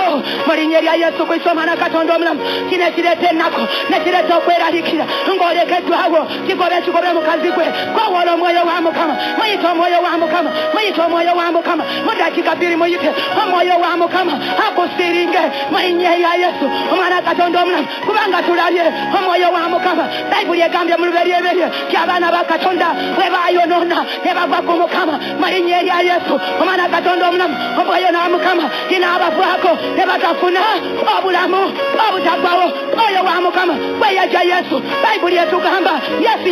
mu linnya erya Yesu Kristo Omwana Katonda omulamu kino ekireeta ennaku nekireeta okweraliikira ng'olekeddwawo kigobe mukazi gwe kowoola omwoyo wa Mukama muyite omwoyo wa Mukama muyite omwoyo wa Mukama mu dakiika bbiri muyite omwoyo wa Mukama akusiringe mu linnya erya Yesu Omwana Katonda omulamu kubanga tulabye omwoyo wa Mukama Bayibuli egambye mu luberyeberye ky'abaana ba Katonda bwe baayonoona ne bagwa ku Mukama mu linnya erya Yesu Omwana Katonda omulamu omwoyo na Mukama ginaabavaako ne batafuna obulamu obutaggwawo omwoyo wa Mukama bwe yajja Yesu Bayibuli etugamba Yesu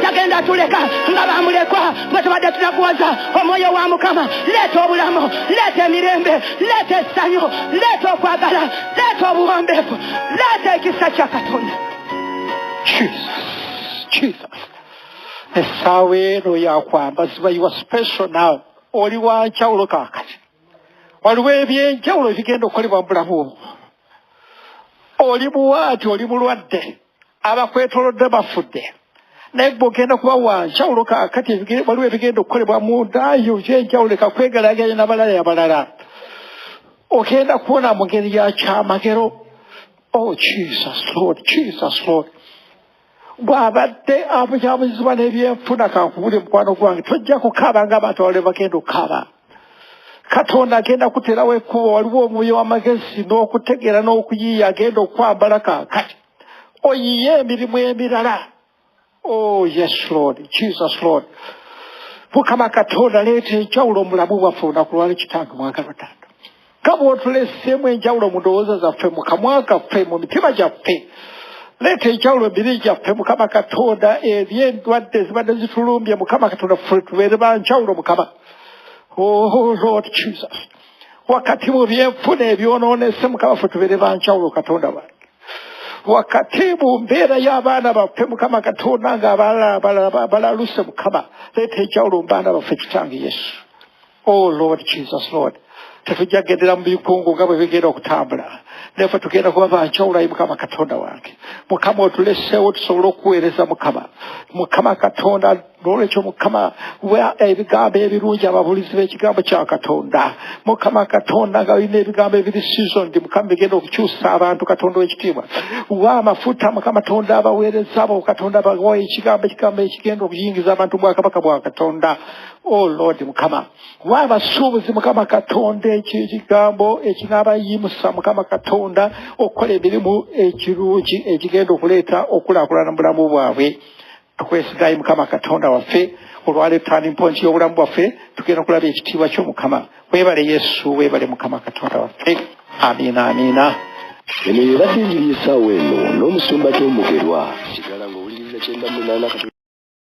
yagenda tuleka nga bamulekwa bwe tubadde tunakuwaza omwoyo wa Mukama leeta obulamu leeta emirembe leeta essanyu leeta okwagala leeta obuwombeefu leeta ekisa kya Katonda Jesus essaawa eno yakwambazibwa you are special now oli wa njawulo kaakati waliwo ebyenjawulo ebigenda okukolebwa mu bulamu obwo oli muwaati oli mulwadde abakwetolodde bafudde naye gwe ogenda kuba wa njawulo kaakati waliwo ebigenda okukolebwa mundayo ekyenjawulo ekakwegeraganya n'abalala ogenda kuwona mu ngeri ya kyamagero oh Jesus Lord bw'abadde abujabuzibwa n'ebyenfuna kankubule mukwano gwange tojja kukaaba ng'abantu abalala bagenda okukaaba Katonda agenda kuterawo ekkubo waliwo omwoyo w'amagezi n'okutegeera n'okuyiiya agenda okwambala kaakati oyiye emirimu emirala oh yes Lord Jesus Lord Mukama Katonda leeta enjawulo omulamu bwaffe olunaku lwali kitange mwagalwa Taata nga bw'otuleseemu enjawulo mu ndowooza zaffe mu kamwa gaffe mu mitima gyaffe leeta enjawulo emibiri gyaffe Mukama Katonda eri endwadde ezibadde zitulumbye Mukama Katonda ffe tubeere ba njawulo Mukama oh Lord Jesus wakati mu byenfuna ebyonoonese Mukama ffe tubeere ba njawulo Katonda wange wakati mu mbeera y'abaana baffe Mukama Katonda ng'abalaluse Mukama leeta enjawulo mu baana baffe kitange Yesu oh Lord Jesus Lord tetujja kugendera mu bikungu nga bwe bigenda okutambula naye ffe tugenda kuba ba njawulo ayi Mukama Katonda wange Mukama otuleseewo tusobole okuweereza Mukama Katonda n'olwekyo Mukama ebigambo ebirungi ababulizi b'ekigambo kya Katonda Mukama Katonda nga birina ebigambo ebiri seasoned Mukama bigenda okukyusa abantu Katonda w'ekitiibwa wa amafuta Mukama Katonda abaweereza abo Katonda bawa ekigambo ekigenda okuyingiza abantu mu bwakabaka bwa Katonda oh Lord Mukama wa abasuubuzi Mukama Katonda ekigambo ekinabayimusa Mukama Katonda okukola emirimu ekirungi ekigenda okuleeta okulaakulana mu bulamu bwabwe tukwesigayo Mukama Katonda waffe olwaleero turning point y'obulamu bwaffe tugenda kulaba ekitiibwa ky'Omukama weebale Yesu weebale Mukama Katonda waffe amiina eno yebadde enjiri y'essaawa eno n'omusumba Tom Mugerwa sigala ng'owuliriza 98